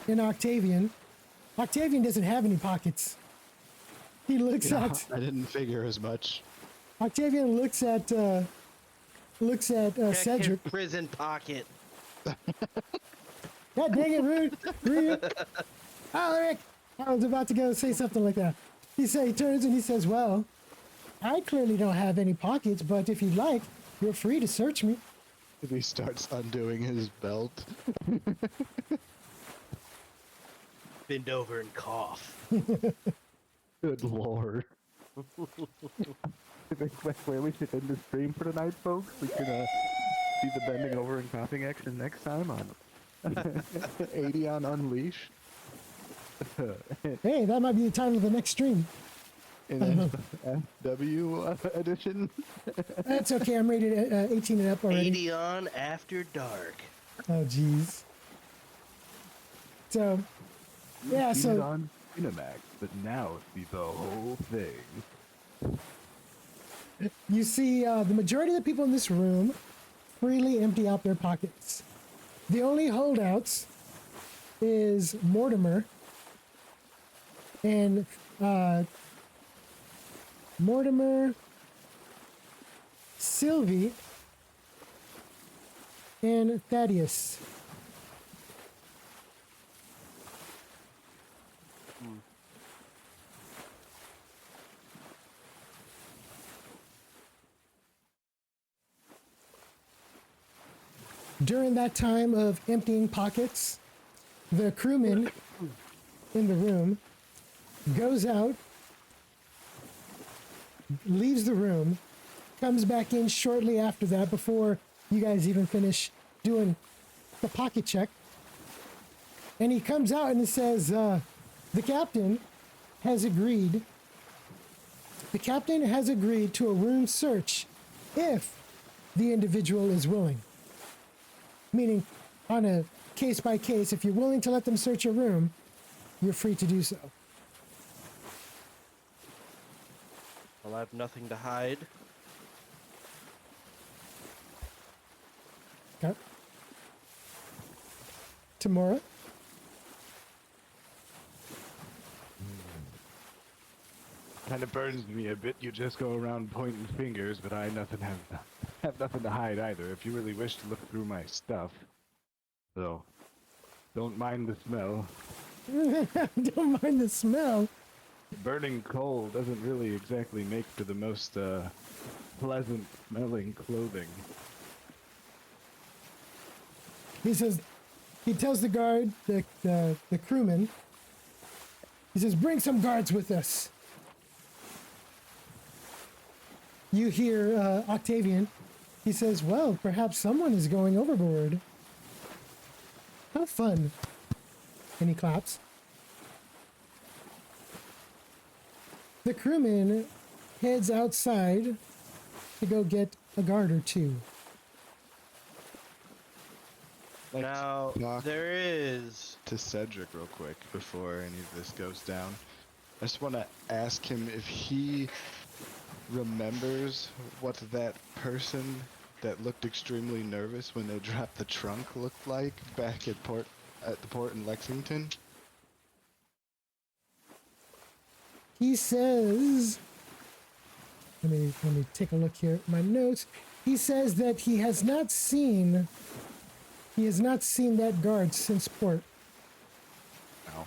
and Octavian. Octavian doesn't have any pockets. He looks at. I didn't figure as much. Octavian looks at Check Cedric. his prison pocket. God dang it, rude. Alaric! I was about to go say something like that. He turns and he says, well, I clearly don't have any pockets, but if you'd like, you're free to search me. And he starts undoing his belt. Bend over and cough. Good lord. I think that's where we should end the stream for tonight, folks. We can see the bending over and coughing action next time on 80 on Unleash. Hey, that might be the title of the next stream. In FW edition. That's okay, I'm rated 18 and up already. 80 on After Dark. Oh, jeez. So, yeah, You've seen it so on Cinemax, but now see the whole thing. you see the majority of the people in this room freely empty out their pockets. The only holdouts is Mortimer and Sylvie, and Thaddeus. During that time of emptying pockets, the crewman in the room goes out, leaves the room, comes back in shortly after that before you guys even finish doing the pocket check. And he comes out and he says, the captain has agreed. The captain has agreed to a room search if the individual is willing. Meaning, on a case by case, if you're willing to let them search a room, you're free to do so. Well, I have nothing to hide. Okay. Tamora? Kind of burns me a bit. You just go around pointing fingers, but I have nothing to hide either. If you really wish to look through my stuff, so don't mind the smell. Don't mind the smell. Burning coal doesn't really exactly make for the most pleasant smelling clothing. He says, he tells the guard, the crewman, he says, bring some guards with us. You hear Octavian. He says, well, perhaps someone is going overboard. How fun. And he claps. The crewman heads outside to go get a guard or two. Now, talk there is... to Cedric real quick before any of this goes down. I just want to ask him if he remembers what that person that looked extremely nervous when they dropped the trunk looked like back at the port in Lexington. He says, let me take a look here at my notes. He says that he has not seen that guard since port. Now,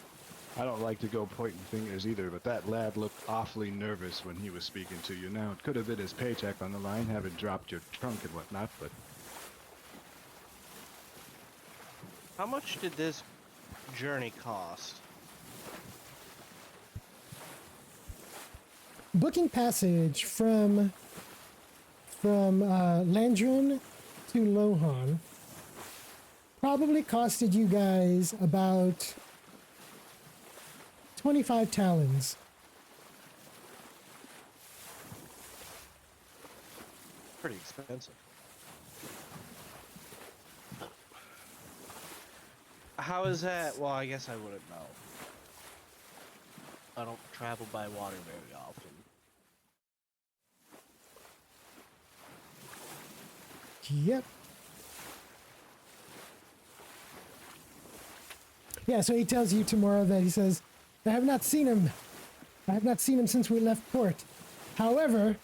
I don't like to go pointing fingers either, but that lad looked awfully nervous when he was speaking to you. Now, it could have been his paycheck on the line, having dropped your trunk and whatnot, but How much did this journey cost? Booking passage from Landron to Lohan probably costed you guys about 25 talons. Pretty expensive. How is that? Well, I guess I wouldn't know. I don't travel by water very often. Yep. Yeah, so he tells you tomorrow that he says, I have not seen him. I have not seen him since we left port. However,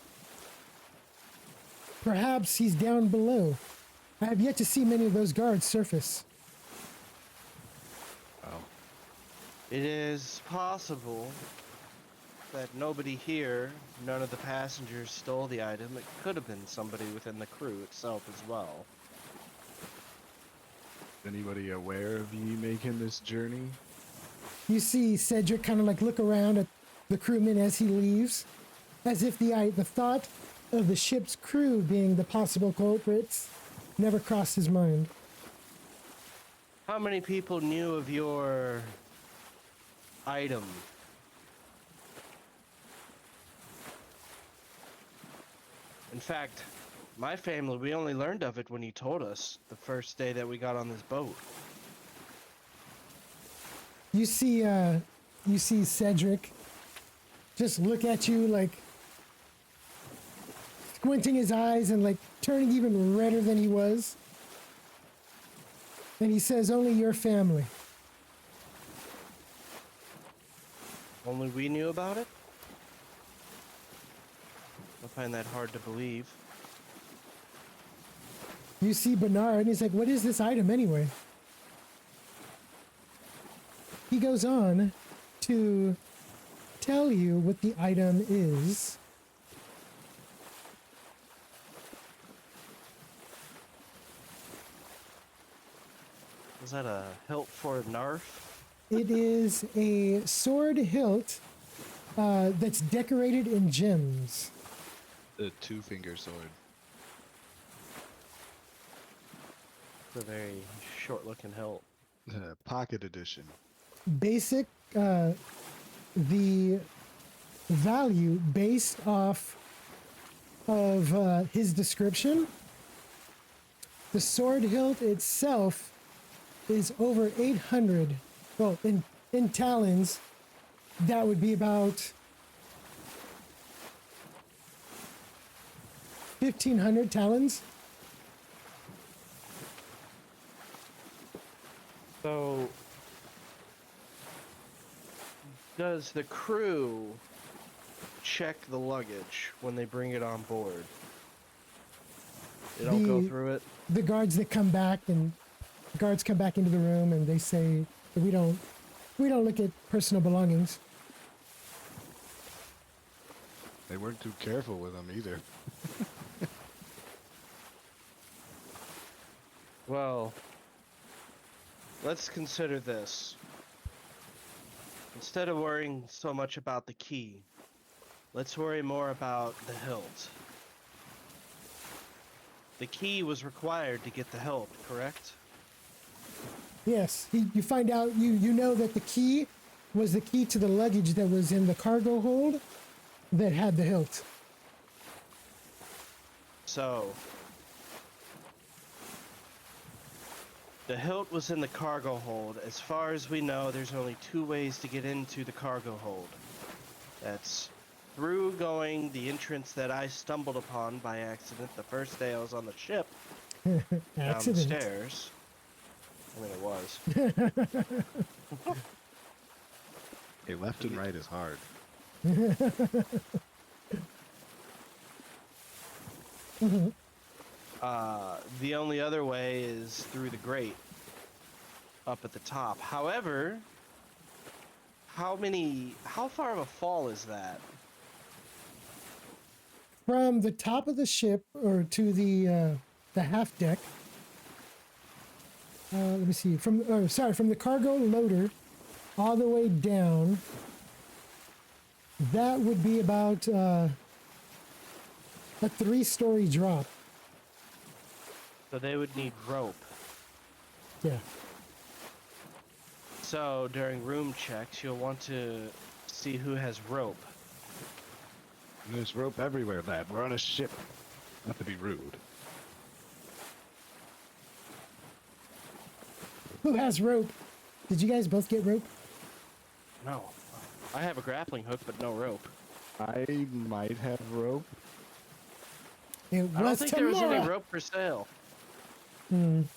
perhaps he's down below. I have yet to see many of those guards surface. oh, It is possible that nobody here, none of the passengers stole the item. It could have been somebody within the crew itself as well. is anybody aware of ye making this journey? You see Cedric kind of like look around at the crewman as he leaves, as if the thought of the ship's crew being the possible culprits never crossed his mind. How many people knew of your item? In fact, my family, we only learned of it when he told us the first day that we got on this boat. You see Cedric just look at you like squinting his eyes and like turning even redder than he was. And he says, only your family. Only we knew about it? I find that hard to believe. You see Bernard and he's like, what is this item anyway? He goes on to tell you what the item is. Is that a hilt for a Narf? It is a sword hilt that's decorated in gems. A two-finger sword. It's a very short-looking hilt. Pocket edition. Basic, the value based off of his description. The sword hilt itself is over 800. Well, in talons, that would be about 1,500 talons. So, does the crew check the luggage when they bring it on board? They don't go through it? The guards that come back and guards come back into the room and they say that we don't look at personal belongings. They weren't too careful with them either. Well, let's consider this. Instead of worrying so much about the key, let's worry more about the hilt. The key was required to get the hilt, correct? Yes, you find out, you know that the key was the key to the luggage that was in the cargo hold that had the hilt. So, the hilt was in the cargo hold. As far as we know, there's only 2 ways to get into the cargo hold. That's through going the entrance that I stumbled upon by accident the first day I was on the ship, down the Accident. stairs. I mean, it was. Hey, left and right is hard. The only other way is through the grate up at the top. However, how far of a fall is that? From the top of the ship or to the half deck. Let me see. From the cargo loader all the way down. That would be about a 3-story drop. So they would need rope. Yeah. So during room checks, you'll want to see who has rope. There's rope everywhere, lad. We're on a ship. Not to be rude. Who has rope? Did you guys both get rope? No. I have a grappling hook, but no rope. I might have rope. It I don't was think there was any tomorrow. rope for sale. Let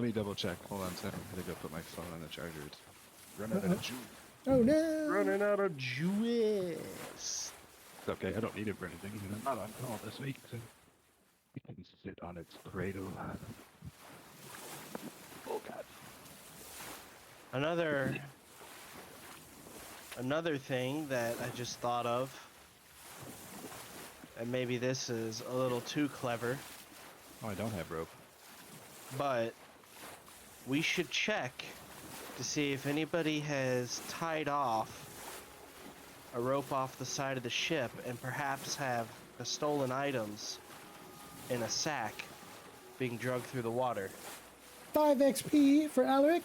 me double check. Hold on a second. I gotta go put my phone on the charger. It's running out of juice. Oh no! Running out of juice. It's okay. I don't need it for anything. And I'm not on call this week, so it can sit on its cradle. Oh God. Another thing that I just thought of, and maybe this is a little too clever, Oh, I don't have rope. but we should check to see if anybody has tied off a rope off the side of the ship and perhaps have the stolen items in a sack being dragged through the water. 5 XP for Alaric.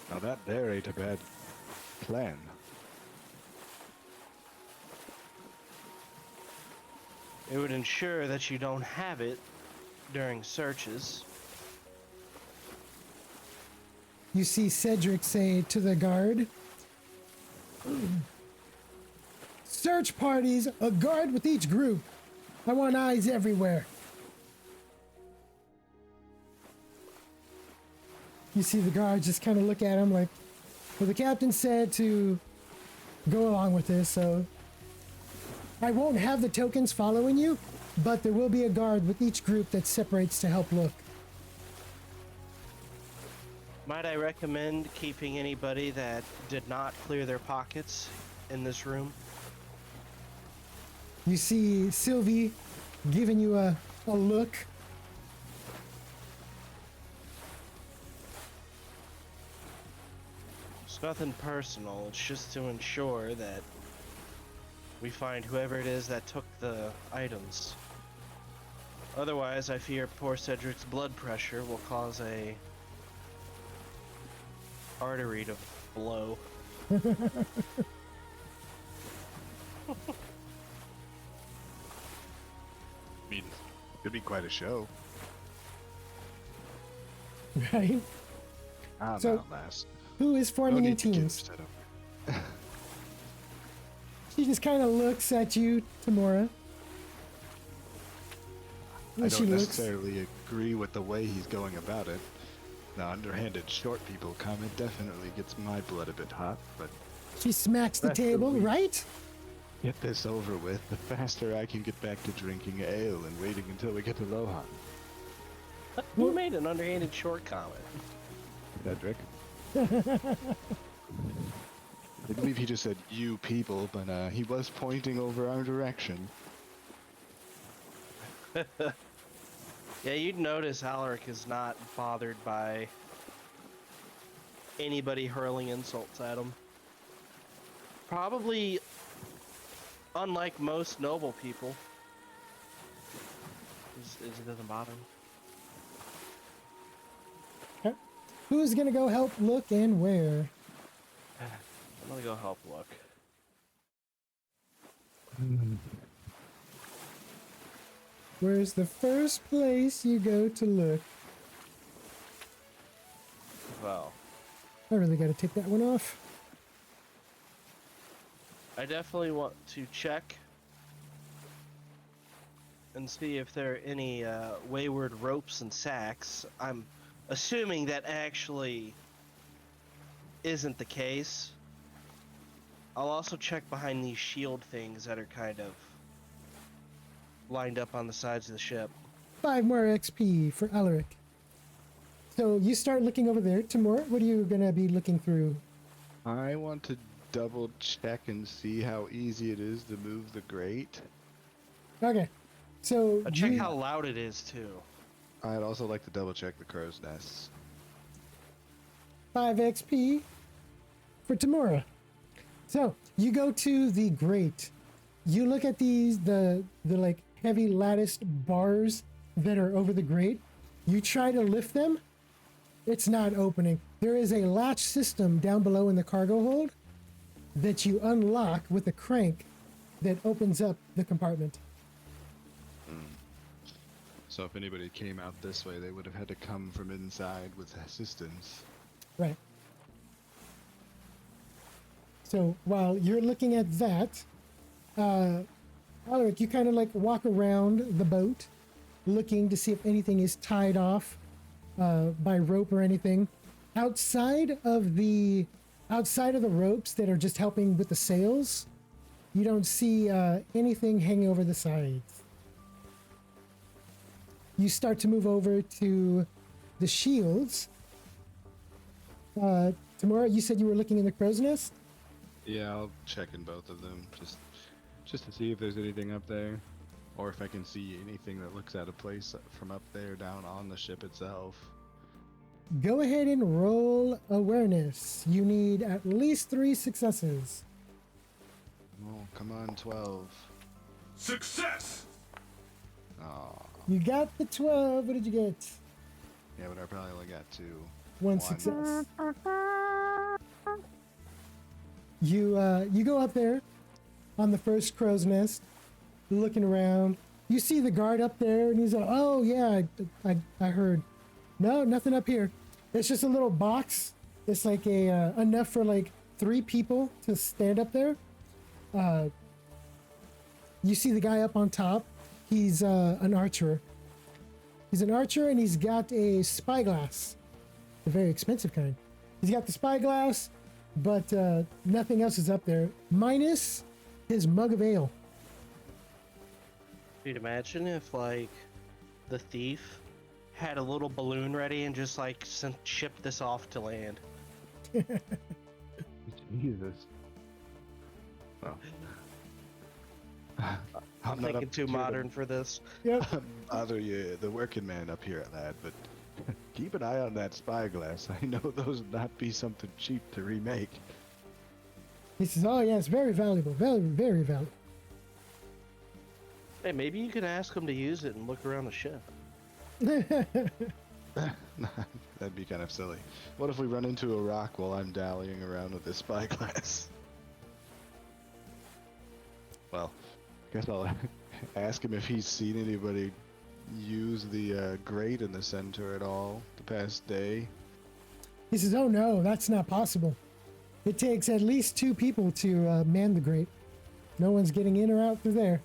Now that there ain't a bad plan. It would ensure that you don't have it during searches. You see Cedric say to the guard, "Search parties, a guard with each group. I want eyes everywhere." You see the guards just kind of look at him like, well, the captain said to go along with this, so I won't have the tokens following you, but there will be a guard with each group that separates to help look. Might I recommend keeping anybody that did not clear their pockets in this room? You see Sylvie giving you a look. It's nothing personal, it's just to ensure that we find whoever it is that took the items. Otherwise, I fear poor Cedric's blood pressure will cause a artery to blow. I mean, could be quite a show. Right? I'm So- outlast. Who is No forming in need to get teams? set up. She just kind of looks at you, Tamora. I She don't looks. necessarily agree with the way he's going about it. The underhanded short people comment definitely gets my blood a bit hot, but She smacks the That's the table, week. right? get this over with, the faster I can get back to drinking ale and waiting until we get to Lohan. Who made an underhanded short comment? Cedric. I believe he just said you people, but he was pointing over our direction. Yeah, you'd notice Alaric is not bothered by anybody hurling insults at him. Probably unlike most noble people. It doesn't bother him. Okay. Who's gonna go help look and where? I'm gonna go help look. Where's the first place you go to look? Well, I really gotta take that one off. I definitely want to check and see if there are any wayward ropes and sacks. I'm assuming that actually isn't the case. I'll also check behind these shield things that are kind of lined up on the sides of the ship. 5 more XP for Alaric. So you start looking over there. Tamora, what are you gonna be looking through? I want to double check and see how easy it is to move the grate. Okay. So I'll check you- how loud it is too. I'd also like to double check the crow's nests. 5 XP for Tamora. So you go to the grate. You look at the like heavy latticed bars that are over the grate. You try to lift them. It's not opening. There is a latch system down below in the cargo hold that you unlock with a crank that opens up the compartment. So if anybody came out this way, they would have had to come from inside with assistance. Right. So while you're looking at that, Alaric, you kind of like walk around the boat, looking to see if anything is tied off by rope or anything. Outside of the ropes that are just helping with the sails, you don't see anything hanging over the sides. You start to move over to the shields. Tamora, you said you were looking in the crow's nest? Yeah, I'll check in both of them just to see if there's anything up there, or if I can see anything that looks out of place from up there down on the ship itself. Go ahead and roll awareness. You need at least 3 successes. Oh, come on, 12. Success! Oh, You got the 12. What did you get? yeah, but I probably only got 2. 1 success. You go up there on the first crow's nest, looking around. You see the guard up there, and he's like, "Oh yeah, I heard." No, nothing up here. It's just a little box. It's like a enough for like 3 people to stand up there. You see the guy up on top. He's an archer. He's an archer, and he's got a spyglass, a very expensive kind. He's got the spyglass, but nothing else is up there, minus his mug of ale. You'd imagine if like the thief had a little balloon ready and just like shipped this off to land. Jesus. Well, I'm not thinking up too to modern for this. Yep. bother you, the working man up here, lad, but keep an eye on that spyglass. I know those would not be something cheap to remake. He says, "Oh yeah, it's very valuable, very, very valuable." Hey, maybe you could ask him to use it and look around the ship. That'd be kind of silly. What if we run into a rock while I'm dallying around with this spyglass? Well, guess I'll ask him if he's seen anybody use the grate in the center at all the past day. He says, "Oh no, that's not possible. It takes at least 2 people to man the grate. No one's getting in or out through there."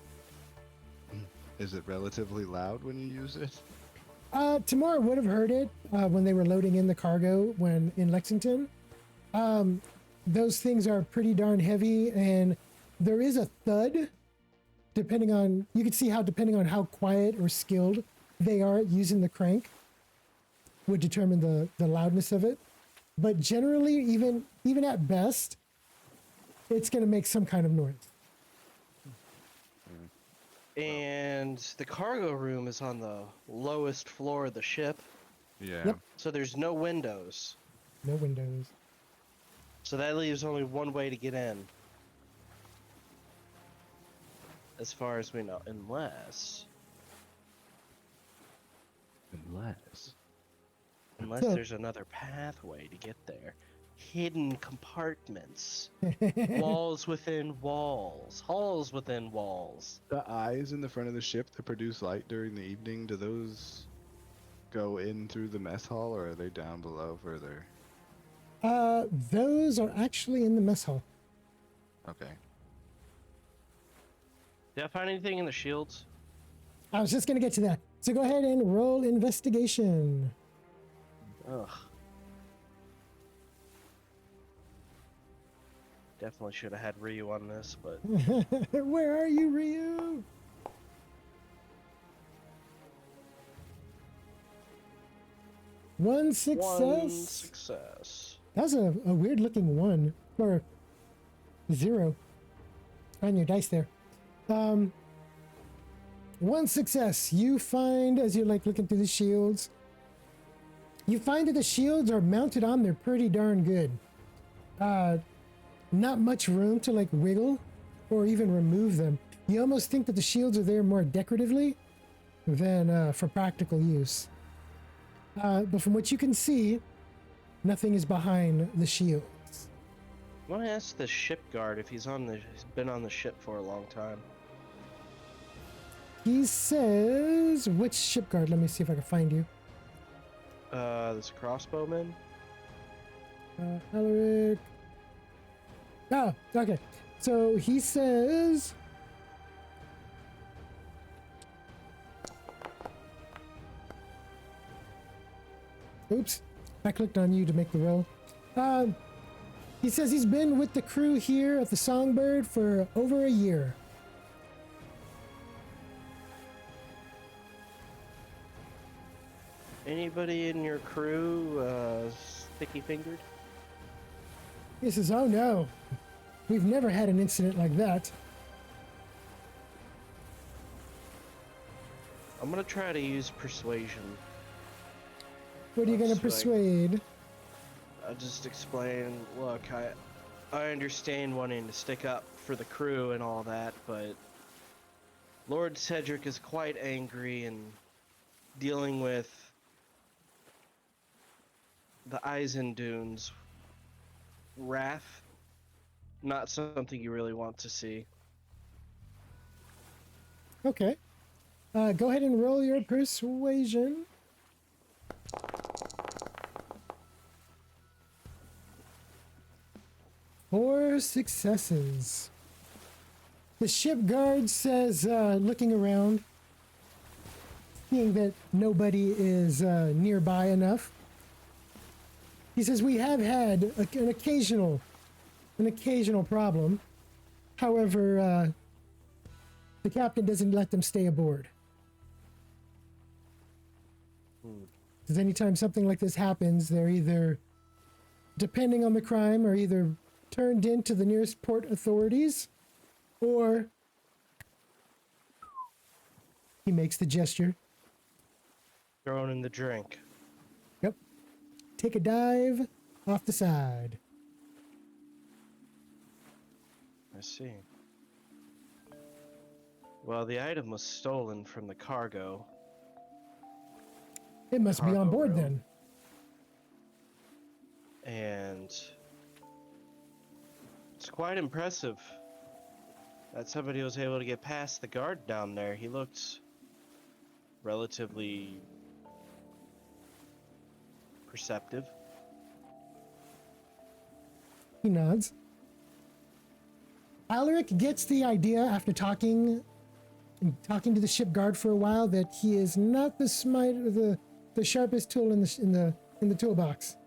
Is it relatively loud when you use it? Tamara would have heard it when they were loading in the cargo when in Lexington. Those things are pretty darn heavy, and there is a thud. Depending on, you can see how depending on how quiet or skilled they are at using the crank would determine the loudness of it. But generally, even at best, it's going to make some kind of noise. And the cargo room is on the lowest floor of the ship, Yeah. Yep. so there's no windows. No windows. So that leaves only one way to get in. As far as we know, unless So- there's another pathway to get there. Hidden compartments. Walls within walls. Halls within walls. The eyes in the front of the ship that produce light during the evening, do those go in through the mess hall, or are they down below further? Those are actually in the mess hall. Okay. Did I find anything in the shields? I was just going to get to that. So go ahead and roll investigation. Ugh. Definitely should have had Ryu on this, but Where are you, Ryu? One success. one success. That was a weird looking 1 or 0 on your dice there. 1 success. You find, as you're like looking through the shields, you find that the shields are mounted on there pretty darn good. Not much room to like wiggle or even remove them. You almost think that the shields are there more decoratively than for practical use. But from what you can see, nothing is behind the shields. I want to ask the ship guard if he's been on the ship for a long time. He says, which ship guard? Let me see if I can find you. This crossbowman. Alaric. Oh, okay. So he says, oops, I clicked on you to make the roll. He says he's been with the crew here at the Songbird for over a year. Anybody in your crew sticky fingered? He says, oh no, we've never had an incident like that. I'm gonna try to use persuasion. What are you going to That's persuade? I'll just explain. Look, I understand wanting to stick up for the crew and all that, but Lord Cedric is quite angry and dealing with the Eisendunes. Wrath, not something you really want to see. Okay. Go ahead and roll your persuasion. Four successes. The ship guard says, looking around, seeing that nobody is nearby enough, he says, we have had an occasional problem. However, the captain doesn't let them stay aboard. Because anytime something like this happens, they're either, depending on the crime, are either turned into the nearest port authorities, or he makes the gesture. Thrown in the drink. Yep. Take a dive off the side. I see. Well, the item was stolen from the cargo. It must be on Cargo board room. then. And it's quite impressive that somebody was able to get past the guard down there. He looked relatively perceptive. He nods. Alaric gets the idea after talking to the ship guard for a while that he is not the sharpest tool in the toolbox.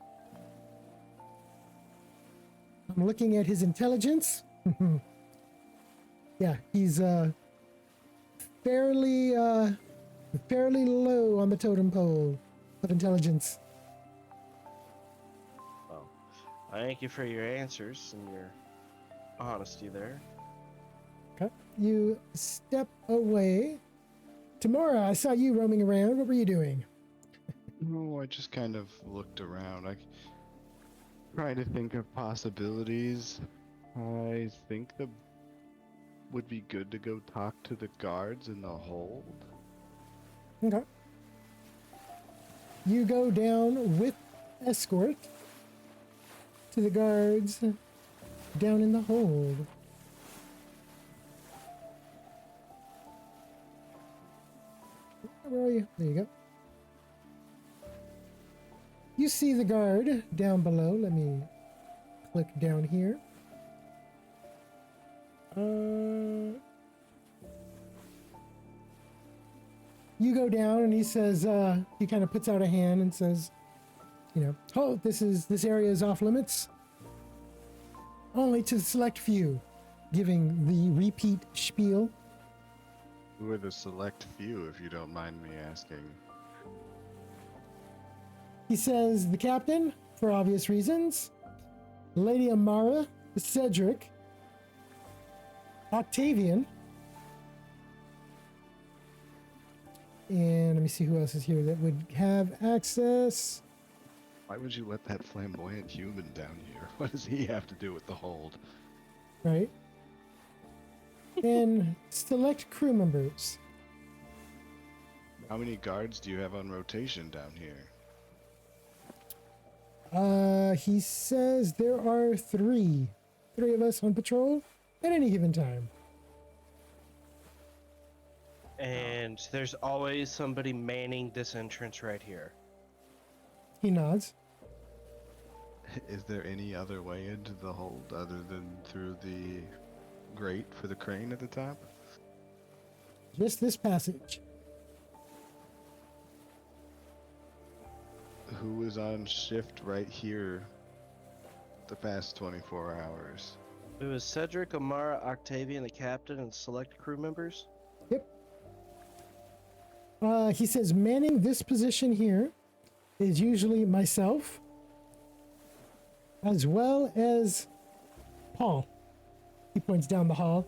I'm looking at his intelligence. Yeah, he's fairly low on the totem pole of intelligence. Well, I thank you for your answers and your honesty there. Okay. You step away. Tomorrow, I saw you roaming around. What were you doing? Oh, I just kind of looked around. I trying to think of possibilities. I think the would be good to go talk to the guards in the hold. Okay. You go down with escort to the guards down in the hold. Where are you? There you go. You see the guard down below. Let me click down here. You go down and he says, he kind of puts out a hand and says, oh, this area is off limits. Only to the select few, giving the repeat spiel. Who are the select few, if you don't mind me asking? He says the captain, for obvious reasons, Lady Amara, Cedric, Octavian, and let me see who else is here that would have access. Why would you let that flamboyant human down here? What does he have to do with the hold? Right. And select crew members. How many guards do you have on rotation down here? He says there are three of us on patrol at any given time. And there's always somebody manning this entrance right here. He nods. Is there any other way into the hold other than through the grate for the crane at the top? Just this passage. Who was on shift right here the past 24 hours? It was Cedric, Amara, Octavian, the captain, and select crew members. Yep. He says manning this position here is usually myself, as well as Paul. He points down the hall.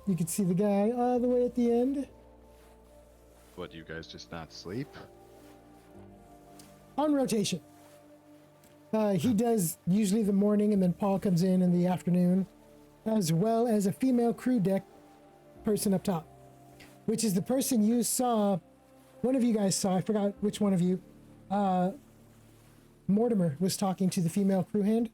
You can see the guy all the way at the end. What, you guys just not sleep? On rotation. He does usually the morning, and then Paul comes in the afternoon, as well as a female crew deck person up top, which is the person you saw. One of you guys saw, I forgot which one of you. Mortimer was talking to the female crew hand.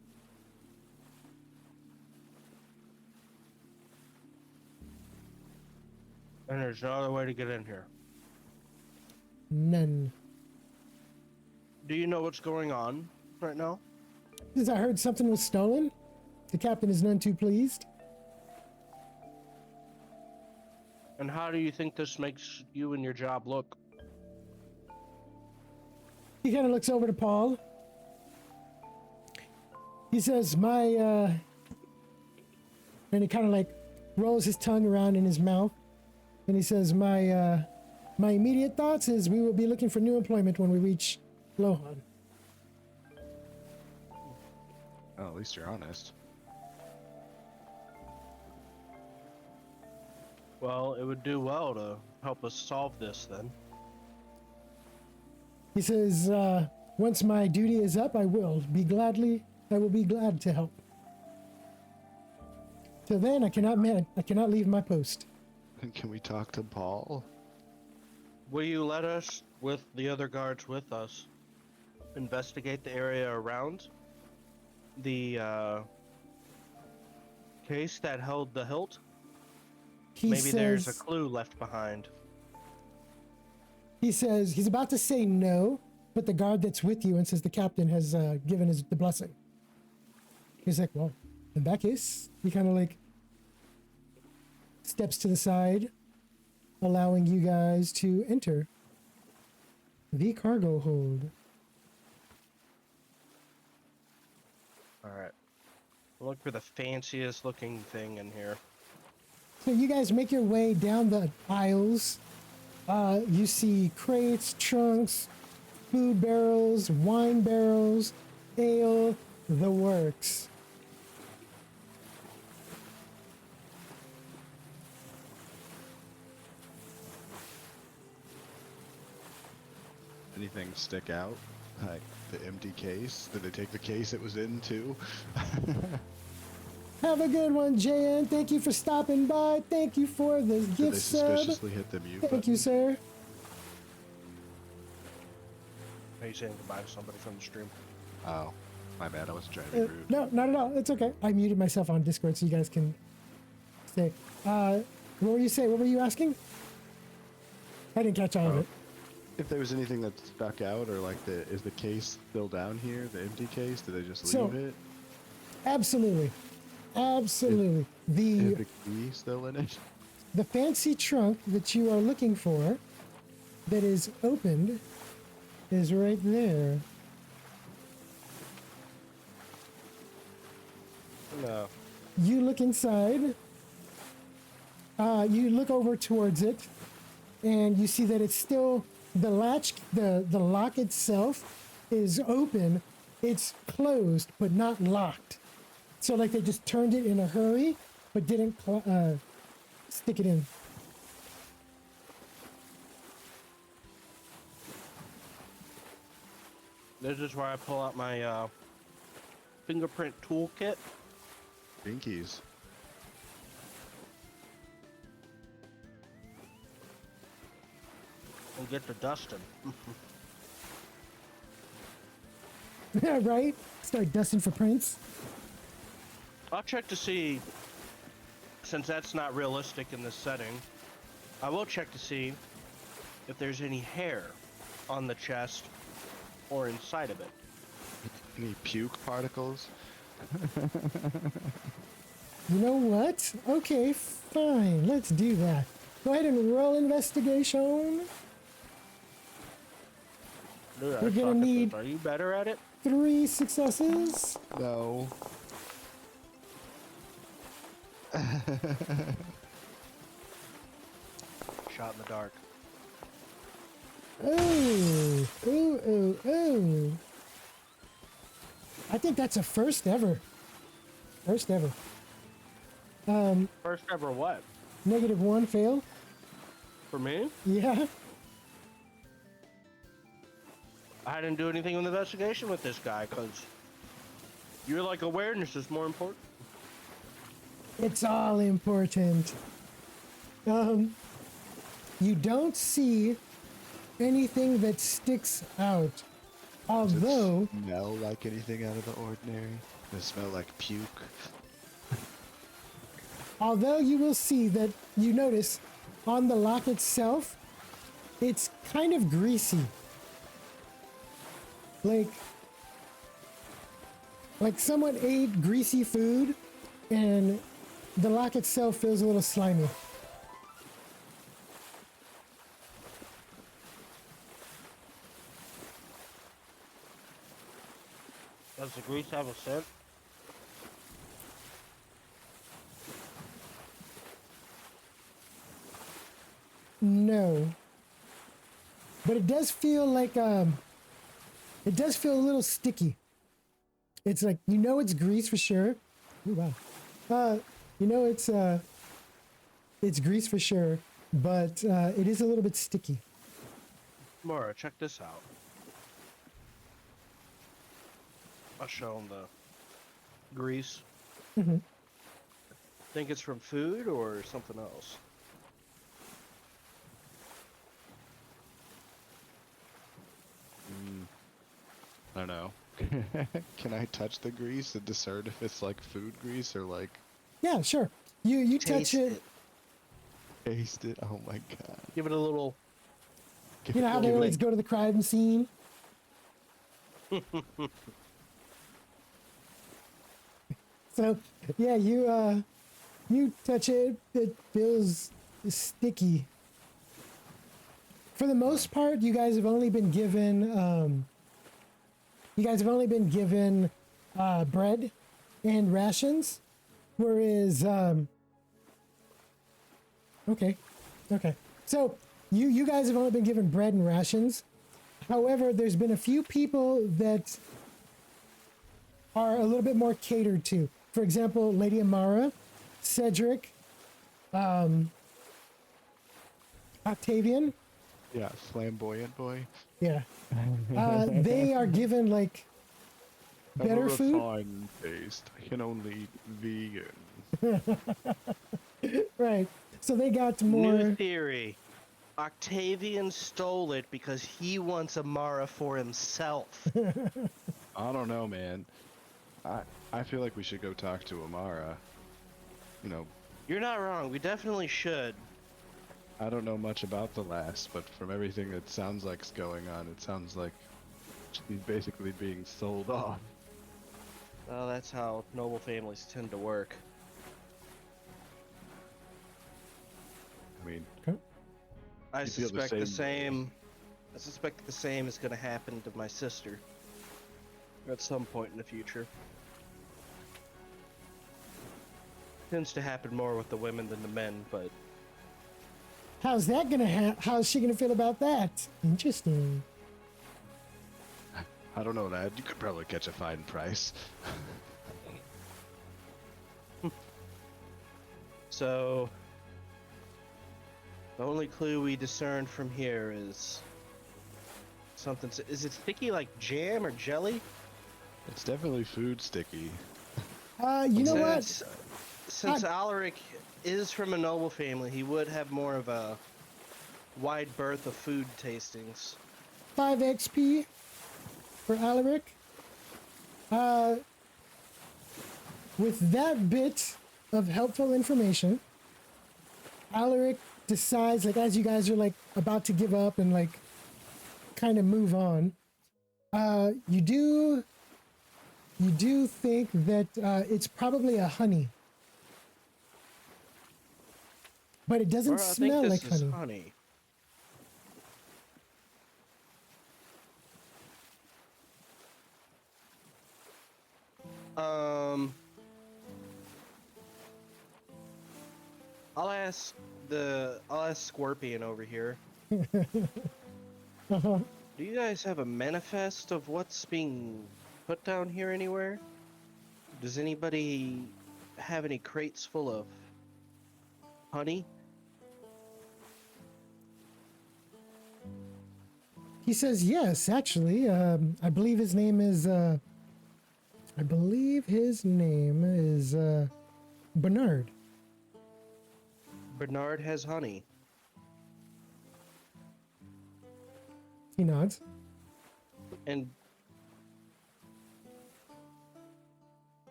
And there's no other way to get in here. None. Do you know what's going on right now? Since I heard something was stolen, the captain is none too pleased. And how do you think this makes you and your job look? He kind of looks over to Paul. He says, and he kind of like rolls his tongue around in his mouth. And he says, my immediate thoughts is we will be looking for new employment when we reach Lohan. Oh, at least you're honest. Well, it would do well to help us solve this then. He says, once my duty is up, I will be glad to help. Till then, I cannot leave my post. Can we talk to Paul? Will you let us, with the other guards with us, investigate the area around the case that held the hilt? He Maybe there's a says, clue left behind. he says he's about to say no, but the guard that's with you and says the captain has given the blessing. He's like, well, in that case, he kind of like steps to the side, allowing you guys to enter the cargo hold. Alright. Look for the fanciest looking thing in here. So you guys make your way down the aisles. You see crates, trunks, food barrels, wine barrels, ale, the works. Anything stick out? Like the empty case? Did they take the case it was in too? Have a good one, JN. Thank you for stopping by. Thank you for the Did gift they sub. suspiciously hit the mute Thank button? you, sir. Are you saying goodbye to somebody from the stream? Oh, my bad. I wasn't trying to be rude. No, not at all. It's okay. I muted myself on Discord so you guys can stay. What were you saying? What were you asking? I didn't catch all of it. If there was anything that stuck out, or like is the case still down here? The empty case? Did they just So- leave it? Absolutely. Absolutely. Is the key still in it? The fancy trunk that you are looking for that is opened is right there. No. You look inside. You look over towards it, and you see that it's still the latch. The lock itself is open. It's closed, but not locked. So like they just turned it in a hurry, but didn't stick it in. This is where I pull out my fingerprint toolkit. Binkies. And get to dusting. Right? Start dusting for prints. I'll check to see, since that's not realistic in this setting, I will check to see if there's any hair on the chest or inside of it. Any puke particles? You know what? Okay, fine. Let's do that. Go ahead and roll investigation. Dude, I We're gonna suck at this. need- Are you better at it? 3 successes. No. Shot in the dark. Ooh, ooh, ooh, ooh. I think that's a first ever. First ever. First ever what? -1 fail. For me? Yeah. I didn't do anything with the investigation with this guy, because you're like awareness is more important. It's all important. You don't see anything that sticks out. Does Although, it smell like anything out of the ordinary? Does it smell like puke? you will see that you notice on the lock itself, it's kind of greasy. Like someone ate greasy food and the lock itself feels a little slimy. Does the grease have a scent? No. But it does feel like it does feel a little sticky. It's like, you know, it's grease for sure. Ooh, wow. You know, it's grease for sure, but it is a little bit sticky. Mora, check this out. I'll show him the grease. Mhm. Think it's from food or something else? I don't know. Can I touch the grease to discern if it's like food grease or like Yeah, sure. You touch Taste it. taste it? Oh my god. Give it a little. Give You know it- how they give it- always go to the crime scene? So, yeah, you touch it, it feels sticky. For the most part, you guys have only been given bread and rations, whereas okay. So you guys have only been given bread and rations. However, there's been a few people that are a little bit more catered to. For example, Lady Amara, Cedric, Octavian. Yeah, flamboyant boy. Yeah. They are given like better Have a food. refined taste. I can only eat vegan. Right. So they got New more. theory. Octavian stole it because he wants Amara for himself. I don't know, man. I feel like we should go talk to Amara. You know, You're not wrong. We definitely should. I don't know much about the last, but from everything that sounds like's going on, it sounds like she's basically being sold off. Well, that's how noble families tend to work. I mean, I You feel the suspect the same way. same. I suspect the same is going to happen to my sister at some point in the future. Tends to happen more with the women than the men, but How's that gonna how's she gonna feel about that? Interesting. I don't know, lad. You could probably catch a fine price. so the only clue we discern from here is something. Is it sticky like jam or jelly? It's definitely food sticky. You know what? Since Alaric is from a noble family, he would have more of a wide berth of food tastings. 5 XP for Alaric. With that bit of helpful information, Alaric decides, like, as you guys are like about to give up and like kind of move on, you do think that it's probably a honey, but it doesn't Or I think smell this like is honey. honey. I'll ask Scorpion over here. Uh-huh. Do you guys have a manifest of what's being put down here anywhere? Does anybody have any crates full of honey? He says yes, actually. I believe his name is Bernard. Bernard has honey. He nods. And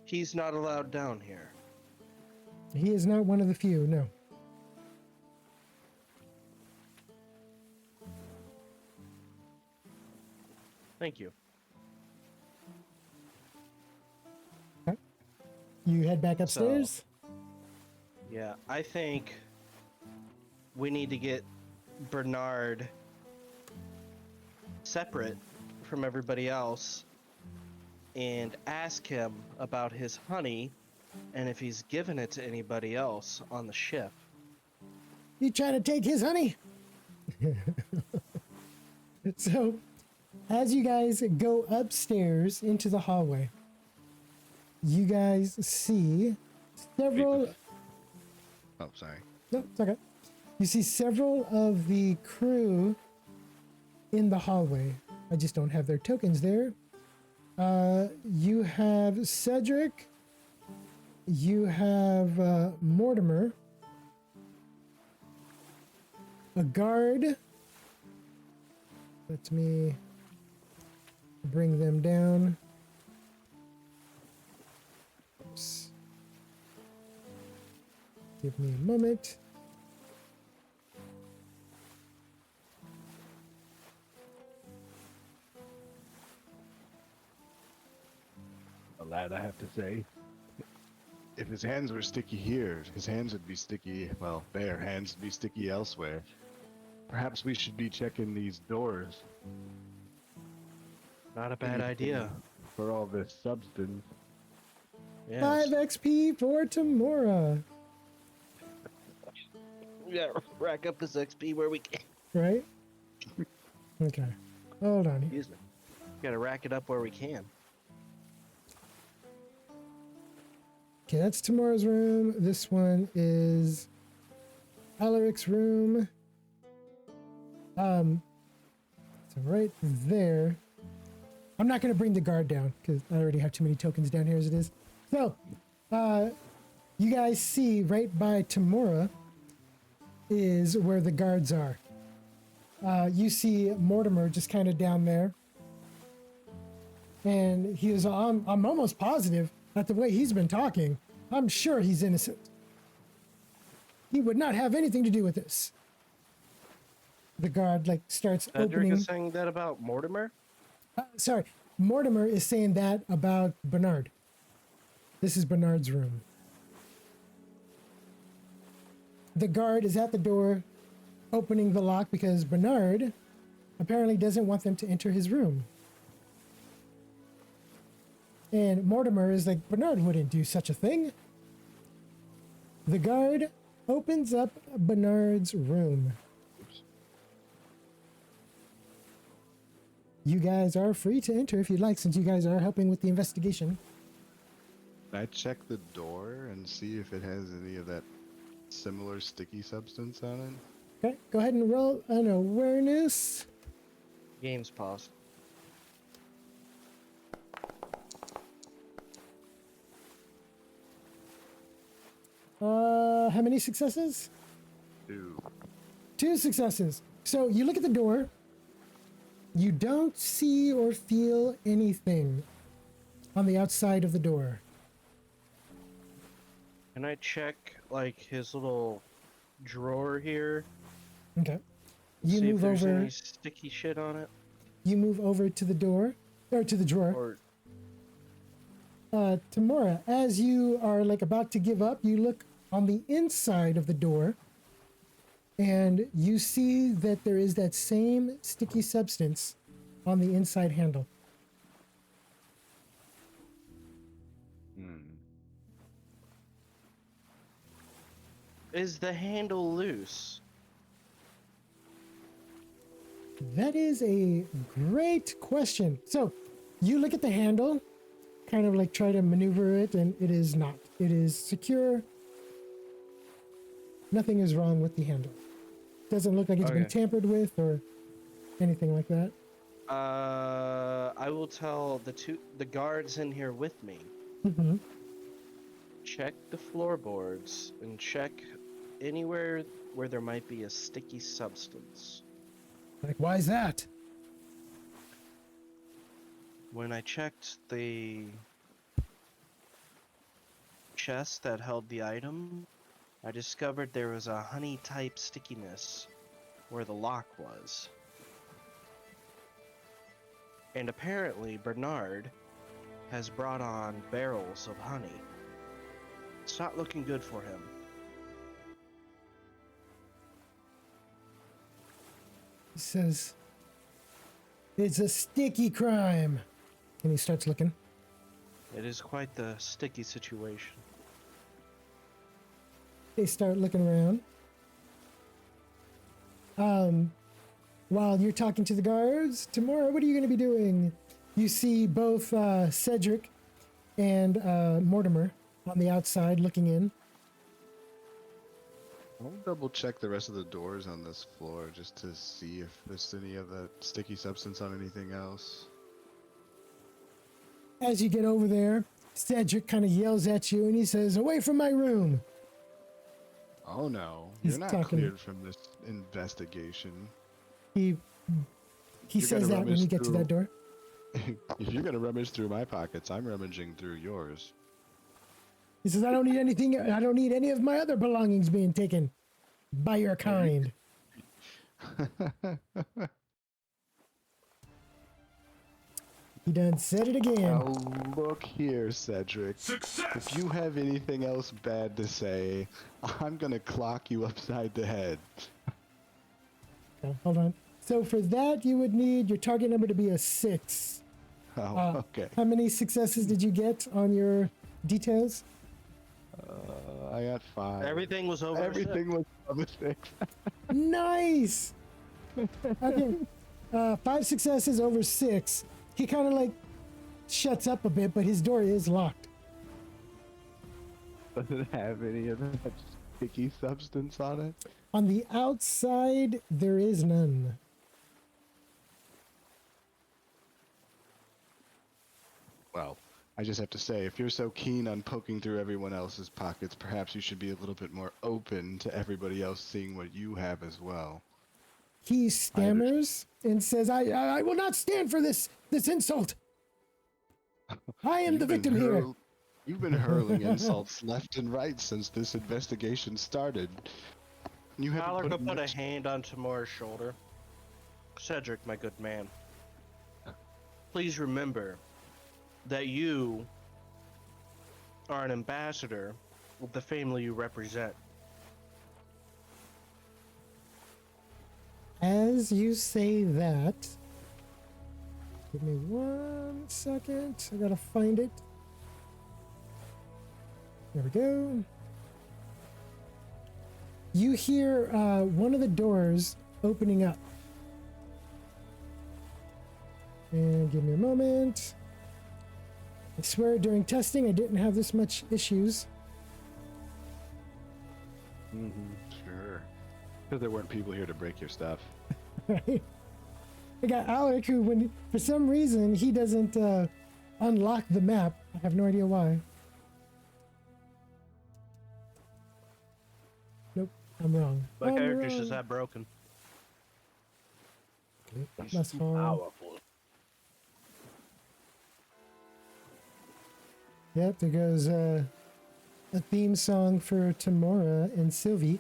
he's not allowed down here. He is not one of the few, no. Thank you. You head back upstairs? Yeah, I think we need to get Bernard separate from everybody else and ask him about his honey and if he's given it to anybody else on the ship. You trying to take his honey? So, as you guys go upstairs into the hallway, you guys see several... Oh, sorry. No, it's okay. You see several of the crew in the hallway. I just don't have their tokens there. You have Cedric. You have Mortimer. A guard. Let me bring them down. Oops. Give me a moment. A lad, I have to say. If his hands were sticky here, his hands would be sticky. Well, their hands would be sticky elsewhere. Perhaps we should be checking these doors Not a bad idea. for all this substance. Yes. 5 XP for Tamora. Yeah, rack up this XP where we can. Right? Okay. Hold on. Excuse me. Gotta rack it up where we can. Okay, that's Tamora's room. This one is Alaric's room. So right there. I'm not going to bring the guard down because I already have too many tokens down here as it is. So, you guys see right by Tamora is where the guards are. You see Mortimer just kind of down there. And he is, I'm almost positive that the way he's been talking, I'm sure he's innocent. He would not have anything to do with this. The guard starts Cedric opening. is saying that about Mortimer? Sorry, Mortimer is saying that about Bernard. This is Bernard's room. The guard is at the door opening the lock because Bernard apparently doesn't want them to enter his room. And Mortimer is like, Bernard wouldn't do such a thing. The guard opens up Bernard's room. You guys are free to enter if you'd like, since you guys are helping with the investigation. Can I check the door and see if it has any of that similar sticky substance on it? Okay, go ahead and roll an awareness. Game's paused. How many successes? 2. 2 successes. So you look at the door. You don't see or feel anything on the outside of the door. Can I check, his little drawer here? Okay. You See if move there's over. any sticky shit on it? You move over to the door, or to the drawer. Or Tamora, as you are about to give up, you look on the inside of the door, and you see that there is that same sticky substance on the inside handle. is the handle loose? That is a great question. So you look at the handle, kind of try to maneuver it, and it is not. It is secure. Nothing is wrong with the handle. Doesn't look like it's been Okay. tampered with or anything like that. I will tell the guards in here with me. Mm-hmm. Check the floorboards and check anywhere where there might be a sticky substance. Why is that? When I checked the chest that held the item, I discovered there was a honey-type stickiness where the lock was. And apparently Bernard has brought on barrels of honey. It's not looking good for him. He says, it's a sticky crime. And he starts looking. It is quite the sticky situation. They start looking around. While you're talking to the guards, tomorrow, what are you going to be doing? You see both Cedric and Mortimer on the outside looking in. I'll double check the rest of the doors on this floor just to see if there's any of that sticky substance on anything else. As you get over there, Cedric kind of yells at you and he says, away from my room. Oh no, He's you're not talking- cleared from this investigation. He You says gotta that run when us you get to through- that door. If you're gonna rummage through my pockets, I'm rummaging through yours. He says, I don't need anything. I don't need any of my other belongings being taken by your kind. He done said it again. Now look here, Cedric. Success! If you have anything else bad to say, I'm gonna clock you upside the head. Okay, hold on. So for that, you would need your target number to be a 6. Oh, okay. How many successes did you get on your details? I got 5. Everything was over. Everything was above a 6. Nice. Okay, 5 successes over 6. He kind of like shuts up a bit, but his door is locked. Does it have any of that sticky substance on it? On the outside, there is none. Well, I just have to say, if you're so keen on poking through everyone else's pockets, perhaps you should be a little bit more open to everybody else seeing what you have as well. He stammers and says, I will not stand for this insult. I am the victim here. You've been hurling insults left and right since this investigation started. You haven't Tyler put could put a much- hand on Tamora's shoulder. Cedric, my good man. Please remember that you are an ambassador of the family you represent. As you say that, give me 1 second. I gotta find it. There we go. You hear one of the doors opening up. And give me a moment. I swear during testing I didn't have this much issues. Sure. Because there weren't people here to break your stuff. Right? I got Alec, who, when for some reason he doesn't unlock the map. I have no idea why. Nope, I'm wrong. My I'm character's wrong. just that broken. That's fine. Powerful. Yep, there goes a theme song for Tamora and Sylvie.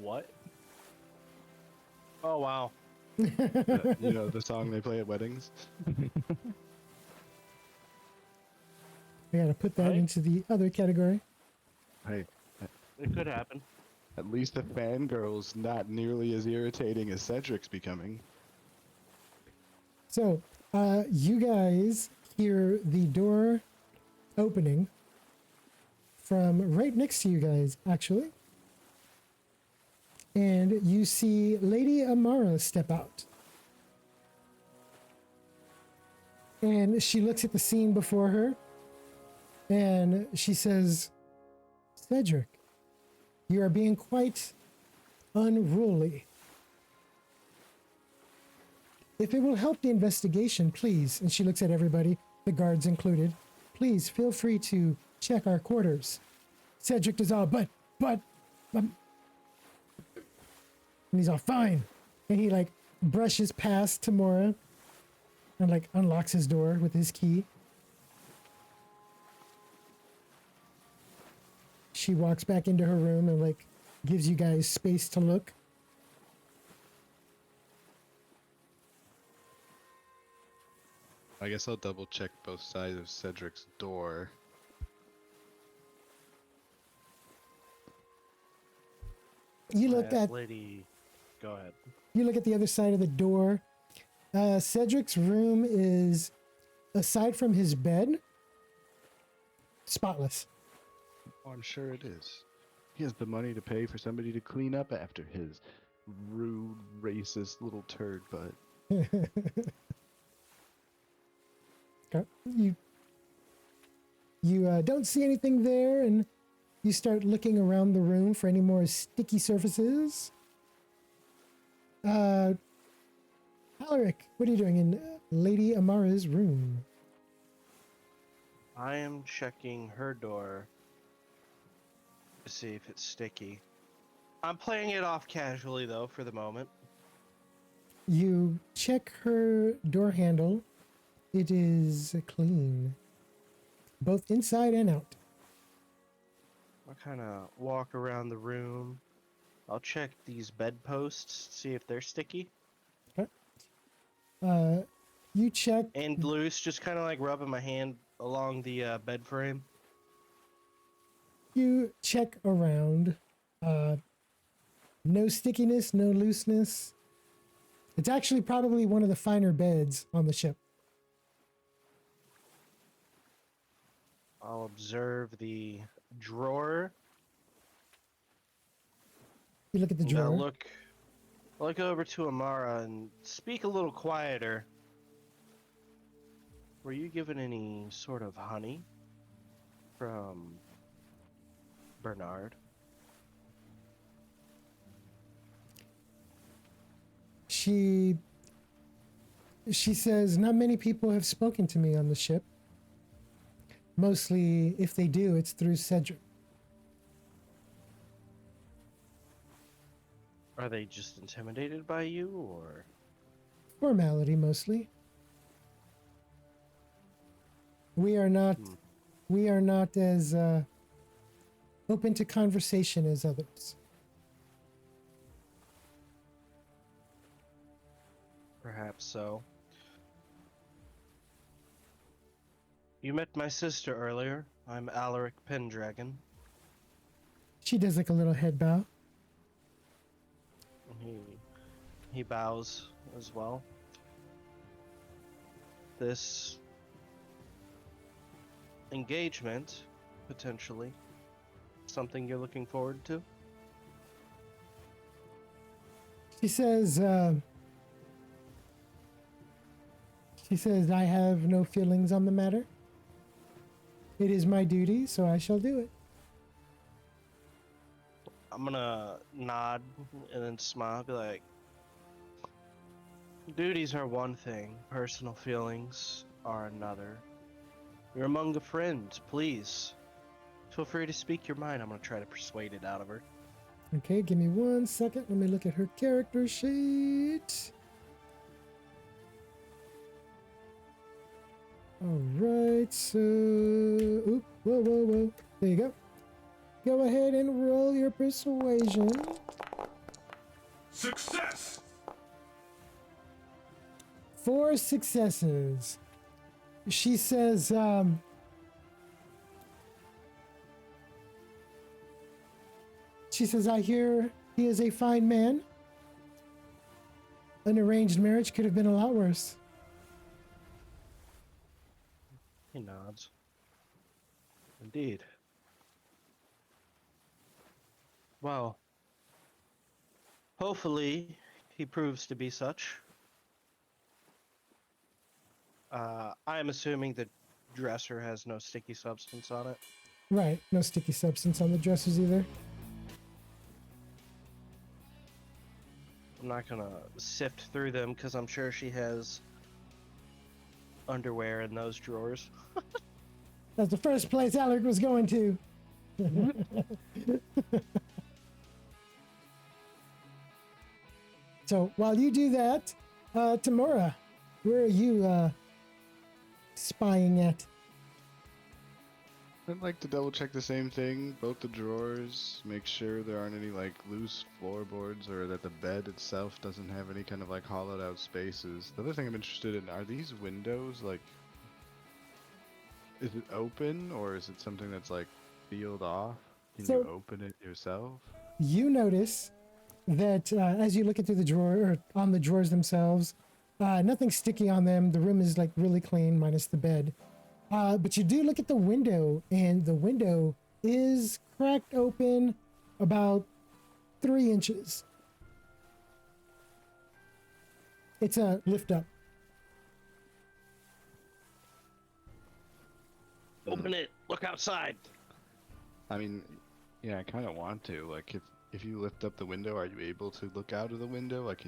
What? Oh, wow. You know the song they play at weddings? I gotta put that Right. into the other category. Hey, It could happen. at least the fangirl's not nearly as irritating as Cedric's becoming. So, you guys hear the door opening from right next to you guys, actually. And you see Lady Amara step out. And she looks at the scene before her and she says, Cedric, you are being quite unruly. If it will help the investigation, please, and she looks at everybody, the guards included, please feel free to check our quarters. Cedric does all, but, and he's all, fine. And he like brushes past Tamora and like unlocks his door with his key. She walks back into her room and like gives you guys space to look. I guess I'll double check both sides of Cedric's door. You look at Lady, go ahead. You look at the other side of the door. Cedric's room is, aside from his bed, spotless. Oh, I'm sure it is. He has the money to pay for somebody to clean up after his rude, racist little turd butt. Okay. You don't see anything there, and you start looking around the room for any more sticky surfaces. Alaric, what are you doing in Lady Amara's room? I am checking her door to see if it's sticky. I'm playing it off casually, though, for the moment. You check her door handle. It is clean, both inside and out. I'll kind of walk around the room. I'll check these bedposts, see if they're sticky Okay. You check. and loose. Just kind of like rubbing my hand along the bed frame. You check around. No stickiness, no looseness. It's actually probably one of the finer beds on the ship. I'll observe the drawer. You look at the And I'll drawer. look over to Amara and speak a little quieter. Were you given any sort of honey from Bernard? She says, not many people have spoken to me on the ship. Mostly, if they do, it's through Cedric. Are they just intimidated by you, or? Formality, mostly. We are not as open to conversation as others. Perhaps so. You met my sister earlier. I'm Alaric Pendragon. She does like a little head bow. He bows as well. This engagement, potentially, something you're looking forward to? She says, I have no feelings on the matter. It is my duty, so I shall do it. I'm gonna nod and then smile, be like, duties are one thing, personal feelings are another. You're among a friend, please. Feel free to speak your mind. I'm gonna try to persuade it out of her. Okay, give me 1 second. Let me look at her character sheet. All right, so... Oop, whoa. There you go. Go ahead and roll your persuasion. Success! 4 successes. She says, I hear he is a fine man. An arranged marriage could have been a lot worse. He nods. Indeed. Well, hopefully he proves to be such. I'm assuming the dresser has no sticky substance on it. Right, no sticky substance on the dressers either. I'm not gonna sift through them because I'm sure she has underwear in those drawers. That's the first place Alec was going to. So while you do that, Tamora, where are you spying at? I'd like to double check the same thing, both the drawers, make sure there aren't any like loose floorboards or that the bed itself doesn't have any kind of like hollowed out spaces. The other thing I'm interested in, are these windows like, is it open or is it something that's like sealed off? Can So- you open it yourself? You notice that as you look into the drawer, or on the drawers themselves, nothing sticky on them. The room is like really clean, minus the bed. But you do look at the window, and the window is cracked open about 3 inches. It's a lift up. Open it. Look outside. I mean, yeah, I kind of want to. Like, if you lift up the window, are you able to look out of the window? Like,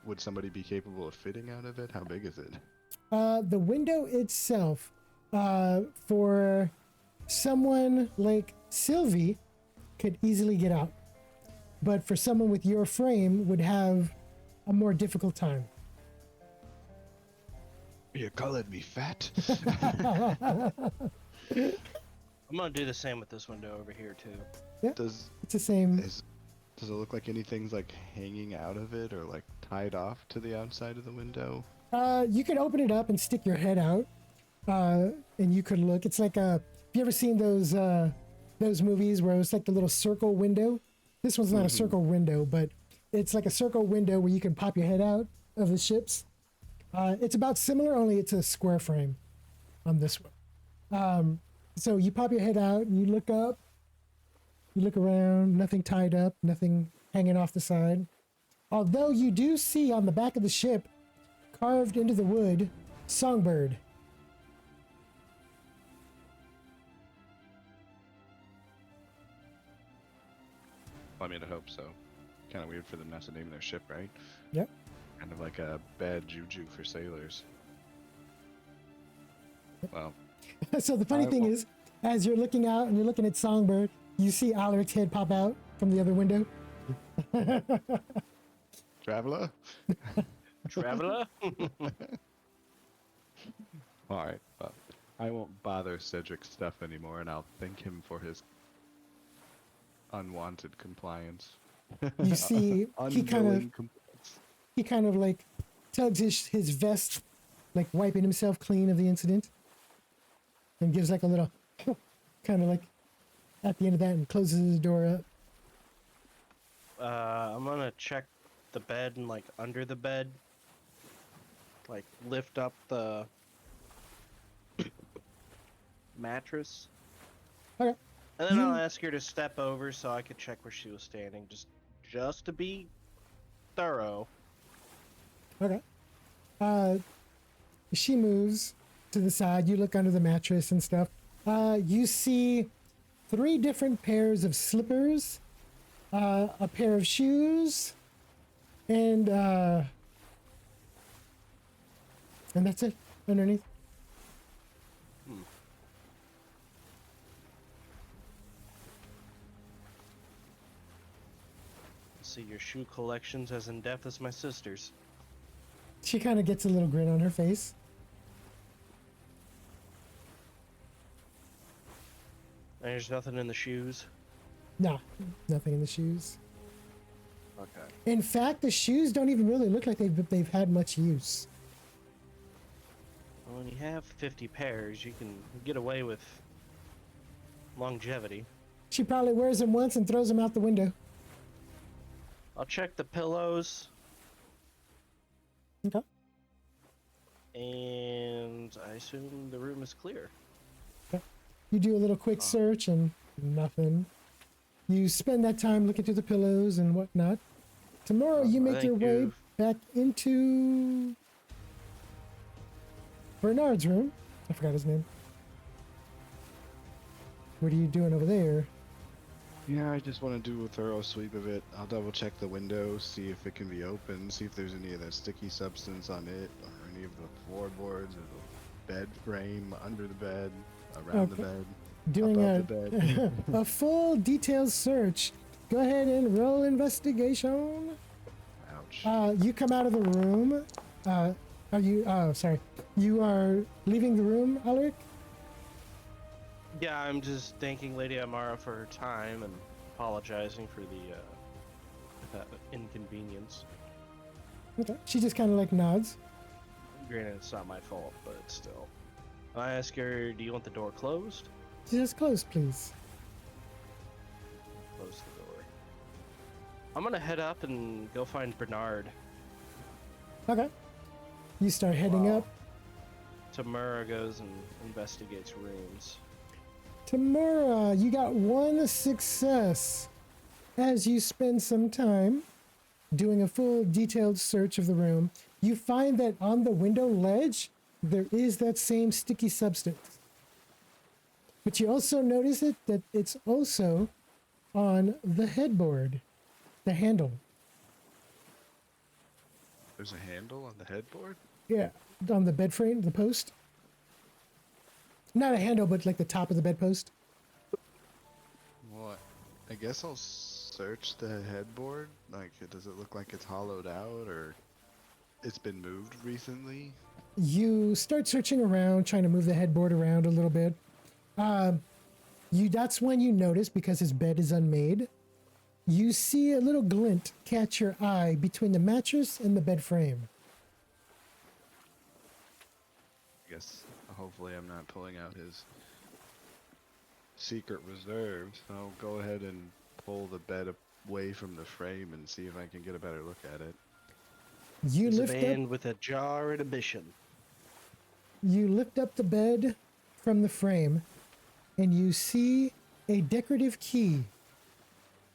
would somebody be capable of fitting out of it? How big is it? The window itself, for someone like Sylvie, could easily get out. But for someone with your frame, would have a more difficult time. You colored me fat. I'm gonna do the same with this window over here too. Yeah, Does it's the same. does it look like anything's like hanging out of it or like tied off to the outside of the window? You could open it up and stick your head out, and you could look. It's like have you ever seen those movies where it's like the little circle window? This one's not a circle window, but it's like a circle window where you can pop your head out of the ships. It's about similar, only it's a square frame on this one. So you pop your head out and you look up, you look around, nothing tied up, nothing hanging off the side. Although you do see on the back of the ship, carved into the wood, songbird. I mean, I hope so. Kind of weird for them not to name their ship, right? Yep. Kind of like a bad juju for sailors. Well, So the funny thing is, as you're looking out and you're looking at songbird, you see Alaric's head pop out from the other window. Traveler? Traveler? alright, but I won't bother Cedric's stuff anymore, and I'll thank him for his unwanted compliance. You see, Unwilling compliance. he kind of like tugs his vest, like wiping himself clean of the incident, and gives like a little kind of like at the end of that and closes his door up. I'm gonna check the bed and like under the bed, like lift up the mattress, Okay. and then You- I'll ask her to step over so I could check where she was standing, just to be thorough. Okay. She moves to the side. You look under the mattress and stuff. You see 3 different pairs of slippers, a pair of shoes, and that's it underneath. See, your shoe collection's as in depth as my sister's. She kind of gets a little grin on her face. And there's nothing in the shoes. Nah, nothing in the shoes. Okay. In fact, the shoes don't even really look like they've had much use. Well, when you have 50 pairs, you can get away with longevity. She probably wears them once and throws them out the window. I'll check the pillows, Okay. and I assume the room is clear. You do a little quick search and nothing. You spend that time looking through the pillows and whatnot. Tomorrow you make your thank way you. back into Bernard's room. I forgot his name. What are you doing over there? Yeah, I just want to do a thorough sweep of it. I'll double check the window, see if it can be opened, see if there's any of that sticky substance on it, or any of the floorboards, or the bed frame, under the bed, around the Okay. bed, Doing above the bed. a full detailed search. Go ahead and roll investigation. Ouch. You come out of the room. Are you? Sorry. You are leaving the room, Alaric? Yeah, I'm just thanking Lady Amara for her time and apologizing for the inconvenience. Okay. She just kind of like nods. Granted, it's not my fault, but it's still. I ask her, do you want the door closed? Just close, please. Close the door. I'm gonna head up and go find Bernard. Okay. You start heading Wow. up. Tamura goes and investigates rooms. Tamura, you got 1 success as you spend some time doing a full detailed search of the room. You find that on the window ledge, there is that same sticky substance. But you also notice that it's also on the headboard, the handle. There's a handle on the headboard? Yeah, on the bed frame, the post. Not a handle, but like the top of the bedpost. What? I guess I'll search the headboard. Like, does it look like it's hollowed out, or it's been moved recently? You start searching around, trying to move the headboard around a little bit. That's when you notice, because his bed is unmade, you see a little glint catch your eye between the mattress and the bed frame. I guess hopefully I'm not pulling out his secret reserves. I'll go ahead and pull the bed away from the frame and see if I can get a better look at it. You He's a lift man up with a jar and a mission. You lift up the bed from the frame, and you see a decorative key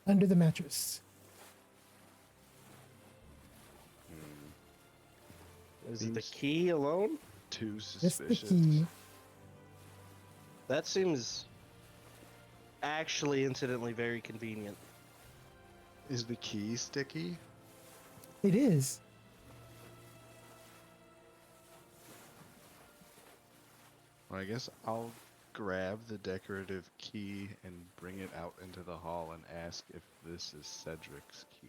under the mattress. Is it the Seems key alone? too Just the suspicious. key. That seems actually, incidentally, very convenient. Is the key sticky? It is. Well, I guess I'll grab the decorative key and bring it out into the hall and ask if this is Cedric's key.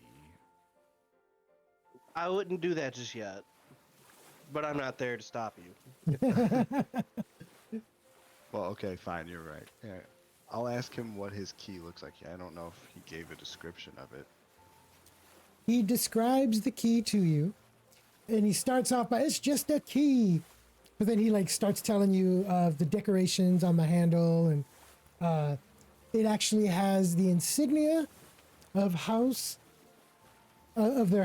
I wouldn't do that just yet, but I'm not there to stop you. Well, okay, fine, you're right. Yeah, I'll ask him what his key looks like. I don't know if he gave a description of it. He describes the key to you, and he starts off by, it's just a key. But then he like starts telling you of the decorations on the handle, and it actually has the insignia of their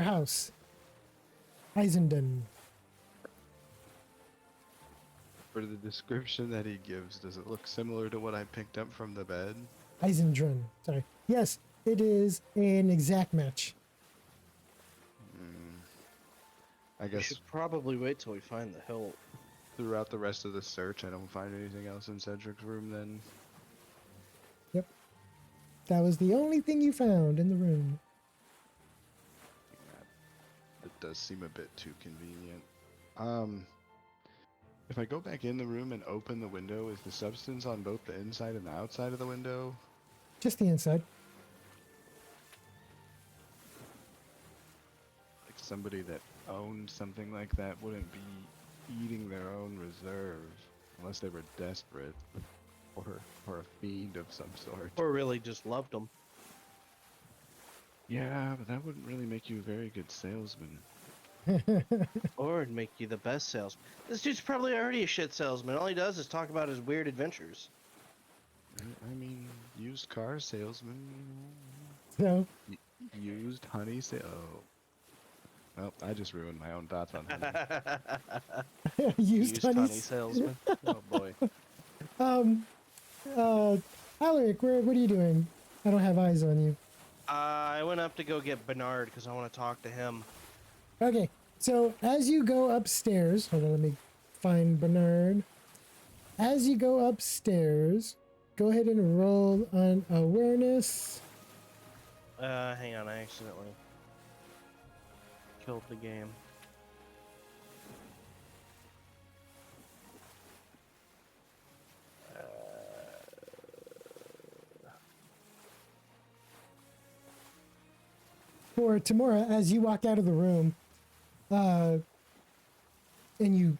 house, Eisenden. For the description that he gives, does it look similar to what I picked up from the bed? Eisendrun. Sorry. Yes, it is an exact match. I We guess should probably wait till we find the hilt. throughout the rest of the search, I don't find anything else in Cedric's room then. Yep. That was the only thing you found in the room. It does seem a bit too convenient. If I go back in the room and open the window, is the substance on both the inside and the outside of the window? Just the inside. Like somebody that owned something like that wouldn't be eating their own reserves unless they were desperate or a fiend of some sort. Or really just loved them. Yeah, but that wouldn't really make you a very good salesman. Or it'd make you the best salesman. This dude's probably already a shit salesman. All he does is talk about his weird adventures. I mean, used car salesman, So, used honey sale. Oh. Well, I just ruined my own thoughts on honey. used honey. salesman. Oh boy. Alaric, what are you doing? I don't have eyes on you. I went up to go get Bernard because I want to talk to him. Okay, so as you go upstairs, hold on, let me find Bernard. As you go upstairs, go ahead and roll on awareness. Hang on, I accidentally killed the game. For Tamora, as you walk out of the room, and you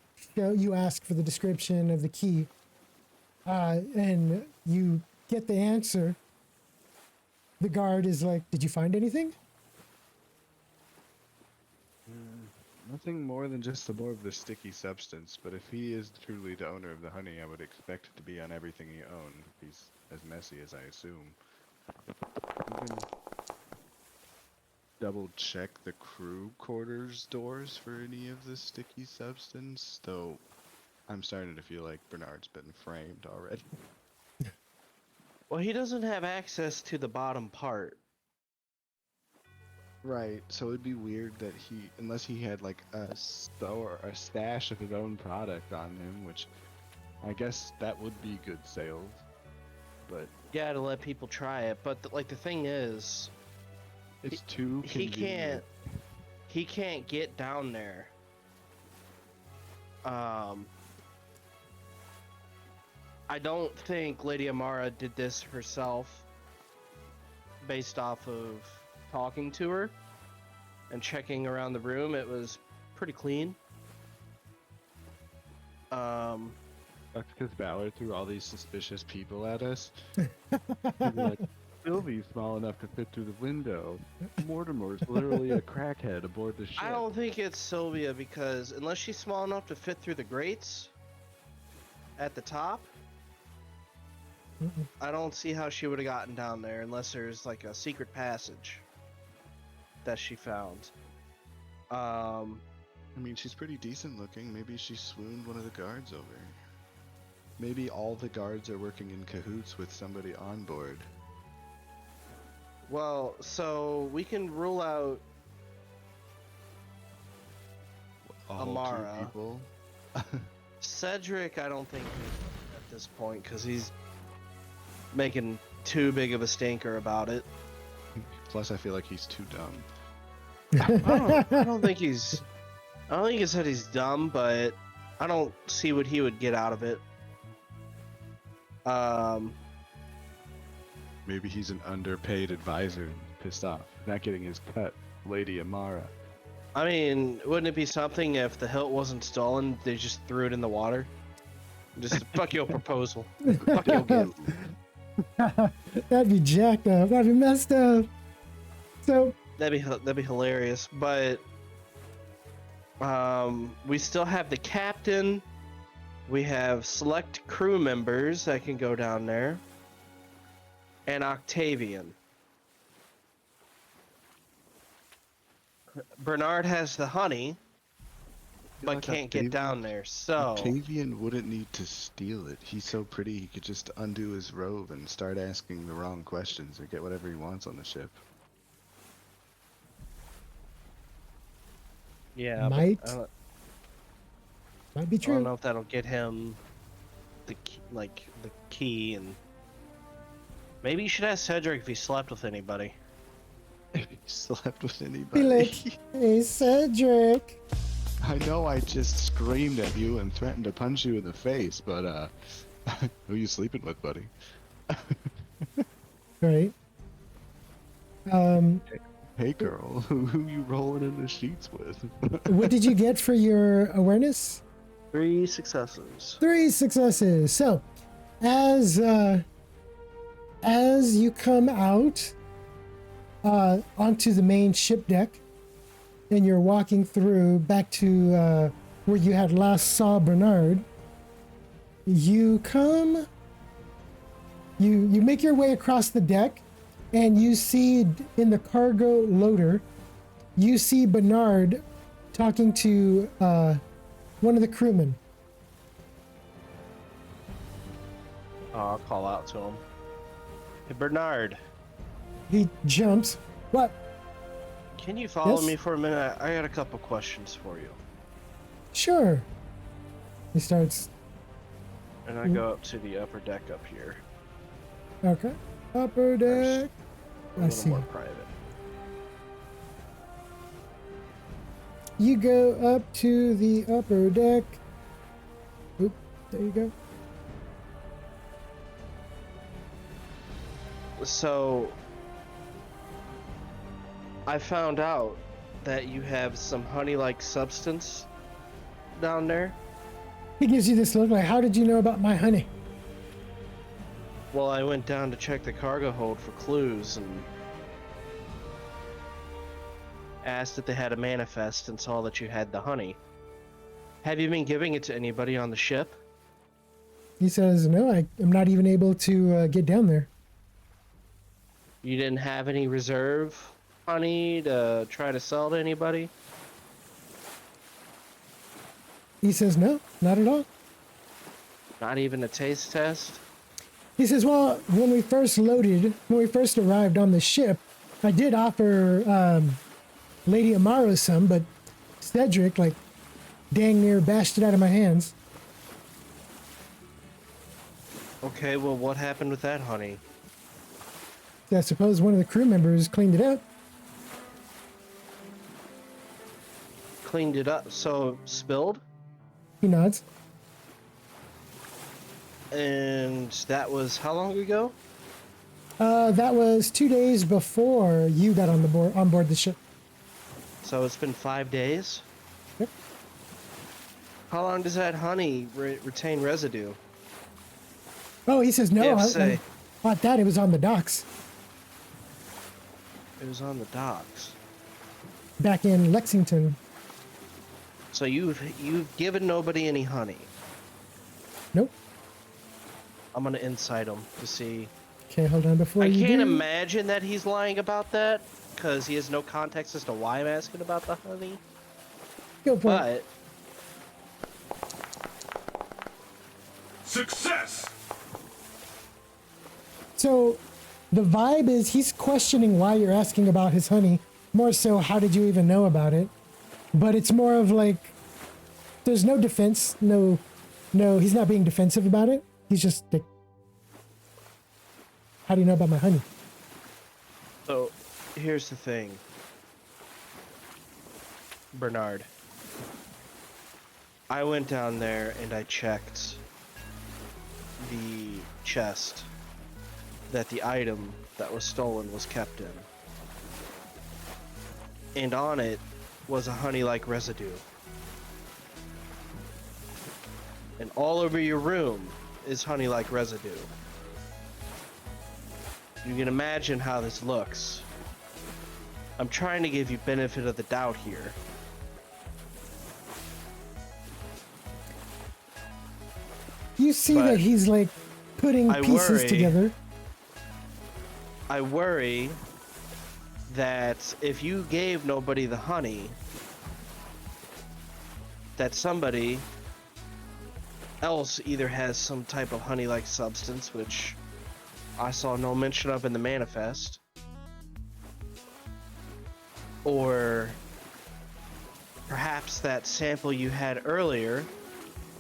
ask for the description of the key, and you get the answer. The guard is like, "Did you find anything?" Nothing more than just the more of the sticky substance, but if he is truly the owner of the honey, I would expect it to be on everything he owned. He's as messy as I assume. You can double check the crew quarters doors for any of the sticky substance, though I'm starting to feel like Bernard's been framed already. Well, he doesn't have access to the bottom part. Right, so it'd be weird that unless he had like a store, a stash of his own product on him, which I guess that would be good sales. But Yeah, to let people try it. But the thing is, it's too convenient. he can't get down there. I don't think Lady Amara did this herself based off of talking to her and checking around the room. It was pretty clean. That's because Valor threw all these suspicious people at us. He'd be like, Sylvie's small enough to fit through the window. Mortimer's literally a crackhead aboard the ship. I don't think it's Sylvia because unless she's small enough to fit through the grates at the top, I don't see how she would have gotten down there unless there's like a secret passage that she found. I mean, she's pretty decent looking. Maybe she swooned one of the guards over. Maybe all the guards are working in cahoots with somebody on board. Well, so we can rule out All two Amara. people. Cedric. I don't think at this point because he's making too big of a stinker about it. Plus, I feel like he's too dumb. I don't think he's. I don't think he said he's dumb, but I don't see what he would get out of it. Maybe he's an underpaid advisor, Pissed off, not getting his cut. Lady Amara. I mean, wouldn't it be something if the hilt wasn't stolen? They just threw it in the water. Just fuck your proposal. Fuck your gift. That'd be jacked up. That'd be messed up. So That'd be hilarious. But we still have the captain. We have select crew members that can go down there, and Octavian. Bernard has the honey, but like can't get down there. So Octavian wouldn't need to steal it. He's so pretty, he could just undo his robe and start asking the wrong questions or get whatever he wants on the ship. yeah, Might. but might be I don't true. know if that'll get him the key, and maybe you should ask Cedric if he slept with anybody. He slept with Be anybody. like, hey Cedric. I know I just screamed at you and threatened to punch you in the face, but who you sleeping with, buddy? Right. Hey girl, who you rolling in the sheets with? What did you get for your awareness? 3 successes. 3 successes. So, as you come out onto the main ship deck, and you're walking through back to where you had last saw Bernard, you make your way across the deck, and you see in the cargo loader, you see Bernard talking to one of the crewmen. I'll call out to him. Hey, Bernard, He jumps. What? can you follow Yes? me for a minute? I got a couple questions for you. Sure. He starts. And I go up to the upper deck up here. Okay. Upper deck. A I little see. more private. You go up to the upper deck. Oop, there you go. So, I found out that you have some honey-like substance down there. He gives you this look like, how did you know about my honey? Well, I went down to check the cargo hold for clues and asked if they had a manifest and saw that you had the honey. Have you been giving it to anybody on the ship? He says, no, I am not even able to get down there. You didn't have any reserve honey to try to sell to anybody? He says, no, not at all. Not even a taste test? He says, well, when we first arrived on the ship, I did offer Lady Amara some, but Cedric, like, dang near bashed it out of my hands. Okay, well, what happened with that honey? I suppose one of the crew members cleaned it up. Cleaned it up, so spilled? He nods. And that was how long ago? That was 2 days before you got on board the ship. So it's been 5 days? Yep. How long does that honey retain residue? Oh, he says no. Yeah, I say. thought that it was on the docks It was on the docks. back in Lexington. So you've given nobody any honey. Nope. I'm gonna insight him to see. Okay, hold on. Before I you can't do, imagine that he's lying about that because he has no context as to why I'm asking about the honey. go for it. But Success! So the vibe is he's questioning why you're asking about his honey. More so, how did you even know about it? But it's more of like, there's no defense. No, he's not being defensive about it. He's just like, how do you know about my honey? so here's the thing, Bernard. I went down there and I checked the chest that the item that was stolen was kept in. And on it was a honey-like residue. And all over your room is honey-like residue. You can imagine how this looks. I'm trying to give you benefit of the doubt here. You see But that he's like putting I pieces worry- together. I worry that if you gave nobody the honey, that somebody else either has some type of honey-like substance, which I saw no mention of in the manifest, or perhaps that sample you had earlier.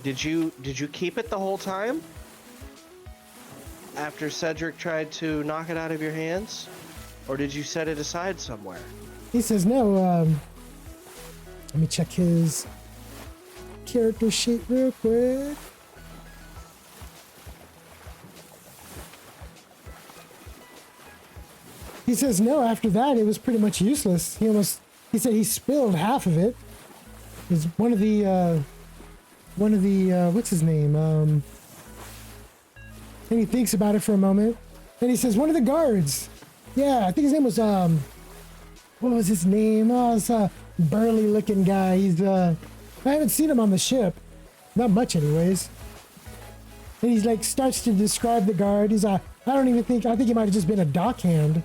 Did you keep it the whole time? After Cedric tried to knock it out of your hands? Or did you set it aside somewhere? He says no. Let me check his character sheet real quick. He says no. After that, it was pretty much useless. He said he spilled half of it. Is one of the what's his name? And he thinks about it for a moment. And he says, one of the guards. Yeah, I think his name was, what was his name? Oh, it's a burly looking guy. I haven't seen him on the ship. Not much anyways. And he's like, starts to describe the guard. I think he might have just been a dockhand.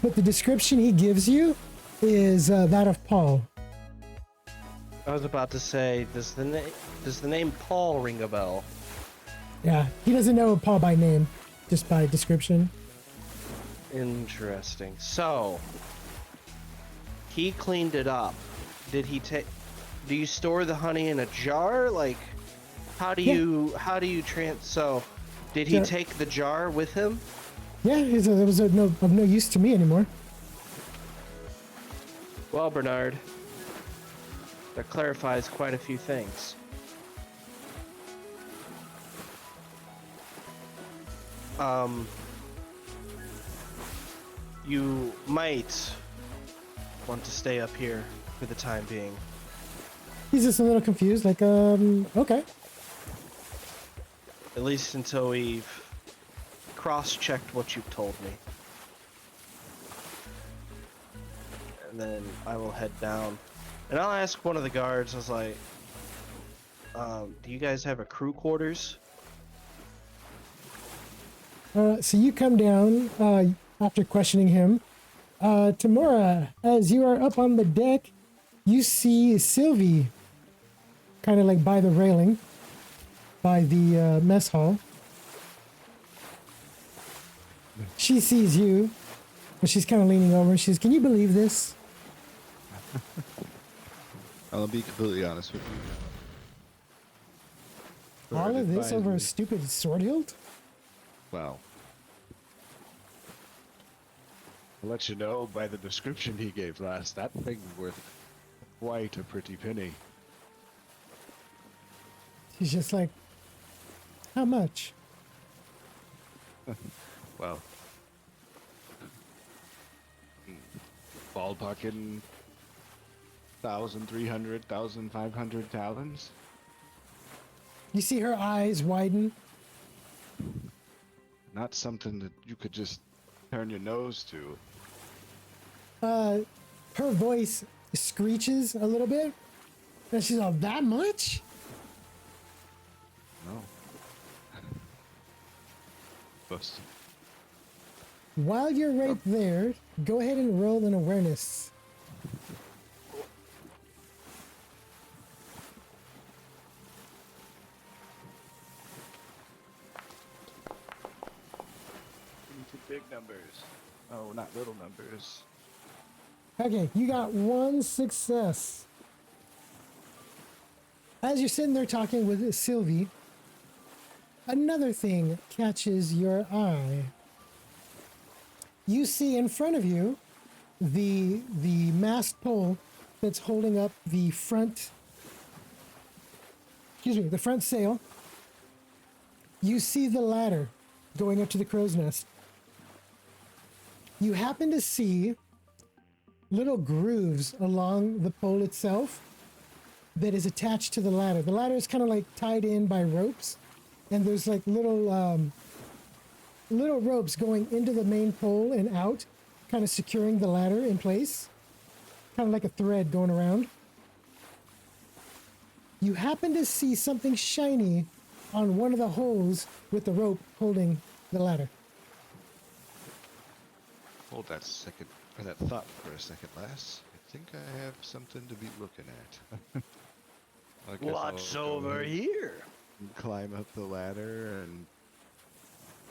But the description he gives you is that of Paul. I was about to say, does the name Paul ring a bell? Yeah, he doesn't know Paul by name, just by description. Interesting. So, he cleaned it up. Did he take? Do you store the honey in a jar? Like, how do you So, did he Yeah. take the jar with him? Yeah, it was of no use to me anymore. Well, Bernard, that clarifies quite a few things. You might want to stay up here for the time being. He's just a little confused, like, okay. At least until we've cross-checked what you've told me. And then I will head down. And I'll ask one of the guards, I was like, do you guys have a crew quarters? So you come down after questioning him. Tamora, as you are up on the deck, you see Sylvie kind of like by the railing, by the mess hall. She sees you, but she's kind of leaning over. She says, "Can you believe this?" I'll be completely honest with you. All of this over a Advisory. stupid sword hilt? Wow. I'll let you know by the description he gave last, that thing's worth quite a pretty penny. She's just like, "How much?" Well, ballparking 1,300, 1,500 talons. You see her eyes widen. Not something that you could just turn your nose to. Her voice screeches a little bit. And she's like, that much? No. Busted. While you're right there, go ahead and roll an awareness. Into big numbers. Oh, not little numbers. Okay, you got one success. As you're sitting there talking with Sylvie, another thing catches your eye. You see in front of you the mast pole that's holding up the front, the front sail. You see the ladder going up to the crow's nest. You happen to see little grooves along the pole itself that is attached to the ladder. The ladder is kind of like tied in by ropes, and there's like little ropes going into the main pole and out, kind of securing the ladder in place, kind of like a thread going around. You happen to see something shiny on one of the holes with the rope holding the ladder. Hold that second, or that thought for a second, lass. I think I have something to be looking at. I guess What's I'll go over ahead here? and climb up the ladder and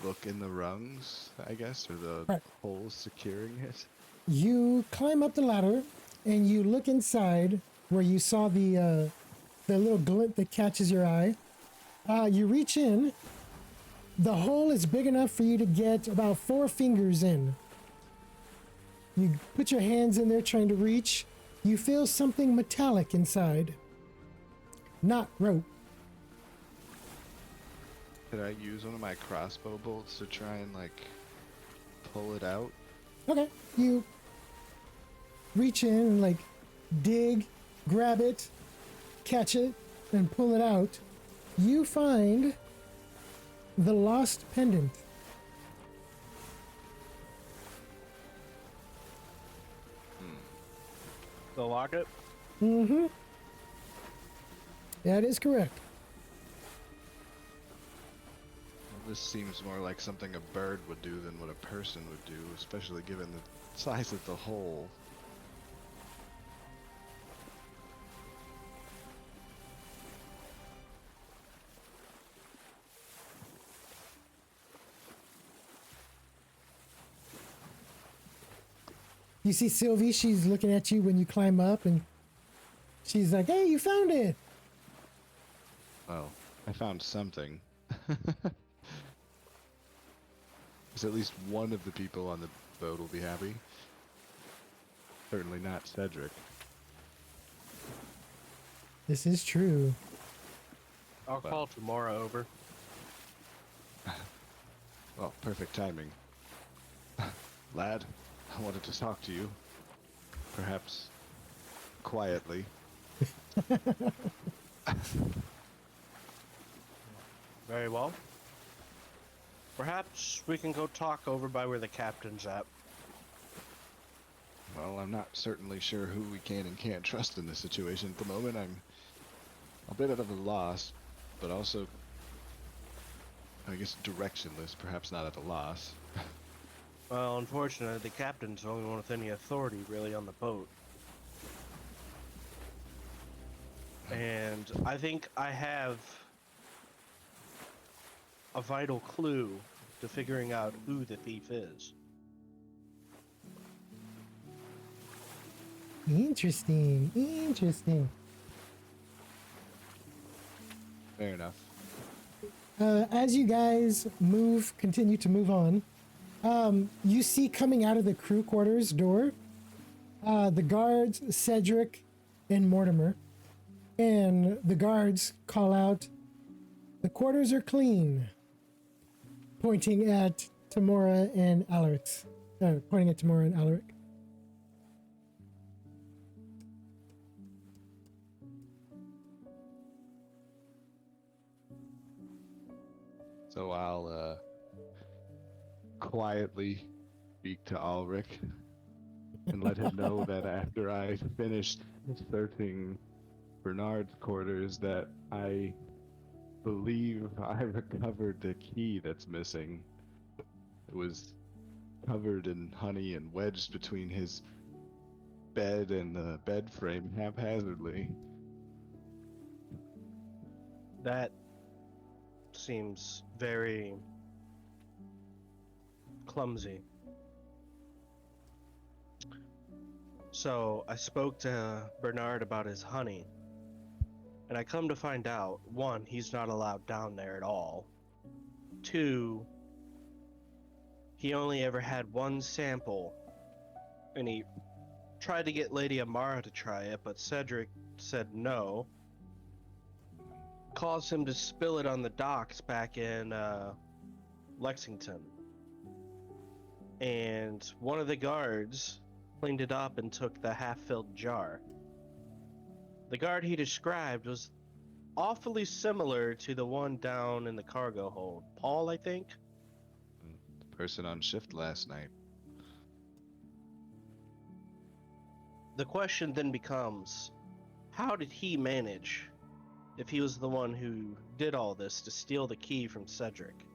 look in the rungs, I guess, or the Right. holes securing it. You climb up the ladder and you look inside where you saw the little glint that catches your eye. You reach in. The hole is big enough for you to get about 4 fingers in. You put your hands in there trying to reach. You feel something metallic inside. Not rope. Could I use one of my crossbow bolts to try and, like, pull it out? Okay, you reach in and like dig, grab it, catch it, and pull it out. You find the lost pendant. The locket? Mm-hmm. That is correct. Well, this seems more like something a bird would do than what a person would do, especially given the size of the hole. You see Sylvie, she's looking at you when you climb up, and she's like, hey, you found it! Well, I found something. Because at least one of the people on the boat will be happy. Certainly not Cedric. This is true. I'll call tomorrow over. Well, perfect timing. Lad, I wanted to talk to you. Perhaps quietly. Very well. Perhaps we can go talk over by where the captain's at. Well, I'm not certainly sure who we can and can't trust in this situation at the moment. I'm a bit at a loss, but also, I guess, directionless, perhaps not at a loss. Well, unfortunately, the captain's the only one with any authority, really, on the boat. And I think I have a vital clue to figuring out who the thief is. Interesting. Interesting. Fair enough. As you guys continue to move on, you see coming out of the crew quarters door, the guards, Cedric and Mortimer. And the guards call out, the quarters are clean, pointing at Tamora and Alaric. Pointing at Tamora and Alaric. So I'll quietly speak to Ulrich and let him know that after I finished searching Bernard's quarters that I believe I recovered the key that's missing. It was covered in honey and wedged between his bed and the bed frame haphazardly. That seems very clumsy. So I spoke to Bernard about his honey, and I come to find out, one, he's not allowed down there at all. Two, he only ever had one sample, and he tried to get Lady Amara to try it, but Cedric said no. Caused him to spill it on the docks back in Lexington. And one of the guards cleaned it up and took the half-filled jar. The guard he described was awfully similar to the one down in the cargo hold. Paul, I think? The person on shift last night. The question then becomes, how did he manage, if he was the one who did all this, to steal the key from Cedric?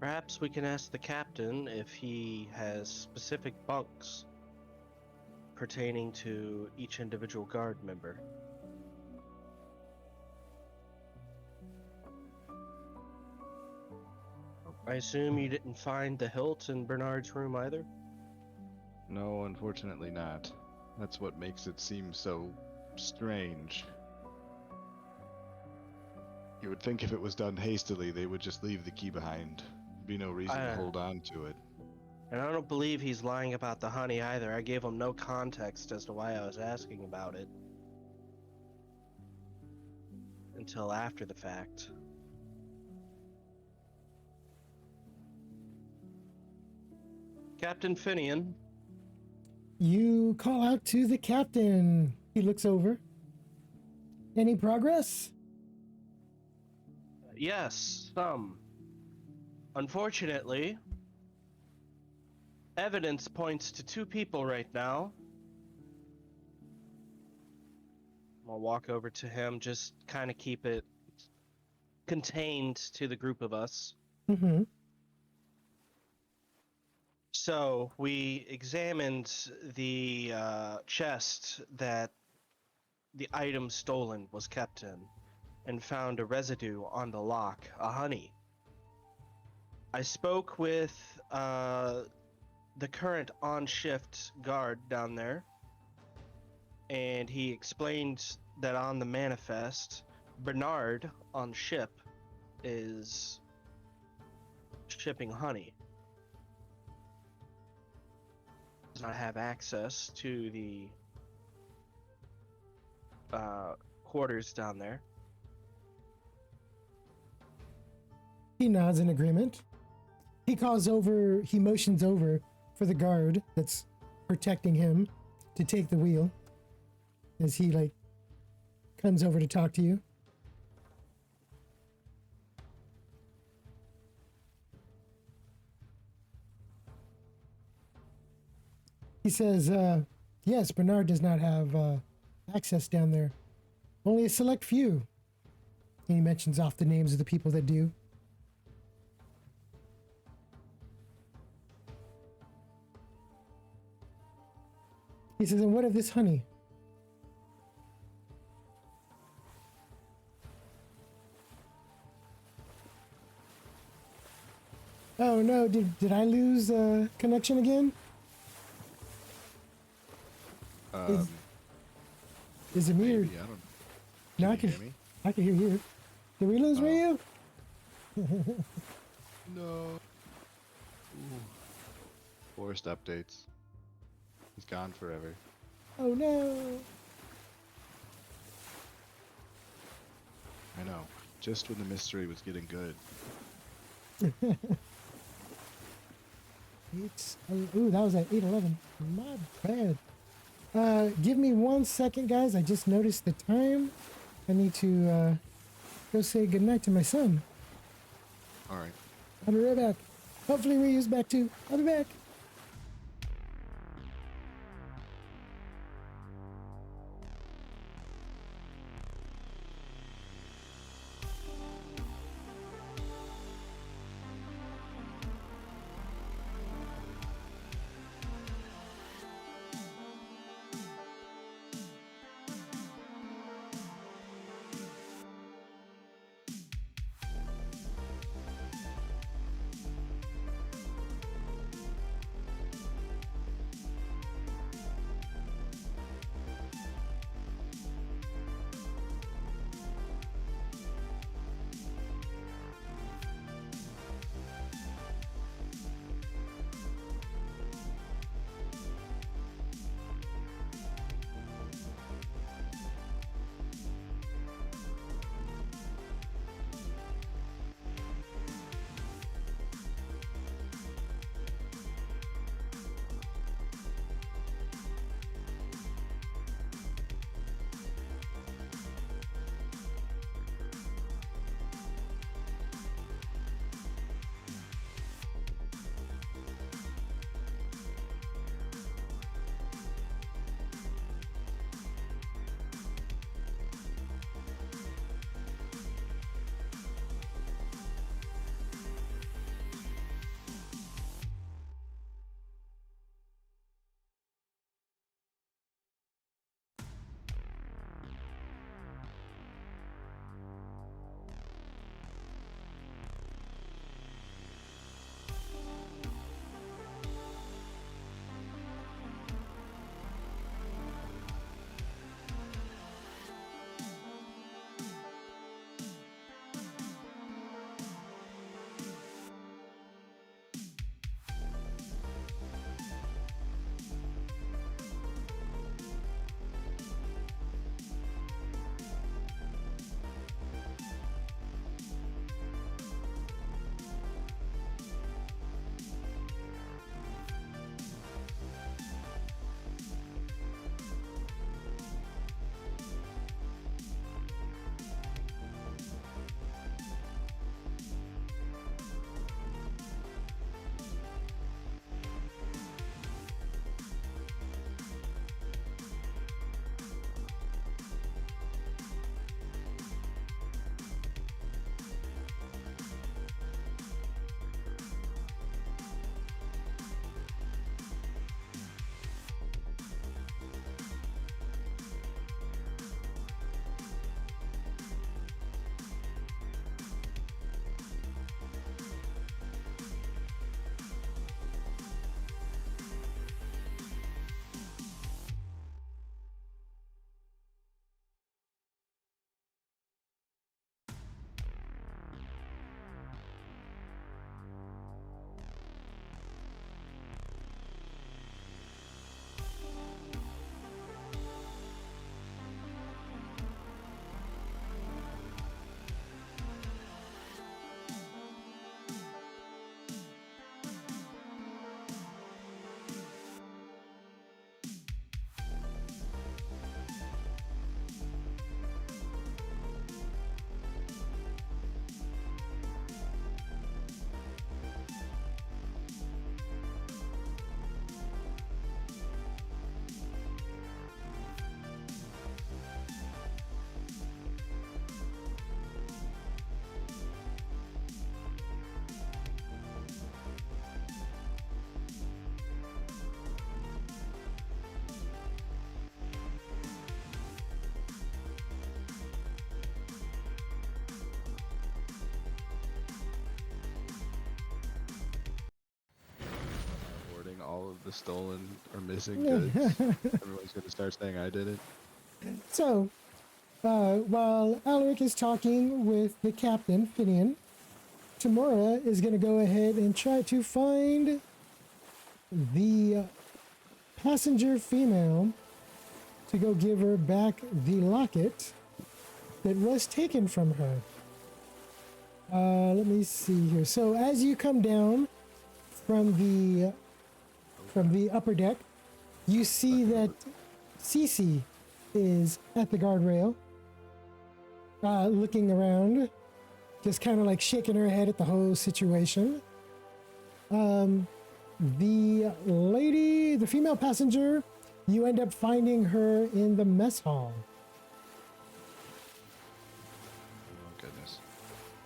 Perhaps we can ask the captain if he has specific bunks pertaining to each individual guard member. I assume you didn't find the hilt in Bernard's room either? No, unfortunately not. That's what makes it seem so strange. You would think if it was done hastily, they would just leave the key behind. Be no reason to hold on to it. And I don't believe he's lying about the honey either. I gave him no context as to why I was asking about it until after the fact. Captain Finian. You call out to the captain. He looks over. Any progress? Yes, some. Unfortunately, evidence points to two people right now. I'll walk over to him, just kind of keep it contained to the group of us. Mm-hmm. So we examined the chest that the item stolen was kept in and found a residue on the lock, a honey. I spoke with the current on-shift guard down there, and he explained that on the manifest, Bernard on ship is shipping honey. Does not have access to the quarters down there. He nods in agreement. He motions over for the guard that's protecting him to take the wheel as he comes over to talk to you. He says, yes, Bernard does not have access down there. Only a select few. And he mentions off the names of the people that do. He says, and what of this honey? Oh no, did I lose connection again? Is it me or... Maybe, I don't. No, Can you hear me? I can hear you. Did we lose radio? No. Forced updates. He's gone forever. Oh no. I know. Just when the mystery was getting good. Ooh, that was at 8:11. My bad. Give me 1 second, guys. I just noticed the time. I need to go say goodnight to my son. All right. I'll be right back. Hopefully Ryu's back too. I'll be back. Hoarding all of the stolen or missing goods. Everyone's gonna start saying I did it. So, while Alaric is talking with the captain, Finian, Tamora is going to go ahead and try to find the passenger female to go give her back the locket that was taken from her. Let me see here. So as you come down from the upper deck, you see that Cece is at the guardrail. looking around, just kind of like shaking her head at the whole situation. The lady, the female passenger, you end up finding her in the mess hall. Oh goodness.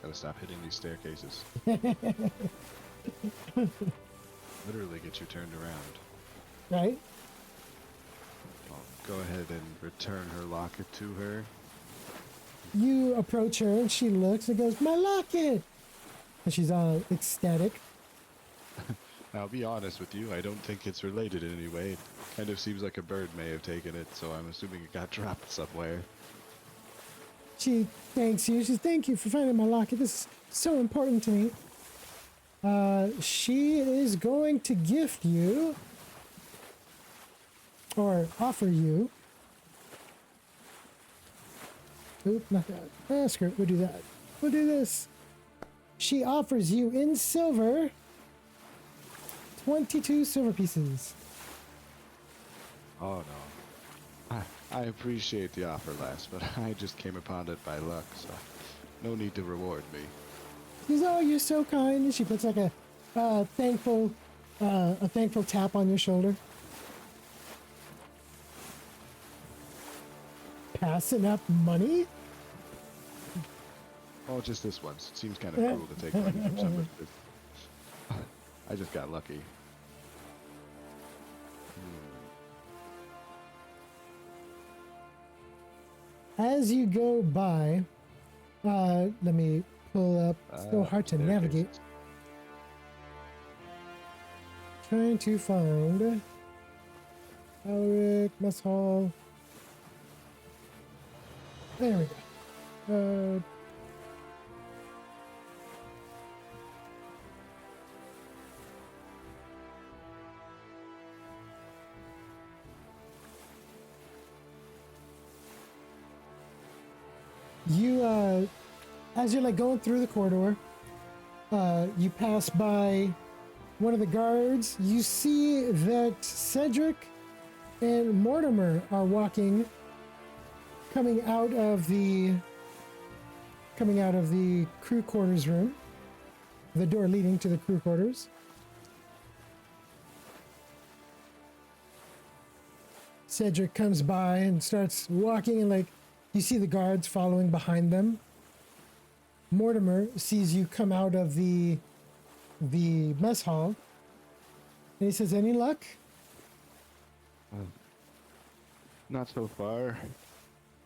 Gotta stop hitting these staircases. Literally get you turned around. Right? I'll go ahead and return her locket to her. You approach her and she looks and goes, "My locket!" And she's all ecstatic. I'll be honest with you, I don't think it's related in any way. It kind of seems like a bird may have taken it, so I'm assuming it got dropped somewhere. She thanks you. She says, "Thank you for finding my locket. This is so important to me." She is going to gift you, or offer you. Oop, not that. Ah, screw it. We'll do that. We'll do this. She offers you in silver 22 silver pieces. Oh no. I appreciate the offer, lass, but I just came upon it by luck, so no need to reward me. She says, "Oh, you're so kind." And she puts like a thankful tap on your shoulder. Passing up money? Oh, just this once. It seems kind of cruel to take money from somebody. I just got lucky. As you go by, let me pull up. It's so hard to navigate. Trying to find Alaric, Mess Hall. There we go. You, as you're like going through the corridor, you pass by one of the guards. You see that Cedric and Mortimer are walking, coming out of the crew quarters room, the door leading to the crew quarters. Cedric comes by and starts walking, and like you see the guards following behind them. Mortimer sees you come out of the mess hall, and he says, "Any luck?" Not so far.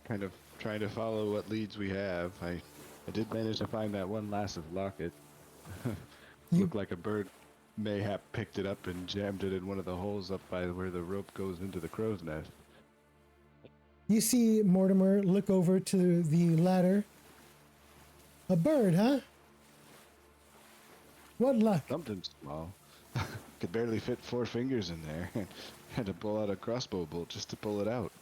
Kind of trying to follow what leads we have. I did manage to find that one lass of locket. Looked like a bird mayhap picked it up and jammed it in one of the holes up by where the rope goes into the crow's nest. You see Mortimer look over to the ladder. "A bird, huh? What luck?" Something small. Could barely fit 4 fingers in there. Had to pull out a crossbow bolt just to pull it out.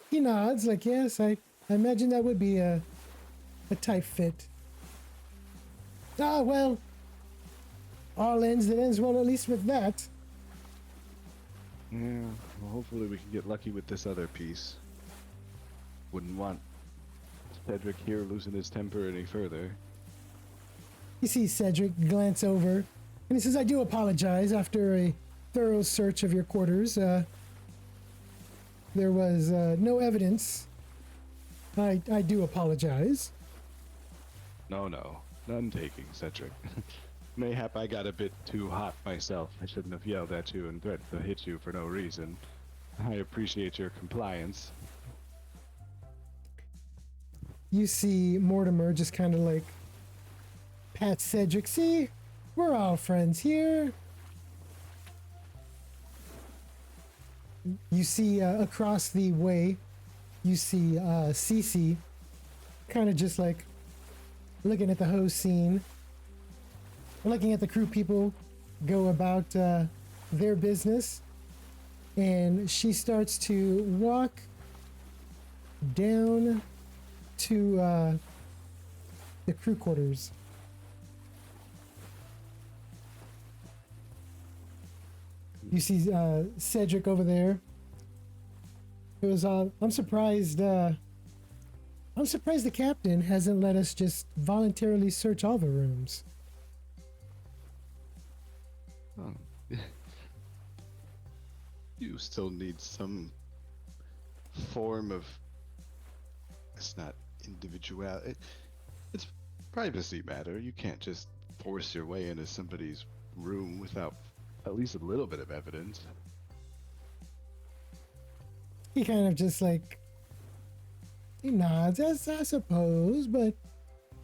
He nods, like, "Yes, I imagine that would be a tight fit." "Ah, well, all ends that ends well, at least with that." Yeah, well, hopefully we can get lucky with this other piece. Wouldn't want Cedric here losing his temper any further. You see Cedric glance over, and he says, "I do apologize. After a thorough search of your quarters, there was no evidence. I do apologize." No, none taking, Cedric. Mayhap I got a bit too hot myself. I shouldn't have yelled at you and threatened to hit you for no reason. I appreciate your compliance. You see Mortimer just kind of like pat Cedric. "See, we're all friends here." You see across the way, you see Cece kind of just like looking at the whole scene, looking at the crew people go about their business, and she starts to walk down to the crew quarters. You see Cedric over there, It was I'm surprised. I'm surprised the captain hasn't let us just voluntarily search all the rooms. Oh. You still need some form of. It's not individual. It's privacy matter. You can't just force your way into somebody's room without at least a little bit of evidence. He kind of just like he nods, as I suppose, but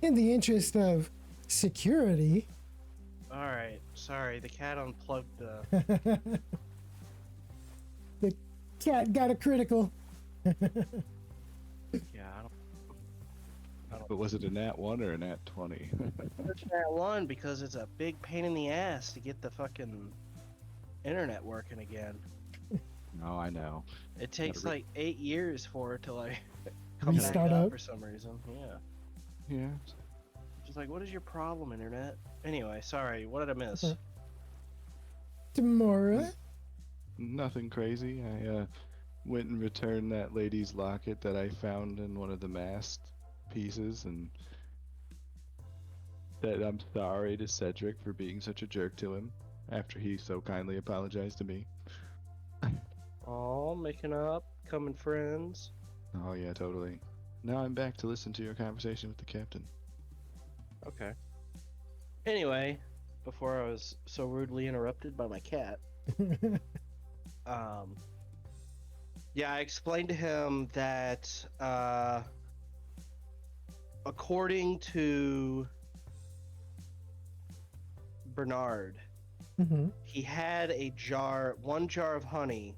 in the interest of security. All right, sorry, the cat unplugged the. The cat got a critical. Yeah, I don't. But was it a nat 1 or a nat 20? Search that one because it's a big pain in the ass to get the fucking internet working again. No, I know. It takes Gotta like 8 years for it to like come back Restart up up. for some reason. Yeah. Yeah. Just like, what is your problem, internet? Anyway, sorry, what did I miss? Okay. Tomorrow. Nothing crazy. I went and returned that lady's locket that I found in one of the mast pieces, and that I'm sorry to Cedric for being such a jerk to him after he so kindly apologized to me. Oh, making up, becoming friends. Oh yeah, totally. Now I'm back to listen to your conversation with the captain. Okay. Anyway, before I was so rudely interrupted by my cat, yeah, I explained to him that according to Bernard, Mm-hmm. he had one jar of honey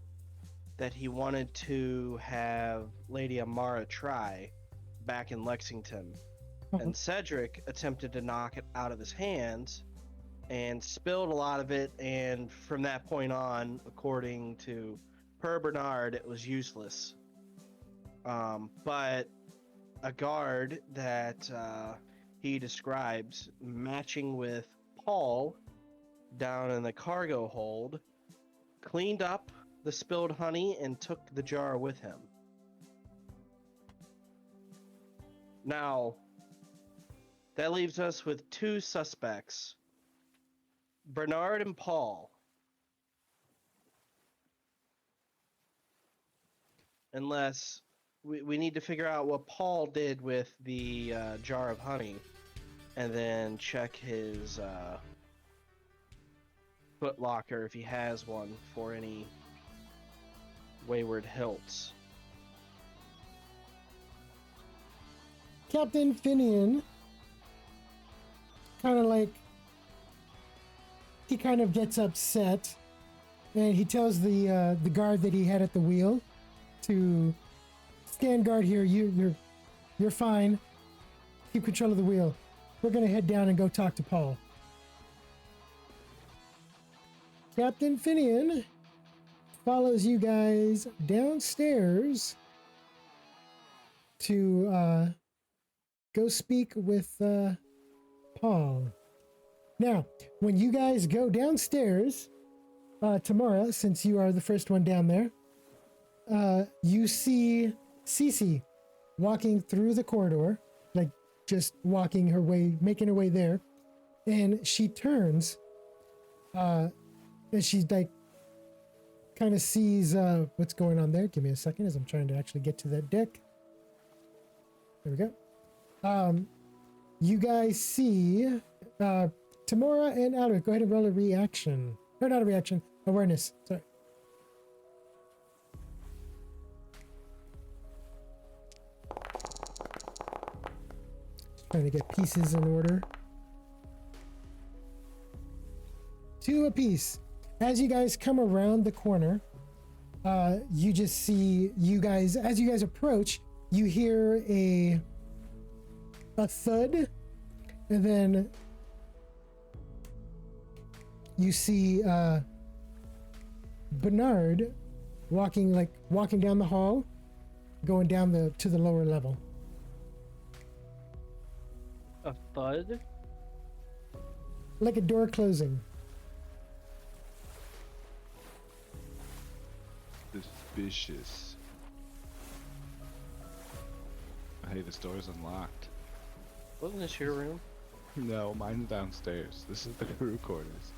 that he wanted to have Lady Amara try back in Lexington. And Cedric attempted to knock it out of his hands and spilled a lot of it, and from that point on, according to per Bernard, it was useless. But a guard that he describes matching with Paul down in the cargo hold cleaned up the spilled honey and took the jar with him. Now, that leaves us with two suspects, Bernard and Paul. Unless we need to figure out what Paul did with the jar of honey and then check his foot locker if he has one for any wayward hilts. Captain Finian kind of like he kind of gets upset, and he tells the guard that he had at the wheel to stand guard here. You're fine. Keep control of the wheel. We're gonna head down and go talk to Paul. Captain Finian follows you guys downstairs to go speak with Paul. Now, when you guys go downstairs, Tamara, since you are the first one down there, you see Cece walking through the corridor, like just walking her way, making her way there, and she turns, and she like kind of sees what's going on there. Give me a second as I'm trying to actually get to that deck. There we go. You guys see Tamora and Alaric. Go ahead and roll a reaction. Or not a reaction, awareness. Sorry. Just trying to get pieces in order. 2 apiece. As you guys come around the corner, you just see as you guys approach, you hear a thud, and then you see Bernard walking down the hall, going down to the lower level. A thud? Like a door closing. Suspicious. Hey, this door's unlocked. Wasn't this your room? No, mine's downstairs. This is the crew quarters.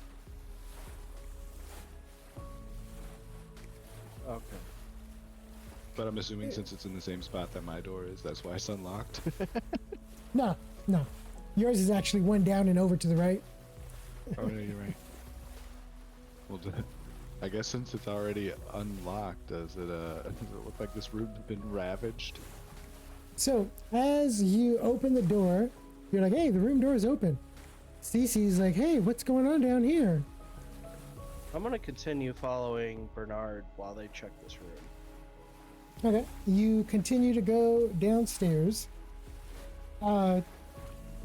Okay. But I'm assuming since it's in the same spot that my door is, that's why it's unlocked. No, no. Yours is actually one down and over to the right. Oh, yeah, you're right. Well, I guess since it's already unlocked, does it look like this room's been ravaged? So as you open the door, you're like, hey, the room door is open. Cece's like, hey, what's going on down here? I'm gonna continue following Bernard while they check this room. Okay, you continue to go downstairs. What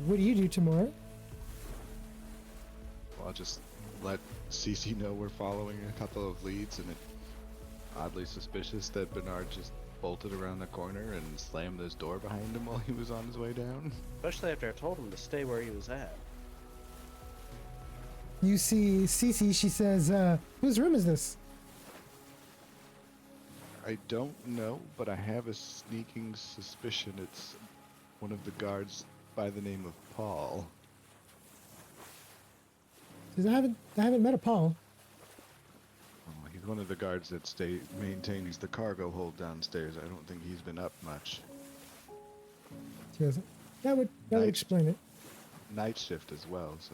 do you do tomorrow? Well, I'll just let Cece know we're following a couple of leads, and it's oddly suspicious that Bernard just bolted around the corner and slammed this door behind him while he was on his way down. Especially after I told him to stay where he was at. You see Cece, she says, whose room is this? I don't know, but I have a sneaking suspicion it's one of the guards by the name of Paul. Because I haven't met a Paul. Oh, he's one of the guards that maintains the cargo hold downstairs. I don't think he's been up much. She goes, that would explain it. Night shift as well, so.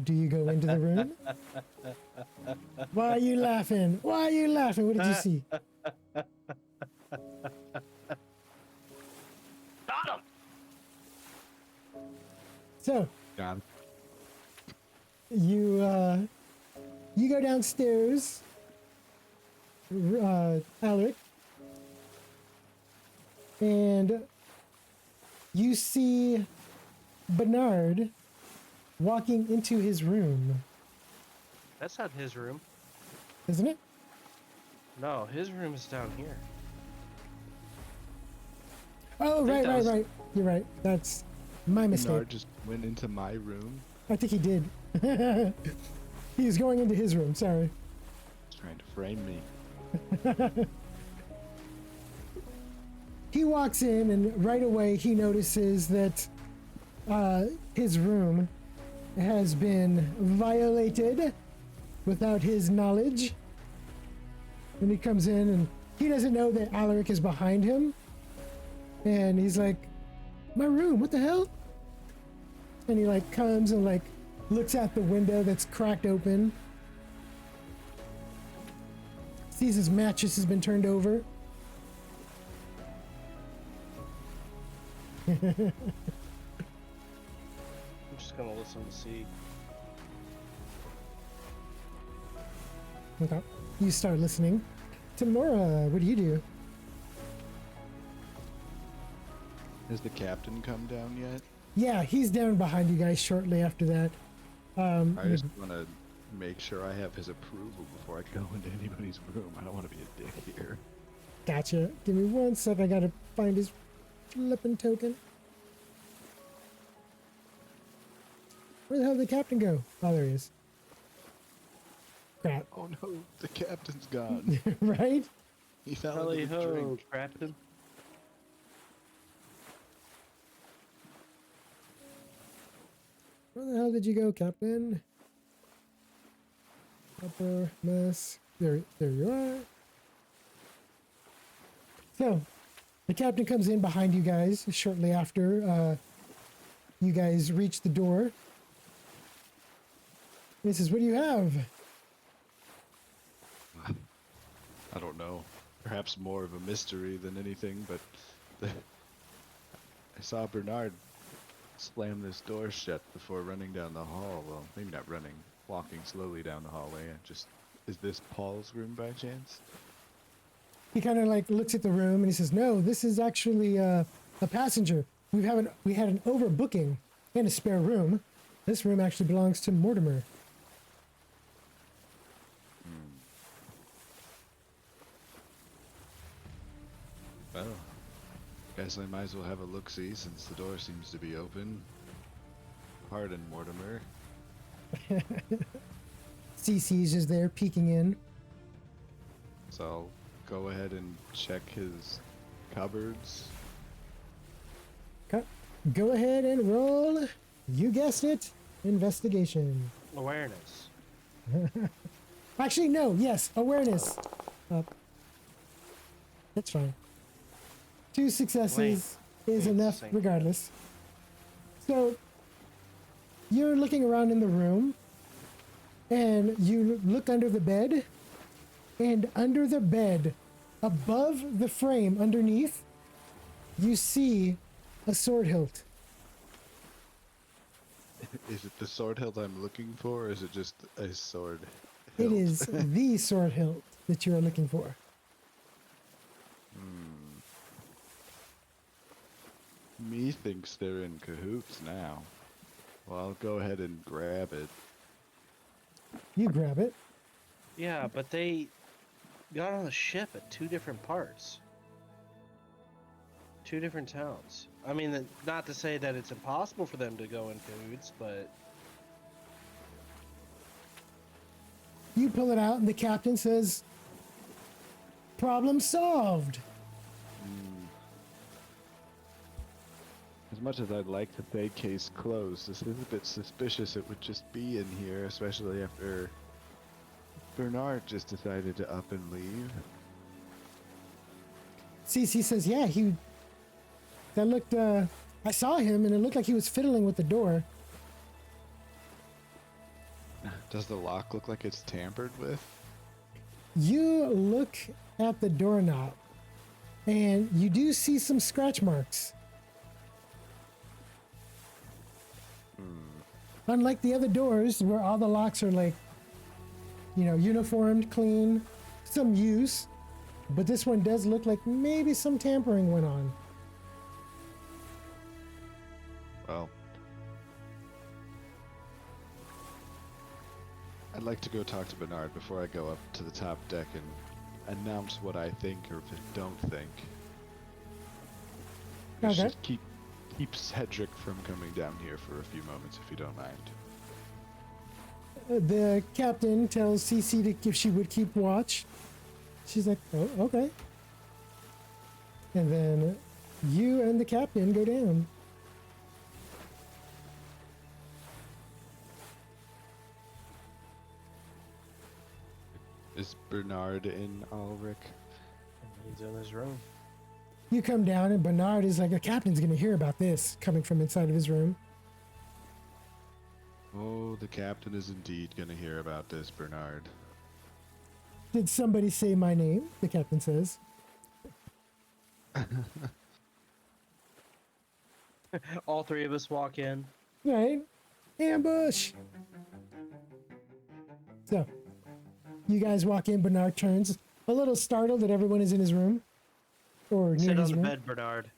Do you go into the room? Why are you laughing? Why are you laughing? What did you see? Got him! So John. you go downstairs, Alaric, and you see Bernard walking into his room, That's not his room. isn't it? No, his room is down here. Oh, think right, that right, was- right. You're right. That's my mistake. Bernard just went into my room. I think he did. He's going into his room. Sorry. He's trying to frame me. He walks in, and right away he notices that his room has been violated without his knowledge. And he comes in, and he doesn't know that Alaric is behind him. And he's like, my room, what the hell? And he like comes and like looks out the window that's cracked open. Sees his mattress has been turned over. I'm just gonna listen to see. Okay. You start listening. Tamora, what do you do? Has the captain come down yet? Yeah, he's down behind you guys shortly after that. I just want to make sure I have his approval before I go into anybody's room. I don't want to be a dick here. Gotcha. Give me 1 sec. I gotta find his flippin' token. Where the hell did the captain go? Oh, there he is. Crap. Oh no, the captain's gone. Right? He fell Helly into the ho, drink. Captain. Where the hell did you go, Captain? Upper mess. There you are. So, the captain comes in behind you guys shortly after you guys reach the door. He says, what do you have? I don't know. Perhaps more of a mystery than anything, but I saw Bernard slam this door shut before running down the hall. Well, maybe not running, walking slowly down the hallway. Is this Paul's room by chance? He kind of like looks at the room and he says, no, this is actually a passenger. We had an overbooking and a spare room. This room actually belongs to Mortimer. Well, guess I might as well have a look-see since the door seems to be open. Pardon, Mortimer. CC's just there peeking in. So I'll go ahead and check his cupboards. Go ahead and roll. You guessed it. Investigation. Awareness. Actually, no. Yes, awareness. That's fine. 2 successes is enough, Sync. regardless. So you're looking around in the room, and you look under the bed, and under the bed, above the frame, underneath, you see a sword hilt. Is it the sword hilt I'm looking for, or is it just a sword It hilt? is the sword hilt that you are looking for. Me thinks they're in cahoots now. Well, I'll go ahead and grab it. You grab it. Yeah, but they got on the ship at 2 different parts. 2 different towns. I mean, not to say that it's impossible for them to go in cahoots, but You pull it out, and the captain says, "Problem solved." As much as I'd like to say case closed, this is a bit suspicious it would just be in here, especially after Bernard just decided to up and leave. CC says, "Yeah, that looked, I saw him, and it looked like he was fiddling with the door." Does the lock look like it's tampered with? You look at the doorknob, and you do see some scratch marks. Unlike the other doors, where all the locks are like, uniformed, clean, some use, but this one does look like maybe some tampering went on. Well, I'd like to go talk to Bernard before I go up to the top deck and announce what I think or don't think. We Okay. should keep Cedric from coming down here for a few moments, if you don't mind. The captain tells CC if she would keep watch. She's like, "Oh, okay." And then you and the captain go down. Is Bernard in Ulrich? he's in his room. You come down, and Bernard is like, "The captain's going to hear about this," coming from inside of his room. Oh, the captain is indeed going to hear about this, Bernard. "Did somebody say my name?" The captain says. All 3 of us walk in. Right? Ambush! So, you guys walk in. Bernard turns, a little startled that everyone is in his room. Or near Sit on his the room. bed, Bernard.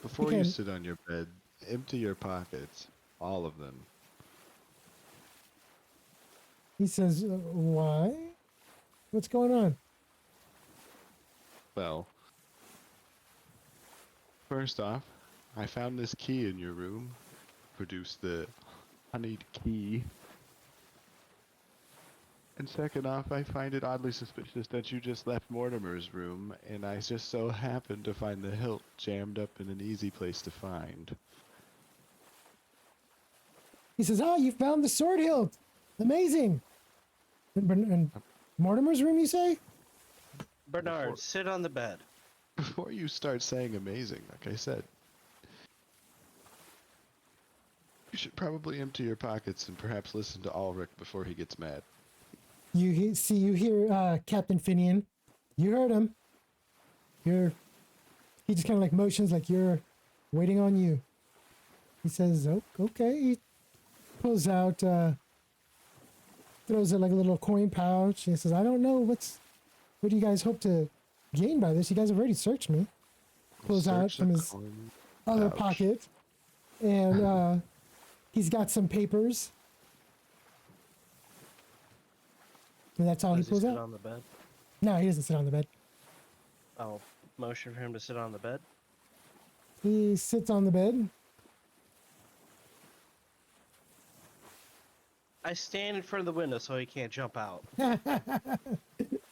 Before Okay. you sit on your bed, empty your pockets. All of them. He says, "Why? What's going on?" Well, first off, I found this key in your room. Produce the honeyed key. And second off, I find it oddly suspicious that you just left Mortimer's room, and I just so happened to find the hilt jammed up in an easy place to find. He says, "Oh, you found the sword hilt. Amazing." And Mortimer's room, you say? Bernard, sit on the bed. Before you start saying amazing, like I said, you should probably empty your pockets and perhaps listen to Ulrich before he gets mad. You hear Captain Finian. You heard him. He just kind of like motions like you're waiting on you. He says, "Oh, okay." He pulls out, throws it like a little coin pouch. He says, "I don't know what do you guys hope to gain by this? You guys have already searched me." Pulls out Search from the his coin other pouch. pocket, and he's got some papers. And that's all Does he pulls sit out. on the bed? No, he doesn't sit on the bed. I'll motion for him to sit on the bed. He sits on the bed. I stand in front of the window so he can't jump out.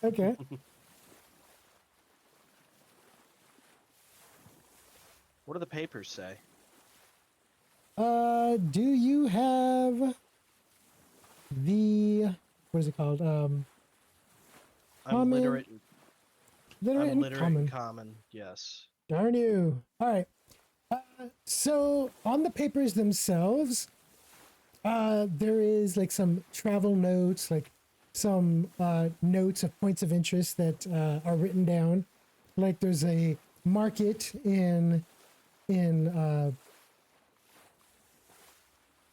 Okay. What do the papers say? Do you have the, what is it called? I'm Common- literate. Literate I'm and literate common. and common. Yes. Darn you. All right. So on the papers themselves, there is like some travel notes, like some notes of points of interest that are written down. Like there's a market in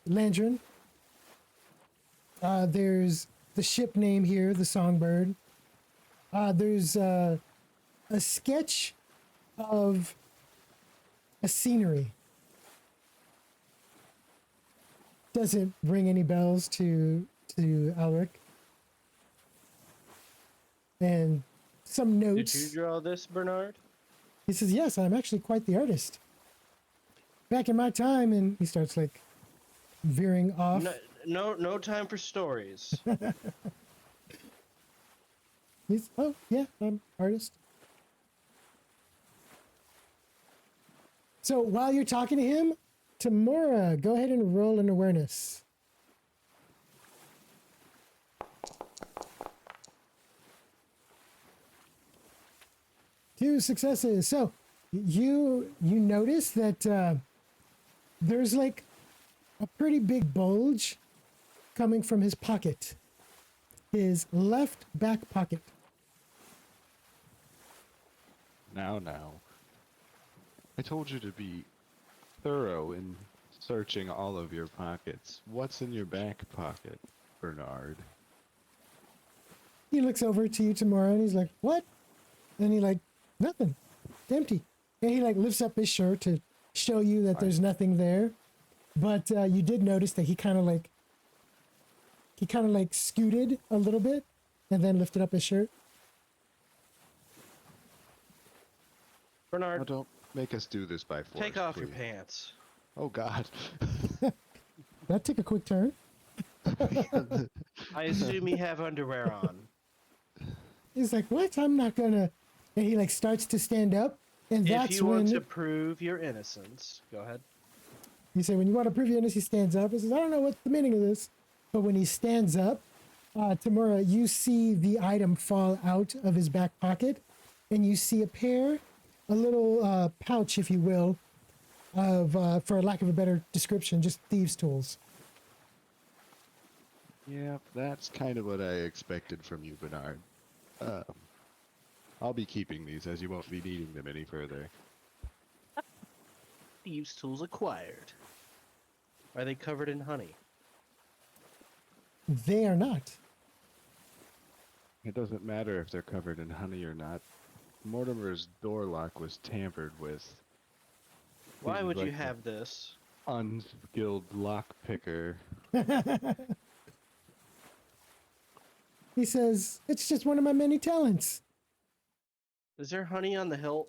Landron. There's the ship name here, the Songbird. There's a sketch of a scenery. Doesn't ring any bells to Alric. And some notes. Did you draw this, Bernard? He says, "Yes, I'm actually quite the artist. Back in my time," and he starts like veering off. No time for stories. He's, "Oh yeah, I'm artist." So while you're talking to him, Tamora, go ahead and roll an awareness. Two successes. So you notice that there's like a pretty big bulge coming from his pocket, his left back pocket. Now. I told you to be thorough in searching all of your pockets. What's in your back pocket, Bernard? He looks over to you tomorrow and he's like, "What?" And he like, "Nothing. It's empty." And he like lifts up his shirt to show you that there's nothing there. But you did notice that he kind of like scooted a little bit and then lifted up his shirt. Now Bernard, don't make us do this by force. take off your please. pants. Oh God. That took a quick turn. I assume you have underwear on. He's like, "What? I'm not gonna." And he like starts to stand up, and If that's you want when to prove your innocence, go ahead. you say, "When you want to prove your innocence," he stands up. He says, "I don't know what's the meaning of this," but when he stands up, Tamura, you see the item fall out of his back pocket, and you see a little pouch, if you will, of, for lack of a better description, just thieves' tools. Yeah, that's kind of what I expected from you, Bernard. I'll be keeping these as you won't be needing them any further. Thieves' tools acquired. Are they covered in honey? They are not. It doesn't matter if they're covered in honey or not. Mortimer's door lock was tampered with. Why Seems would you like have this? Unskilled lock picker. He says, "It's just one of my many talents." Is there honey on the hilt?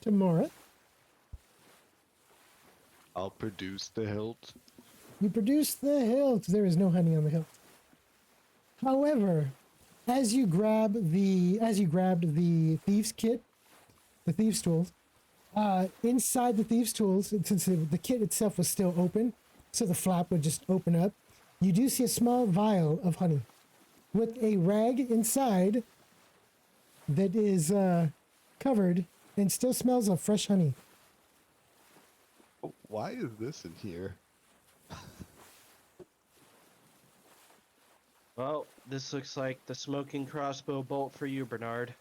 Tamura, I'll produce the hilt. you produce the hilt. There is no honey on the hilt. However, as you grabbed the thieves' kit, the thieves' tools, inside the thieves' tools, since the kit itself was still open, so the flap would just open up, you do see a small vial of honey with a rag inside that is covered and still smells of fresh honey. Why is this in here? Well, this looks like the smoking crossbow bolt for you, Bernard.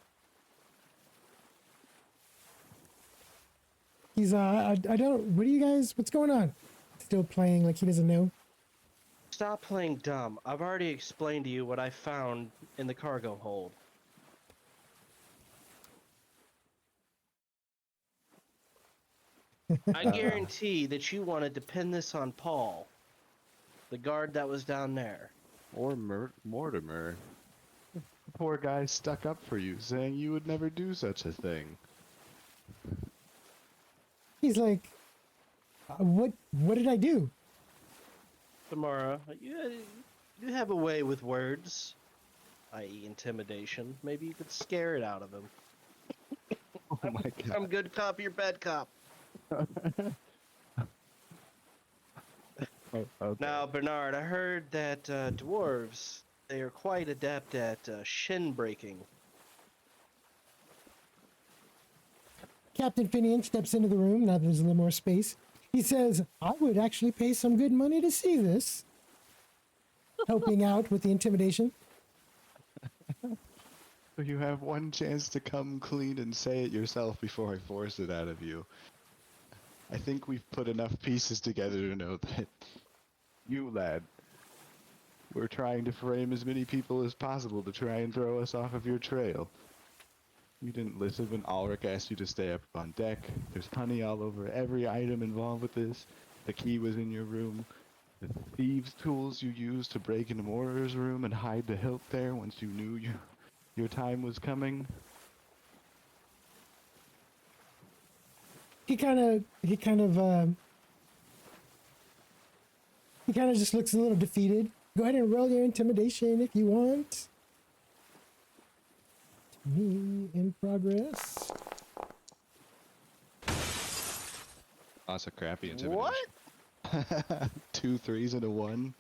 He's I don't, what are you guys, what's going on? Still playing like he doesn't know. Stop playing dumb. I've already explained to you what I found in the cargo hold. I guarantee that you wanted to pin this on Paul, the guard that was down there. Or Mortimer. The poor guy stuck up for you, saying you would never do such a thing. He's like, what did I do?" Tamara, you have a way with words, i.e. intimidation. Maybe you could scare it out of him. Oh my god. I'm good cop, you're bad cop. Oh, okay. Now, Bernard, I heard that dwarves, they are quite adept at shin breaking. Captain Finian steps into the room. Now there's a little more space. He says, I would actually pay some good money to see this. Helping out with the intimidation. So you have one chance to come clean and say it yourself before I force it out of you. I think we've put enough pieces together to know that you, lad, were trying to frame as many people as possible to try and throw us off of your trail. You didn't listen when Ulrich asked you to stay up on deck. There's honey all over every item involved with this. The key was in your room. The thieves' tools you used to break into Mortar's room and hide the hilt there once you knew your time was coming. He kind of just looks a little defeated. Go ahead and roll your intimidation if you want. Me in progress. That's a crappy intimidation. What? 2 3s and a 1.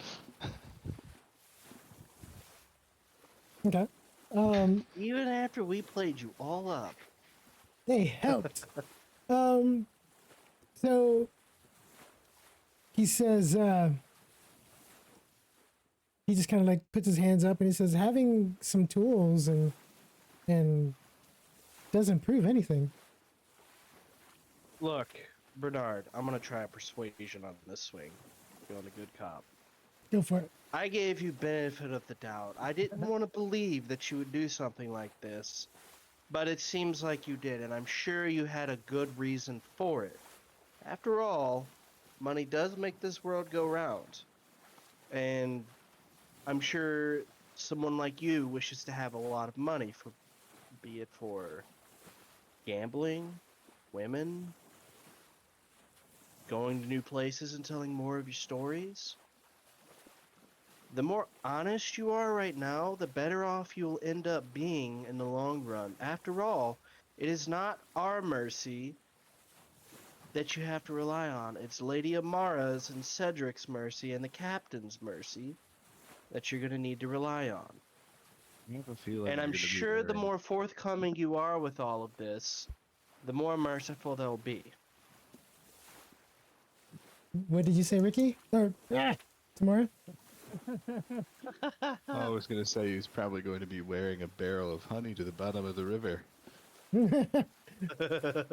Okay. Even after we played you all up. They helped. So he says, he just kind of like puts his hands up and he says, having some tools and doesn't prove anything. Look, Bernard, I'm gonna try a persuasion on this swing. Going a good cop. Go for it. I gave you benefit of the doubt. I didn't want to believe that you would do something like this, but it seems like you did, and I'm sure you had a good reason for it. After all, money does make this world go round, and I'm sure someone like you wishes to have a lot of money, for, be it for gambling, women, going to new places and telling more of your stories. The more honest you are right now, the better off you'll end up being in the long run. After all, it is not our mercy that you have to rely on. It's Lady Amara's and Cedric's mercy and the captain's mercy that you're going to need to rely on. I have a feeling And I'm gonna be sure the wearing- more forthcoming you are with all of this, the more merciful they'll be. What did you say, Ricky? Or Tamara? I was going to say he's probably going to be wearing a barrel of honey to the bottom of the river.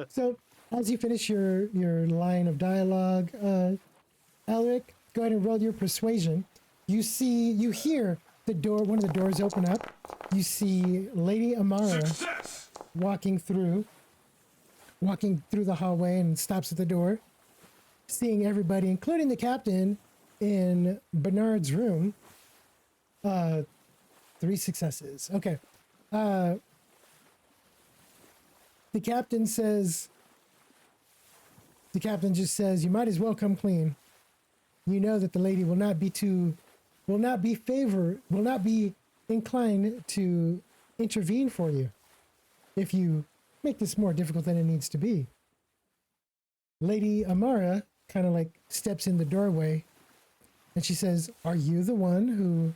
So as you finish your line of dialogue, Alric, go ahead and roll your persuasion. You hear the door, one of the doors open up. You see Lady Amara Success! walking through the hallway and stops at the door, seeing everybody, including the captain, in Bernard's room. 3 successes. Okay. The captain just says, you might as well come clean. You know that the lady will not be inclined to intervene for you if you make this more difficult than it needs to be. Lady Amara kind of like steps in the doorway and she says, are you the one who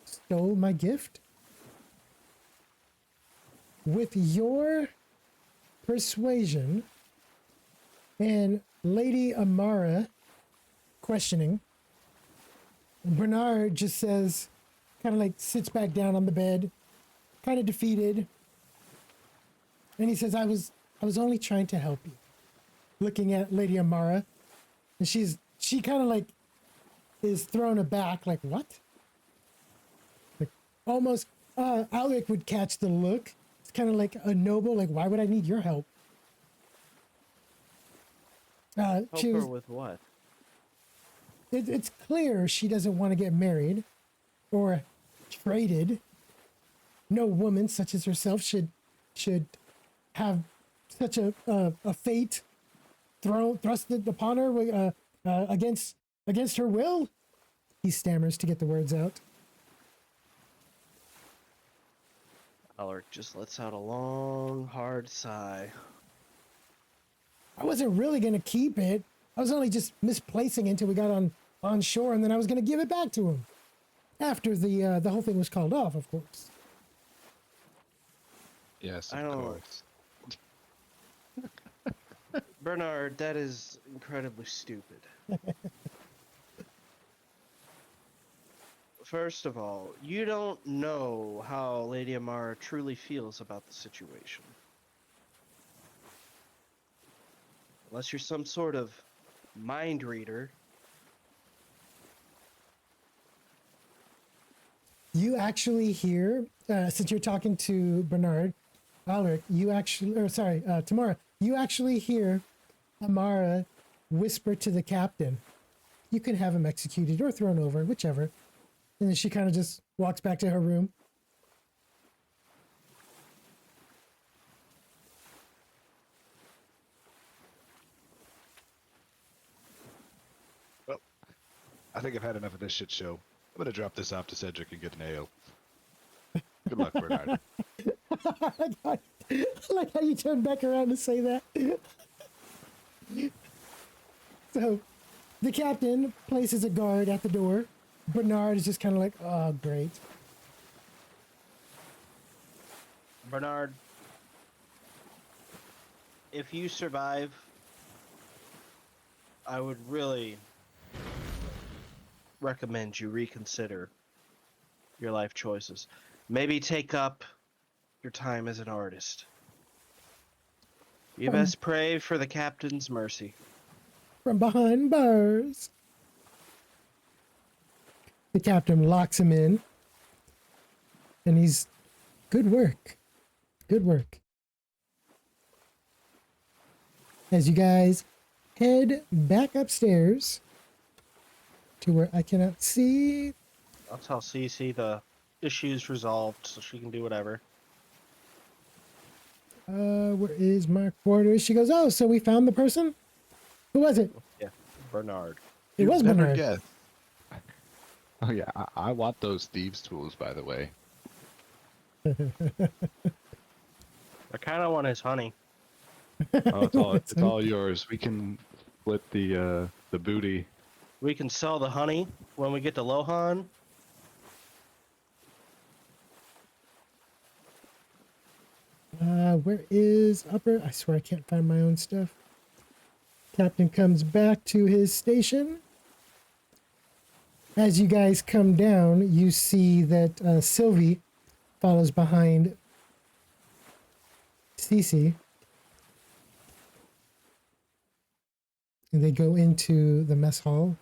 stole my gift? With your persuasion and Lady Amara questioning, Bernard just says, kind of like sits back down on the bed, kind of defeated. And he says, I was only trying to help you. Looking at Lady Amara. And she kind of like is thrown aback, like, what? Like almost, Alec would catch the look. It's kind of like a noble, like, why would I need your help? Help her with what? It's clear she doesn't want to get married or traded. No woman such as herself should have such a fate thrusted upon her against her will. He stammers to get the words out. Alaric just lets out a long, hard sigh. I wasn't really going to keep it. I was only just misplacing it until we got on shore, and then I was going to give it back to him. After the whole thing was called off, of course. Yes, I of don't- course. Bernard, that is incredibly stupid. First of all, you don't know how Lady Amara truly feels about the situation. Unless you're some sort of mind reader. You actually hear, since you're talking to Bernard, Alaric, Tamara, you actually hear Amara whisper to the captain, "You can have him executed or thrown over, whichever." And then she kind of just walks back to her room. Well, I think I've had enough of this shit show. I'm gonna drop this off to Cedric and get an ale. Good luck, Bernard. I like how you turned back around to say that. So, the captain places a guard at the door. Bernard is just kind of like, "Oh, great." Bernard, if you survive, I would really recommend you reconsider your life choices. Maybe take up your time as an artist. You best pray for the captain's mercy. From behind bars. The captain locks him in. And he's, "Good work. Good work." As you guys head back upstairs to where I cannot see. I'll tell Cece the issue's resolved so she can do whatever. Where is my quarters? She goes, "Oh, so we found the person? Who was it?" Yeah, Bernard. It was Never Bernard. guess. Oh yeah, I want those thieves' tools, by the way. I kind of want his honey. Oh, it's all yours. We can split the booty. We can sell the honey when we get to Lohan. Where is Upper? I swear I can't find my own stuff. Captain comes back to his station. As you guys come down, you see that Sylvie follows behind Cece. And they go into the mess hall.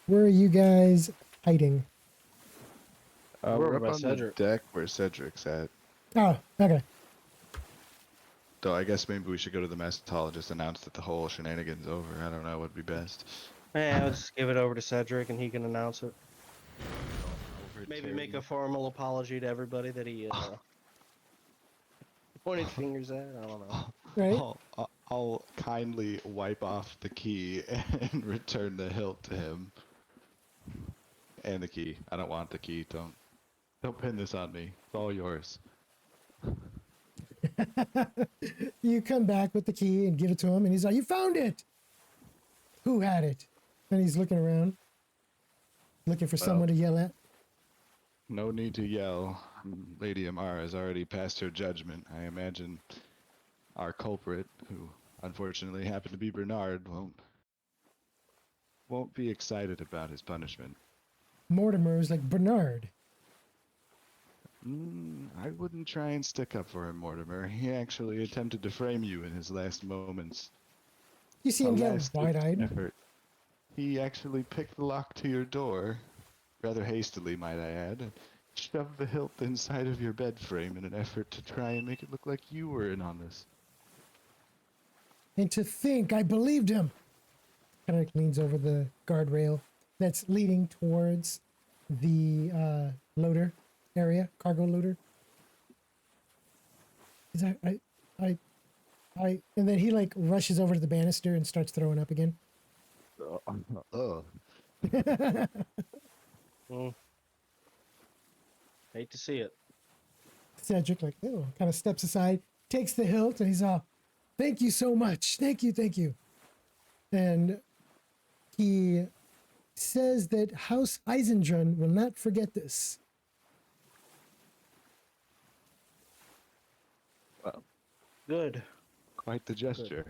Where are you guys hiding? We're We're over up by on Cedric. the deck where Cedric's at. Oh, okay. Though I guess maybe we should go to the mess hall and just announce that the whole shenanigan's over. I don't know what would be best. Yeah, let's give it over to Cedric and he can announce it. Over Maybe to- make a formal apology to everybody that he pointed fingers at. I don't know. Right? I'll kindly wipe off the key and return the hilt to him. And the key. I don't want the key. Don't pin this on me. It's all yours. You come back with the key and give it to him, and he's like, "You found it! Who had it?" And he's looking around, looking for someone to yell at. No need to yell. Lady Amara has already passed her judgment. I imagine our culprit, who unfortunately happened to be Bernard, won't be excited about his punishment. Mortimer is like, "Bernard." I wouldn't try and stick up for him, Mortimer. He actually attempted to frame you in his last moments. You see him A get last-ditch wide-eyed. effort. He actually picked the lock to your door, rather hastily, might I add, and shoved the hilt inside of your bed frame in an effort to try and make it look like you were in on this. And to think I believed him. Kind of leans over the guardrail that's leading towards the loader area, cargo loader. He's like, and then he like rushes over to the banister and starts throwing up again. Ugh. Mm. Hate to see it. Cedric, like, oh, kind of steps aside, takes the hilt, and he's all, thank you so much. Thank you, thank you. And he says that House Eisendrun will not forget this. Well, Good. quite the gesture.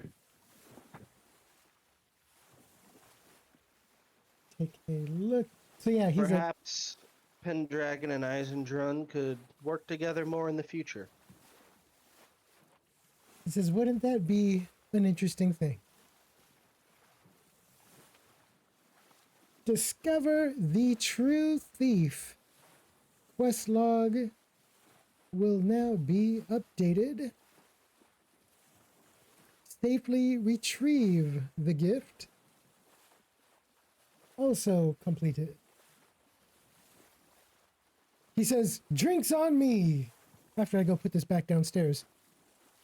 Take a look. So yeah, he's like, Perhaps Pendragon and Eisendrun could work together more in the future. he says, wouldn't that be an interesting thing? Discover the true thief. Quest log will now be updated. Safely retrieve the gift. Also completed. He says, drinks on me. After I go put this back downstairs.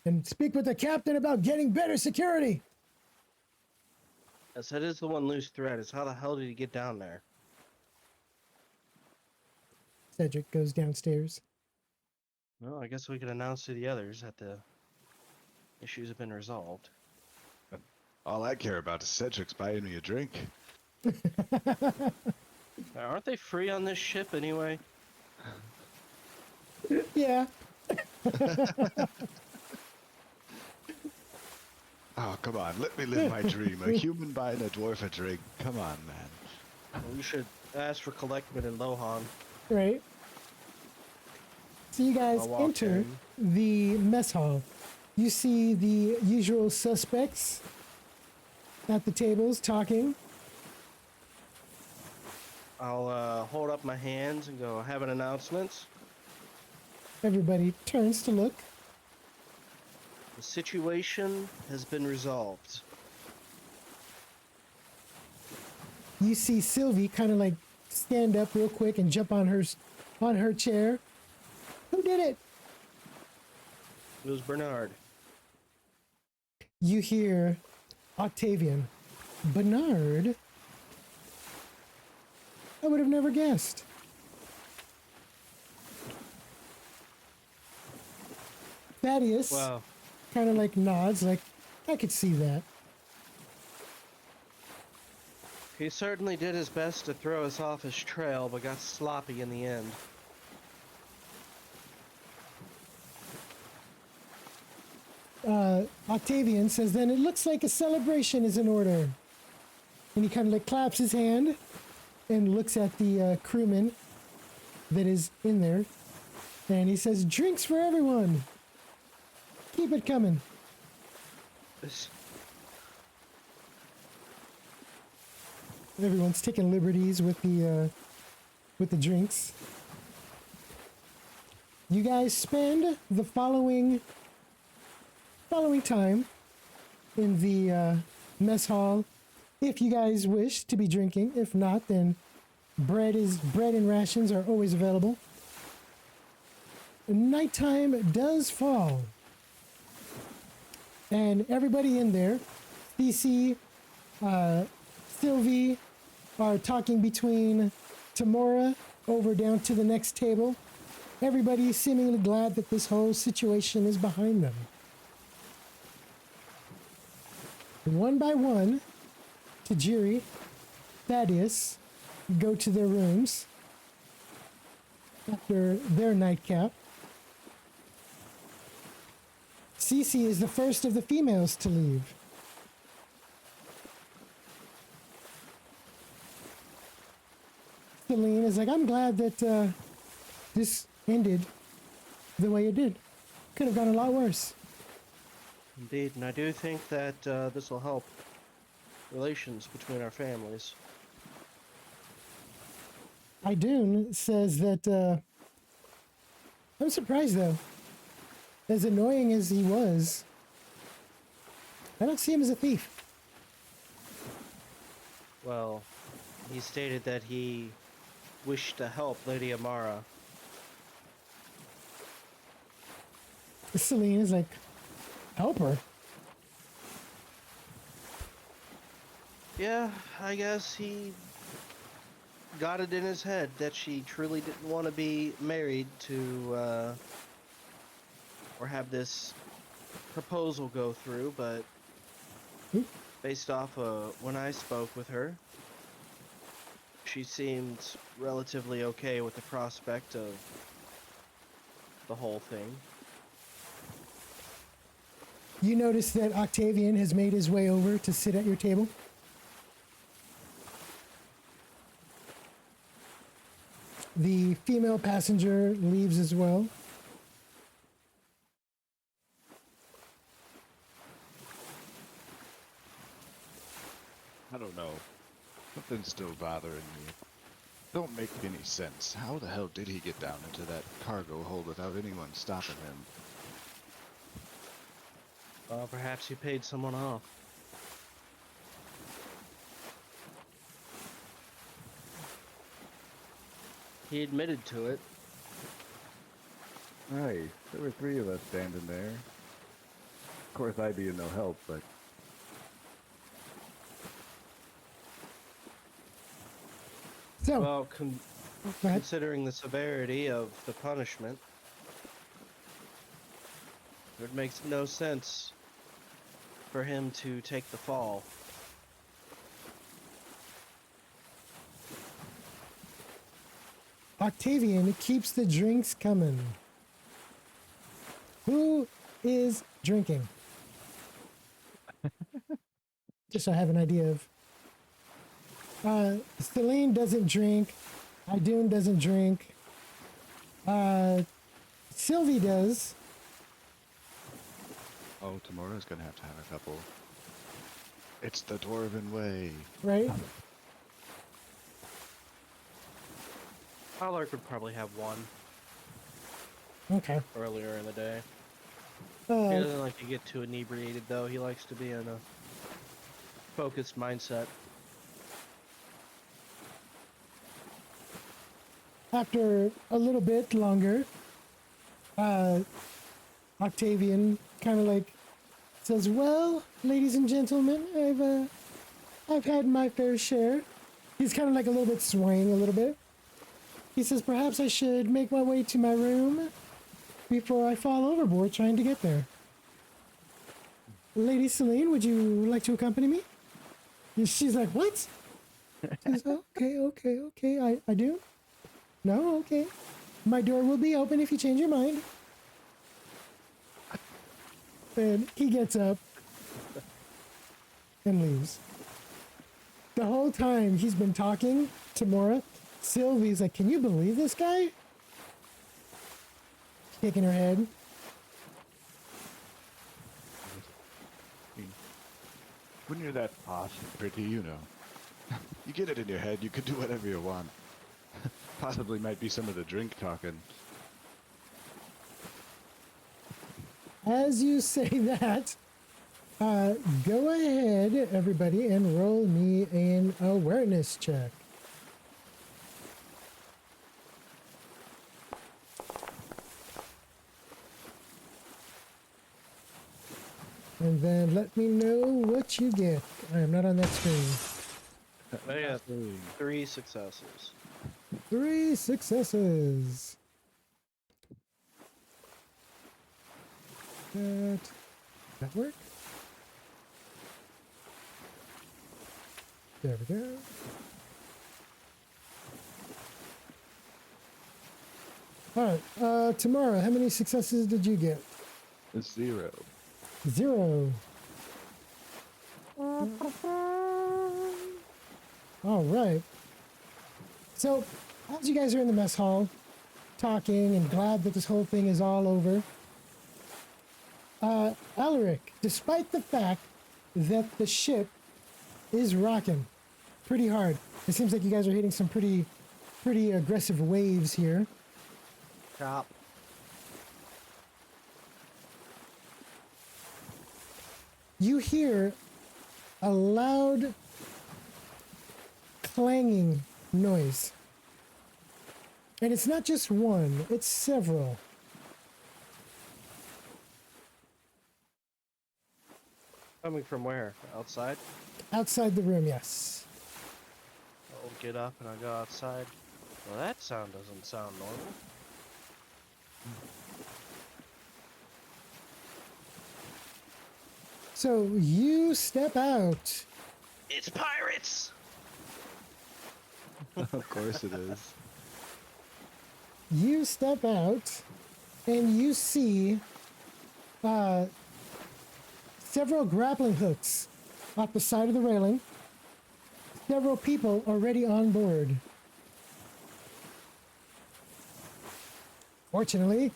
And speak with the captain about getting better security. Yes, that is the one loose thread. Is how the hell did he get down there? Cedric goes downstairs. Well, I guess we could announce to the others that the issues have been resolved. All I care about is Cedric's buying me a drink. Aren't they free on this ship anyway? Yeah. Oh, come on, let me live my dream. A human buying a dwarf a drink. Come on, man. Well, we should ask for collectment in Lohan. Right. So you guys I'll walk enter in. the mess hall. You see the usual suspects at the tables talking. I'll hold up my hands and go, have an announcement. Everybody turns to look. The situation has been resolved. You see Sylvie kind of like stand up real quick and jump on her chair. Who did it? It was Bernard. You hear Octavian. Bernard? I would have never guessed. Thaddeus Wow. kind of like nods, like, I could see that. He certainly did his best to throw us off his trail, but got sloppy in the end. Octavian says, then it looks like a celebration is in order. And he kind of like claps his hand and looks at the crewman that is in there. And he says, drinks for everyone. Keep it coming. This- Everyone's taking liberties with the drinks. You guys spend the following time in the mess hall. If you guys wish to be drinking, if not, then bread and rations are always available. Nighttime does fall, and everybody in there, CC, Sylvie, are talking between Tamora over down to the next table. Everybody seemingly glad that this whole situation is behind them. One by one, Tajiri, Thaddeus go to their rooms after their nightcap. Cece is the first of the females to leave. Celine is like, I'm glad that this ended the way it did. Could have gone a lot worse. Indeed, and I do think that this will help relations between our families. Idun says that, I'm surprised though. As annoying as he was, I don't see him as a thief. Well, he stated that he wished to help Lady Amara. Celine is like, help her. Yeah, I guess he got it in his head that she truly didn't want to be married to, or have this proposal go through, but based off when I spoke with her, she seemed relatively okay with the prospect of the whole thing. You notice that Octavian has made his way over to sit at your table. The female passenger leaves as well. I don't know. Something's still bothering me. Don't make any sense. How the hell did he get down into that cargo hold without anyone stopping him? Well, perhaps he paid someone off. He admitted to it. Nice. There were 3 of us standing there. Of course, I'd be of no help, but So, Well, go ahead. considering the severity of the punishment, it makes no sense for him to take the fall. Octavian keeps the drinks coming. Who is drinking? Just so I have an idea of. Celine doesn't drink. Idun doesn't drink. Sylvie does. Oh, Tamora's gonna have a couple. It's the Dwarven way. Right? Alaric would probably have one Okay. earlier in the day. He Uh, doesn't like to get too inebriated, though. He likes to be in a focused mindset. after a little bit longer, Octavian kind of like says, "Well, ladies and gentlemen, I've had my fair share." He's kind of like a little bit swaying a little bit. He says, "Perhaps I should make my way to my room before I fall overboard trying to get there." Lady Celine, would you like to accompany me? And she's like, "What?" She says, okay, I do. No, okay. My door will be open if you change your mind. And he gets up and leaves. The whole time he's been talking to Mora, Sylvie's like, "Can you believe this guy?" Shaking her head. When you're that posh and pretty, you know. You get it in your head, you can do whatever you want. Possibly might be some of the drink talking. As you say that, go ahead, everybody, and roll me an awareness check. And then let me know what you get. I am not on that screen. They have 3 successes. 3 successes. That work? There we go. All right, tomorrow, how many successes did you get? 0. 0. All right. So, as you guys are in the mess hall, talking and glad that this whole thing is all over, Alaric, despite the fact that the ship is rocking pretty hard, it seems like you guys are hitting some pretty aggressive waves here. Chop. You hear a loud clanging noise. And it's not just one, it's several. Coming from where? Outside? Outside the room, yes. get up and I'll go outside. Well, that sound doesn't sound normal. So you step out. It's pirates! Of course it is. You step out, and you see several grappling hooks off the side of the railing. Several people already on board. Fortunately,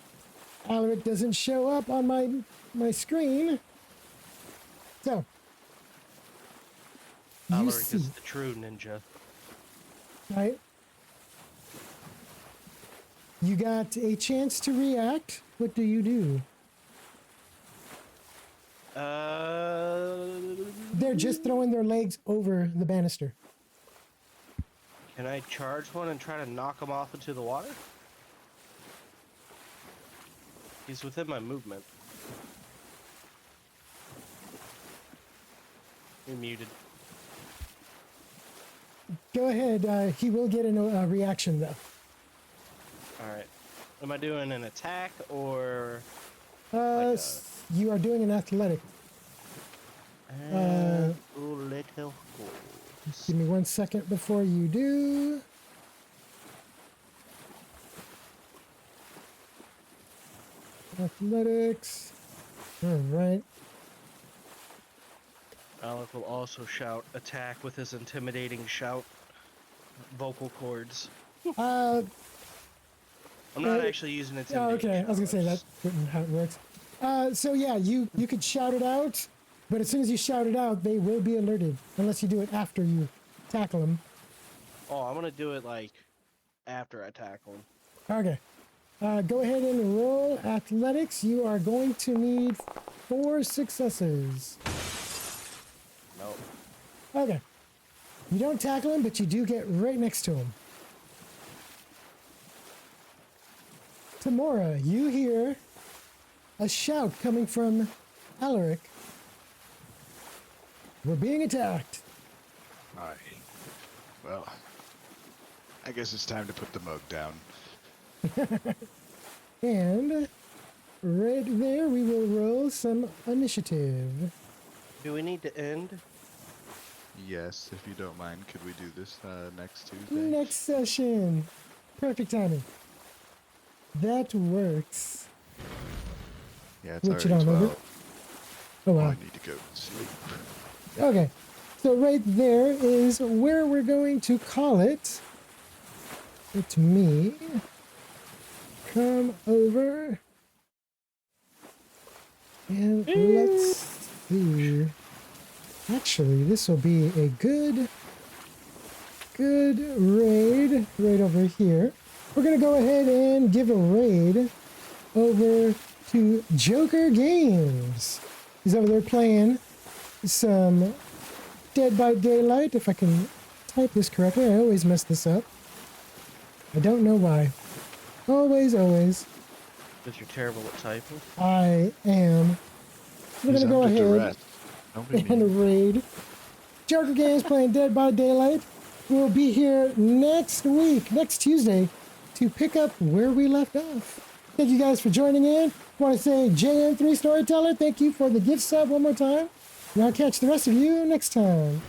Alaric doesn't show up on my screen. So, you Alaric see, is the true ninja. right? You got a chance to react. What do you do? They're just throwing their legs over the banister. Can I charge one and try to knock him off into the water? He's within my movement. You're muted. Go ahead. He will get a reaction, though. Alright. Am I doing an attack or... You are doing an athletic. little Give me 1 second before you do. Athletics. All right. Alec will also shout attack with his intimidating shout vocal cords. I'm not actually using Oh, intimidating. okay. I was gonna say that isn't how it works. So yeah, you could shout it out, but as soon as you shout it out, they will be alerted unless you do it after you tackle them. Oh, I'm gonna do it like after I tackle him. Okay. Go ahead and roll athletics. You are going to need 4 successes. Nope. Okay. You don't tackle him, but you do get right next to him. Tamora, you hear a shout coming from Alaric. We're being attacked. Alright. Well, I guess it's time to put the mug down. And right there, we will roll some initiative. Do we need to end? Yes, if you don't mind, could we do this next Tuesday? Next session. Perfect timing. That works. Yeah, it's Switch it already on over. 12. Oh, Oh, wow. I need to go to sleep. Okay. So right there is where we're going to call it. It's me. Come over. And let's see. Actually, this will be a good raid right over here. We're going to go ahead and give a raid over to Joker Games. He's over there playing some Dead by Daylight, if I can type this correctly. I always mess this up. I don't know why. Always. Because you're terrible at typing. I am. We're going to go ahead and raid. Joker Games playing Dead by Daylight. We'll be here next week, next Tuesday, to pick up where we left off. Thank you guys for joining in. I want to say JN3 Storyteller, thank you for the gift sub one more time. And I'll catch the rest of you next time.